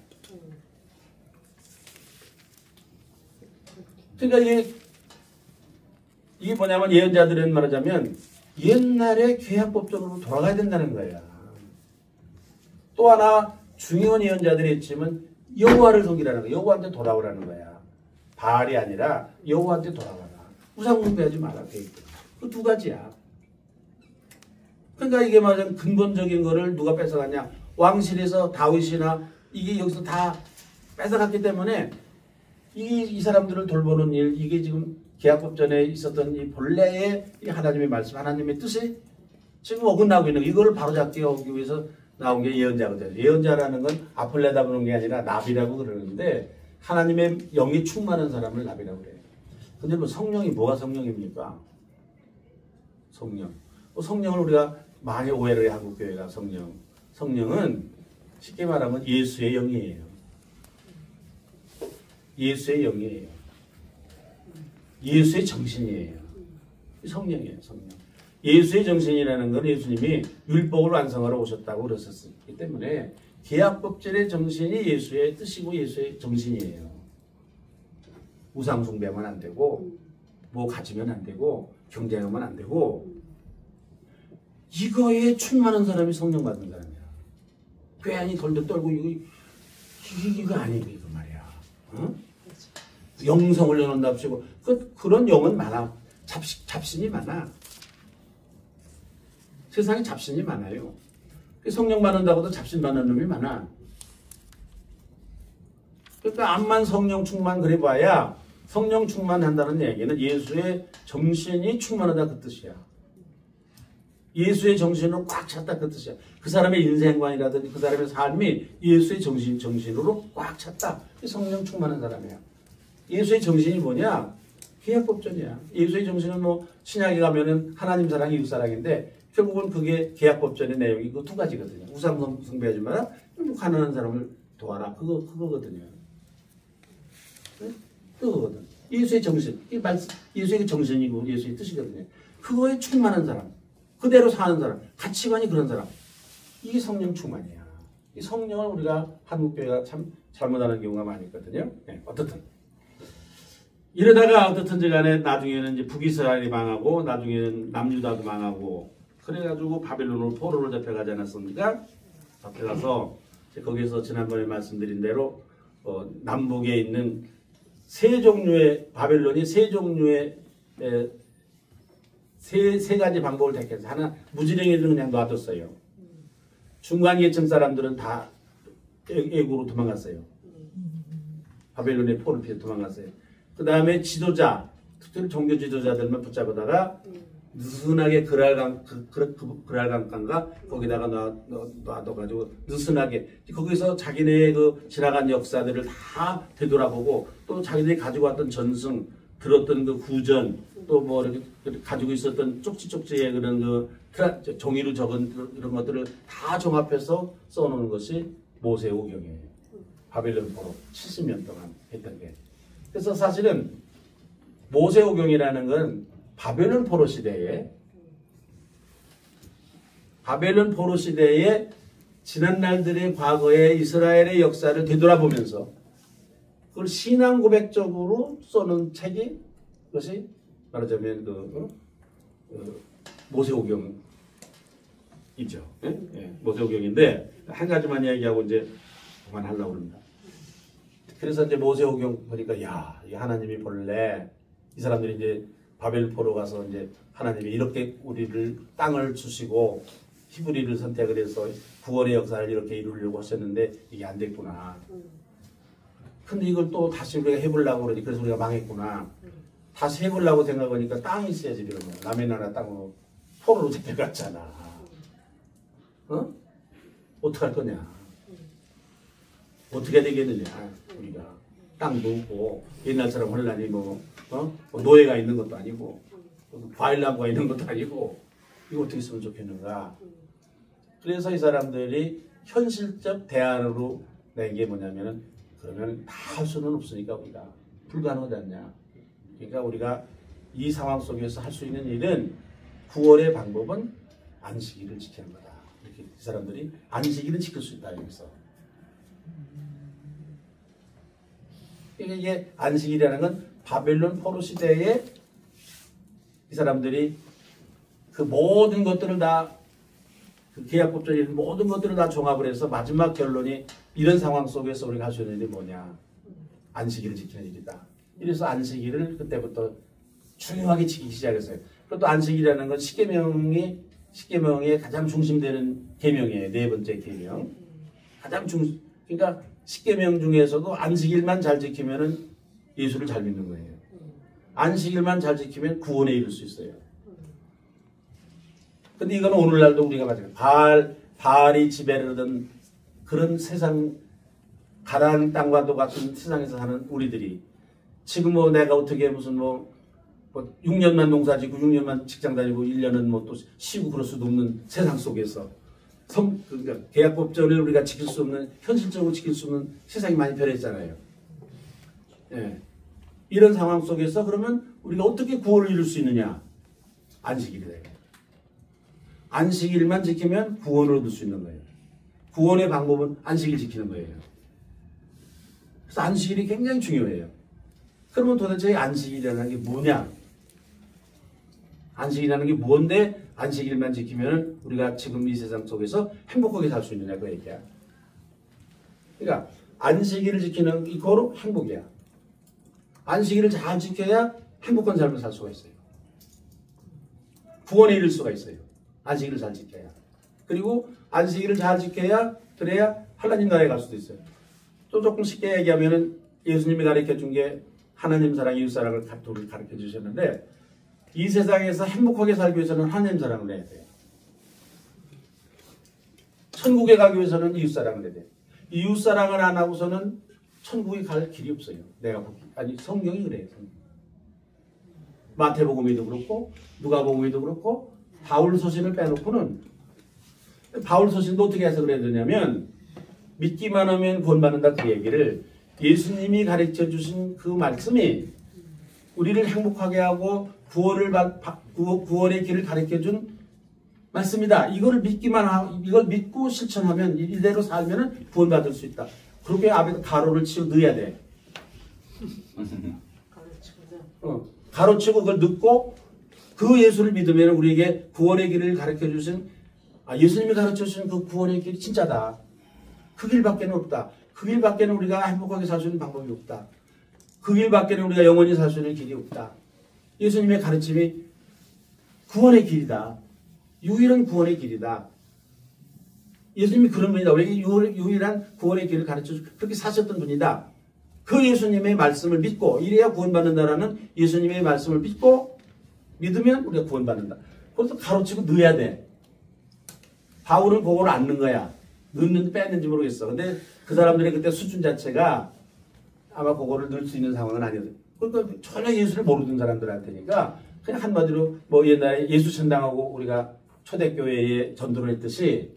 그러니까 이게 뭐냐면 예언자들은 말하자면 옛날에 계약법적으로 돌아가야 된다는 거야. 또 하나 중요한 예언자들이 있지만 여호와를 섬기라는 거야. 여호와한테 돌아오라는 거야. 바알이 아니라 여호와한테 돌아와라. 우상 숭배하지 마라. 그 두 가지야. 그러니까 이게 말하자면 근본적인 거를 누가 뺏어갔냐? 왕실에서 다윗이나 이게 여기서 다 뺏어갔기 때문에 이 사람들을 돌보는 일, 이게 지금 계약법전에 있었던 이 본래의 이 하나님의 말씀, 하나님의 뜻이 지금 어긋나고 있는 거, 이걸 바로잡기 하기 위해서 나온 게 예언자거든요. 예언자라는 건 앞을 내다보는 게 아니라 나비라고 그러는데 하나님의 영이 충만한 사람을 나비라고 그래요. 근데 뭐 성령이 뭐가 성령입니까? 성령. 성령을 우리가 많이 오해를 해, 한국교회가 성령. 성령은 쉽게 말하면 예수의 영이에요. 예수의 영이에요. 예수의 정신이에요. 성령이에요, 성령. 예수의 정신이라는 건 예수님이 율법을 완성하러 오셨다고 그러셨기 때문에 계약법전의 정신이 예수의 뜻이고 예수의 정신이에요. 우상 숭배하면 안 되고 뭐 가지면 안 되고 경쟁하면 안 되고 이거에 충만한 사람이 성령 받는 사람이야. 괜히 덜덜 떨고 이거 아니고 이거 말이야. 응? 영성을 내놓는답시고 그런 영은 많아. 잡신이 많아. 세상에 잡신이 많아요. 성령 받는다고도 잡신 받는 놈이 많아. 그러니까 암만 성령 충만 그래 봐야 성령 충만한다는 얘기는 예수의 정신이 충만하다 그 뜻이야. 예수의 정신으로 꽉 찼다 그 뜻이야. 그 사람의 인생관이라든지 그 사람의 삶이 예수의 정신으로 꽉 찼다. 성령 충만한 사람이야. 예수의 정신이 뭐냐? 계약법전이야. 예수의 정신은 뭐 신약에 가면은 하나님 사랑, 이웃 사랑인데 결국은 그게 계약법전의 내용이 그 두 가지거든요. 우상 숭배하지 마라. 가난한 사람을 도와라. 그거거든요. 그거거든. 예수의 정신. 예수의 정신이고 예수의 뜻이거든요. 그거에 충만한 사람. 그대로 사는 사람. 가치관이 그런 사람. 이게 성령 충만이야. 이 성령을 우리가 한국교회가 참 잘못하는 경우가 많이 있거든요. 네, 어떻든. 이러다가 어떻든지 간에 나중에는 이제 북이스라엘이 망하고 나중에는 남유다도 망하고 그래가지고 바벨론으로 포로로 잡혀가지 않았습니까? 잡혀가서 거기서 지난번에 말씀드린 대로 남북에 있는 세 종류의 바벨론이 세 종류의 세 가지 방법을 택해서 하나 무지랭이들은 그냥 놔뒀어요. 중간 계층 사람들은 다 애국으로 도망갔어요. 바벨론의 포를 피해 도망갔어요. 그 다음에 지도자, 특별히 종교 지도자들만 붙잡아다가 느슨하게 그랄강가인가 거기다가 놔둬가지고 느슨하게 거기서 자기네 그 지나간 역사들을 다 되돌아보고 또 자기들이 가지고 왔던 전승 들었던 그 구전 또 뭐 이렇게 가지고 있었던 쪽지의 그런 그 종이로 적은 이런 것들을 다 종합해서 써놓은 것이 모세오경이에요. 바벨론 포로 70년 동안 했던 게. 그래서 사실은 모세오경이라는 건 바벨론 포로 시대에 지난 날들의 과거의 이스라엘의 역사를 되돌아보면서 그걸 신앙 고백적으로 써놓은 책이 그것이 말하자면 모세오경이죠. 네? 모세오경인데 한 가지만 이야기하고 이제 그만하려고 합니다. 그래서 이제 모세오경 보니까 야, 이 하나님이 본래 이 사람들이 이제 바벨 포로 가서 이제 하나님이 이렇게 우리를 땅을 주시고 히브리를 선택을 해서 구원의 역사를 이렇게 이루려고 하셨는데 이게 안 됐구나. 근데 이걸 또 다시 우리가 해보려고 그러니 그래서 우리가 망했구나. 다시 해보려고 생각하니까 땅이 있어야지 이러면 남의 나라 땅으로 포로로 잡혀갔잖아. 어? 어떡할 거냐. 어떻게 되겠느냐 우리가. 땅도 없고 옛날처럼 혼란이 뭐 노예가 있는 것도 아니고 과일나무가 있는 것도 아니고 이거 어떻게 했으면 좋겠는가. 그래서 이 사람들이 현실적 대안으로 낸 게 뭐냐면은 그러면 다 할 수는 없으니까 우리가 불가능하지 않냐. 그러니까 우리가 이 상황 속에서 할 수 있는 일은 구원의 방법은 안식일을 지키는 거다. 이렇게 이 사람들이 안식일은 지킬 수 있다 여기서. 이게 안식일이라는 건 바벨론 포로 시대에 이 사람들이 그 모든 것들을 다 그 계약법적인 모든 것들을 다 종합을 해서 마지막 결론이 이런 상황 속에서 우리가 할 수 있는 일이 뭐냐. 안식일을 지키는 일이다. 이래서 안식일을 그때부터 중요하게 지키기 시작했어요. 그것도 안식일이라는 건 십계명이 십계명의 가장 중심되는 계명이에요. 네 번째 계명. 가장 그러니까 십계명 중에서도 안식일만 잘 지키면은 예수를 잘 믿는 거예요. 안식일만 잘 지키면 구원에 이를 수 있어요. 근데 이건 오늘날도 우리가 마찬가지예요. 바알이 지배를 하던 그런 세상, 가나안 땅과도 같은 세상에서 사는 우리들이 지금 뭐 내가 어떻게 무슨 뭐 6년만 농사 짓고 6년만 직장 다니고 1년은 뭐 또 쉬고 그럴 수도 없는 세상 속에서 그러니까 계약법전을 우리가 지킬 수 없는, 현실적으로 지킬 수 없는 세상이 많이 변했잖아요. 예. 이런 상황 속에서 그러면 우리가 어떻게 구원을 이룰 수 있느냐? 안식일이다. 안식일만 지키면 구원을 얻을 수 있는 거예요. 구원의 방법은 안식일 지키는 거예요. 그래서 안식일이 굉장히 중요해요. 그러면 도대체 안식일이라는 게 뭐냐? 안식일이라는 게 뭔데 안식일만 지키면 우리가 지금 이 세상 속에서 행복하게 살 수 있느냐 그 얘기야. 그러니까 안식일을 지키는 이거로 행복이야. 안식일을 잘 지켜야 행복한 삶을 살 수가 있어요. 구원에 이를 수가 있어요. 안식일을 잘 지켜야. 그리고 안식일을 잘 지켜야 그래야 하나님 나라에 갈 수도 있어요. 또 조금 쉽게 얘기하면은 예수님이 가르쳐 준 게 하나님 사랑, 이웃 사랑을 가르쳐 주셨는데 이 세상에서 행복하게 살기 위해서는 하나님 사랑을 해야 돼요. 천국에 가기 위해서는 이웃 사랑을 해야 돼요. 이웃 사랑을 안 하고서는 천국에 갈 길이 없어요. 내가 보기. 아니 성경이 그래요. 성경. 마태복음에도 그렇고 누가복음에도 그렇고 바울 서신을 빼놓고는 바울 서신도 어떻게 해서 그래야 되냐면 믿기만 하면 구원받는다 그 얘기를 예수님이 가르쳐 주신 그 말씀이 우리를 행복하게 하고 구원의 길을 가르쳐 준 말씀이다. 이걸 믿기만 하고 이걸 믿고 실천하면 이대로 살면은 구원받을 수 있다. 그렇게 앞에 가로를 치고 넣어야 돼. 가로치고 그걸 넣고 그 예수를 믿으면 우리에게 구원의 길을 가르쳐 주신 예수님이 가르쳐 주신 그 구원의 길이 진짜다. 그 길밖에는 없다. 그 길밖에는 우리가 행복하게 살 수 있는 방법이 없다. 그 길밖에는 우리가 영원히 살 수 있는 길이 없다. 예수님의 가르침이 구원의 길이다. 유일한 구원의 길이다. 예수님이 그런 분이다. 우리에게 유일한 구원의 길을 가르쳐 주고 그렇게 사셨던 분이다. 그 예수님의 말씀을 믿고 이래야 구원받는다라는 예수님의 말씀을 믿고 믿으면 우리가 구원받는다. 그것도 가로치고 넣어야 돼. 바울은 그걸 안 넣은 거야. 넣는지 뺐는지 모르겠어. 근데 그 사람들의 그때 수준 자체가 아마 그거를 넣을 수 있는 상황은 아니거든. 그러니까 전혀 예수를 모르는 사람들한테니까 그냥 한마디로 뭐 옛날에 예수 천당하고 우리가 초대교회에 전도를 했듯이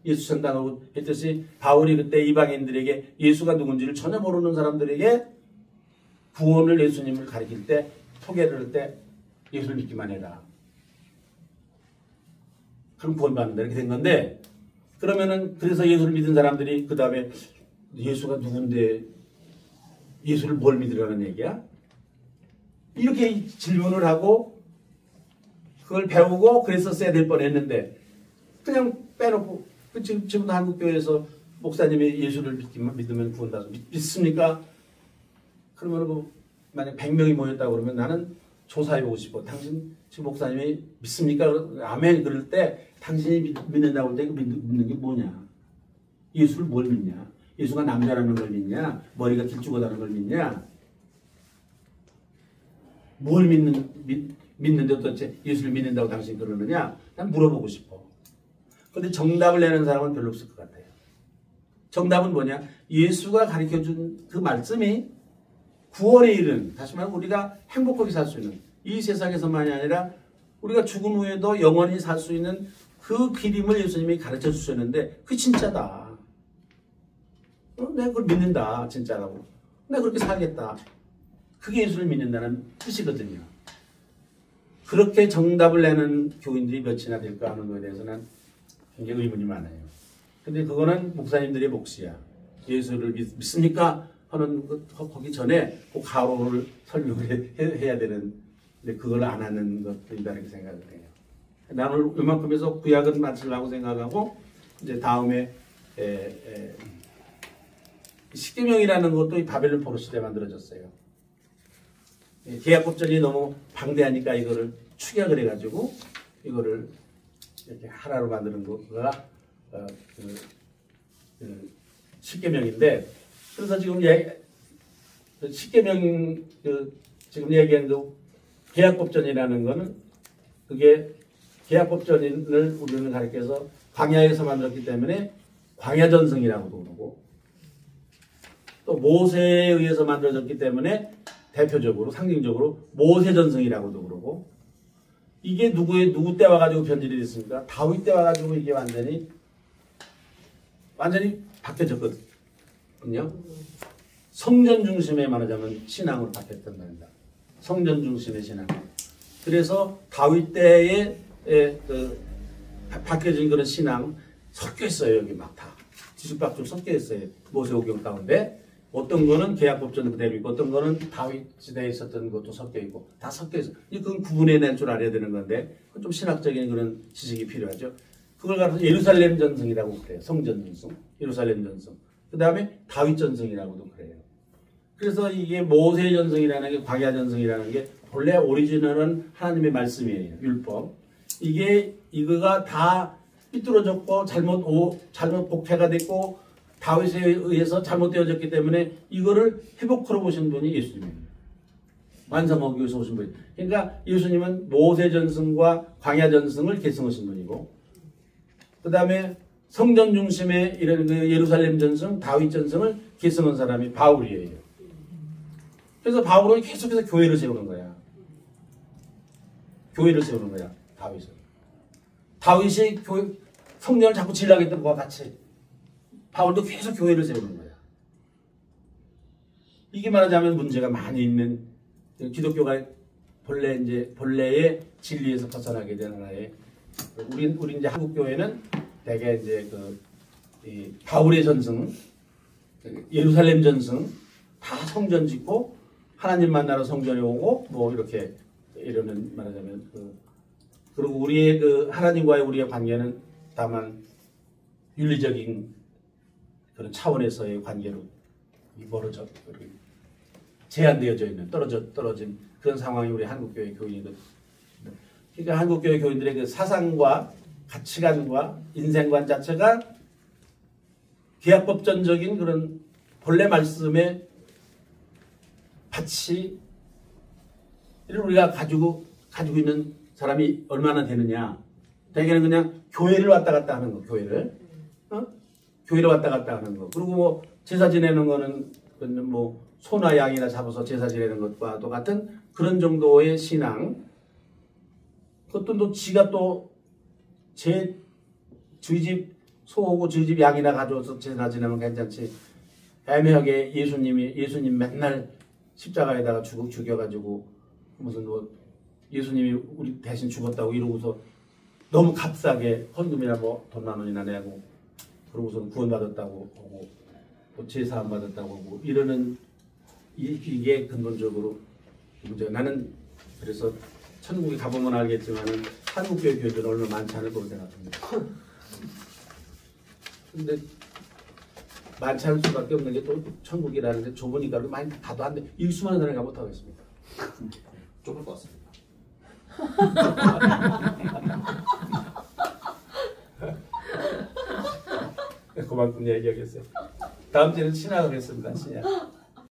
예수 천당하고 했듯이 바울이 그때 이방인들에게 예수가 누군지를 전혀 모르는 사람들에게 구원을 예수님을 가르칠 때 소개를 할 때 예수를 믿기만 해라. 그럼 구원받는다 이렇게 된 건데 그러면은 그래서 예수를 믿은 사람들이 그 다음에 예수가 누군데 예수를 뭘 믿으라는 얘기야? 이렇게 질문을 하고 그걸 배우고 그랬었어야 될 뻔했는데 그냥 빼놓고 지금도 한국교회에서 목사님이 예수를 믿으면 구원받아 믿습니까? 그러면 뭐 만약 100명이 모였다고 그러면 나는 조사해보고 싶어. 당신 지금 목사님이 믿습니까? 아멘 그럴 때 당신이 믿는다고 할 때 믿는 게 뭐냐? 예수를 뭘 믿냐? 예수가 남자라는 걸 믿냐? 머리가 길쭉하다는 걸 믿냐? 뭘 믿는데 도대체 예수를 믿는다고 당신이 그러느냐? 난 물어보고 싶어. 그런데 정답을 내는 사람은 별로 없을 것 같아요. 정답은 뭐냐? 예수가 가르쳐준 그 말씀이 구원에 이른, 다시 말하면 우리가 행복하게 살 수 있는 이 세상에서만이 아니라 우리가 죽은 후에도 영원히 살 수 있는 그 길임을 예수님이 가르쳐 주셨는데 그게 진짜다. 내가 그걸 믿는다. 진짜라고. 내가 그렇게 살겠다. 그게 예수를 믿는다는 뜻이거든요. 그렇게 정답을 내는 교인들이 몇이나 될까 하는 것에 대해서는 굉장히 의문이 많아요. 근데 그거는 목사님들의 몫이야. 예수를 믿습니까? 하는 거기 전에 그 가로를 설명을 해야 되는, 근데 그걸 안 하는 것들이다 이렇게 생각을 해요. 나는 이만큼에서 구약은 마치려고 생각하고 이제 다음에 십계명이라는 것도 이 바벨론 포로 시대에 만들어졌어요. 계약법전이 너무 방대하니까 이거를 축약을 해가지고 이거를 이렇게 하나로 만드는 거가 십계명인데 그래서 지금 십계명 지금 얘기한 그 계약법전이라는 거는 그게 계약법전을 우리는 가리켜서 광야에서 만들었기 때문에 광야전승이라고도 그러고 또 모세에 의해서 만들어졌기 때문에 대표적으로 상징적으로 모세전승이라고도 그러고 이게 누구 때 와가지고 변질이 됐습니까? 다윗 때 와가지고 이게 완전히 바뀌어졌거든요. 성전 중심에 말하자면 신앙으로 바뀌었단 말입니다. 성전 중심의 신앙. 그래서 다윗 때에 바뀌어진 그런 신앙 섞여 있어요. 여기 막 다 뒤죽박죽 섞여 있어요. 모세오경 가운데 어떤 거는 계약법전 그대로 있고 어떤 거는 다윗 시대에 있었던 것도 섞여 있고 다 섞여 있어. 그건 구분해낼 줄 알아야 되는 건데 좀 신학적인 그런 지식이 필요하죠. 그걸 가서 예루살렘 전승이라고 그래요. 성전 전승, 예루살렘 전승. 그 다음에 다윗 전승이라고도 그래요. 그래서 이게 모세 전승이라는 게 광야 전승이라는 게 본래 오리지널은 하나님의 말씀이에요. 율법. 이거가 다 삐뚤어졌고 잘못 복태가 됐고 다윗에 의해서 잘못되어졌기 때문에 이거를 회복하러 오신 분이 예수님이에요. 완성하기 위해서 오신 분이. 그러니까 예수님은 모세 전승과 광야 전승을 계승하신 분이고 그 다음에 성전 중심의 이런 그 예루살렘 전승, 다윗 전승을 계승한 사람이 바울이에요. 그래서 바울은 계속해서 교회를 세우는 거야. 교회를 세우는 거야. 다윗이 성전을 자꾸 지으려고 했던 것과 같이 바울도 계속 교회를 세우는 거야. 이게 말하자면 문제가 많이 있는 기독교가 본래의 진리에서 벗어나게 된 하나의 우리 이제 한국 교회는 대개 이제 바울의 전승, 예루살렘 전승 다 성전 짓고 하나님 만나러 성전에 오고 뭐 이렇게 이러는 말하자면 그리고 우리의 하나님과의 우리의 관계는 다만 윤리적인 그런 차원에서의 관계로 멀어져 제한되어져 있는 떨어진 그런 상황이 우리 한국교회 교인들. 그러니까 한국교회 교인들의 그 사상과 가치관과 인생관 자체가 계약법전적인 그런 본래 말씀의 가치를 우리가 가지고 있는 사람이 얼마나 되느냐. 대개는 그냥 교회를 왔다 갔다 하는 거, 교회를 왔다 갔다 하는 거. 그리고 뭐 제사 지내는 거는 뭐 소나 양이나 잡아서 제사 지내는 것과 똑같은 그런 정도의 신앙. 그것도 또 지가 또 저희 집 소하고 저희 집 양이나 가져와서 제사 지내면 괜찮지. 애매하게 예수님 맨날 십자가에다가 죽여가지고 무슨 뭐 예수님이 우리 대신 죽었다고 이러고서 너무 값싸게 헌금이나 뭐 돈 10,000원이나 내고 그러고서는 구원받았다고 하고 또 제사함 받았다고 하고 이러는 이게 근본적으로 문제가. 나는 그래서 천국에 가보면 알겠지만은 한국교회 교회들은 얼마나 많지 않을 거로 생각합니다. 근데 많지 않을 수밖에 없는 게 또 천국이라는 게 좁으니까 많이 가도 안 돼. 이 수많은 사람이 가못 하겠습니다. 좁을 것 같습니다. 그만큼 얘기하겠어요. 다음 주에는 신학을 했습니다. 신학.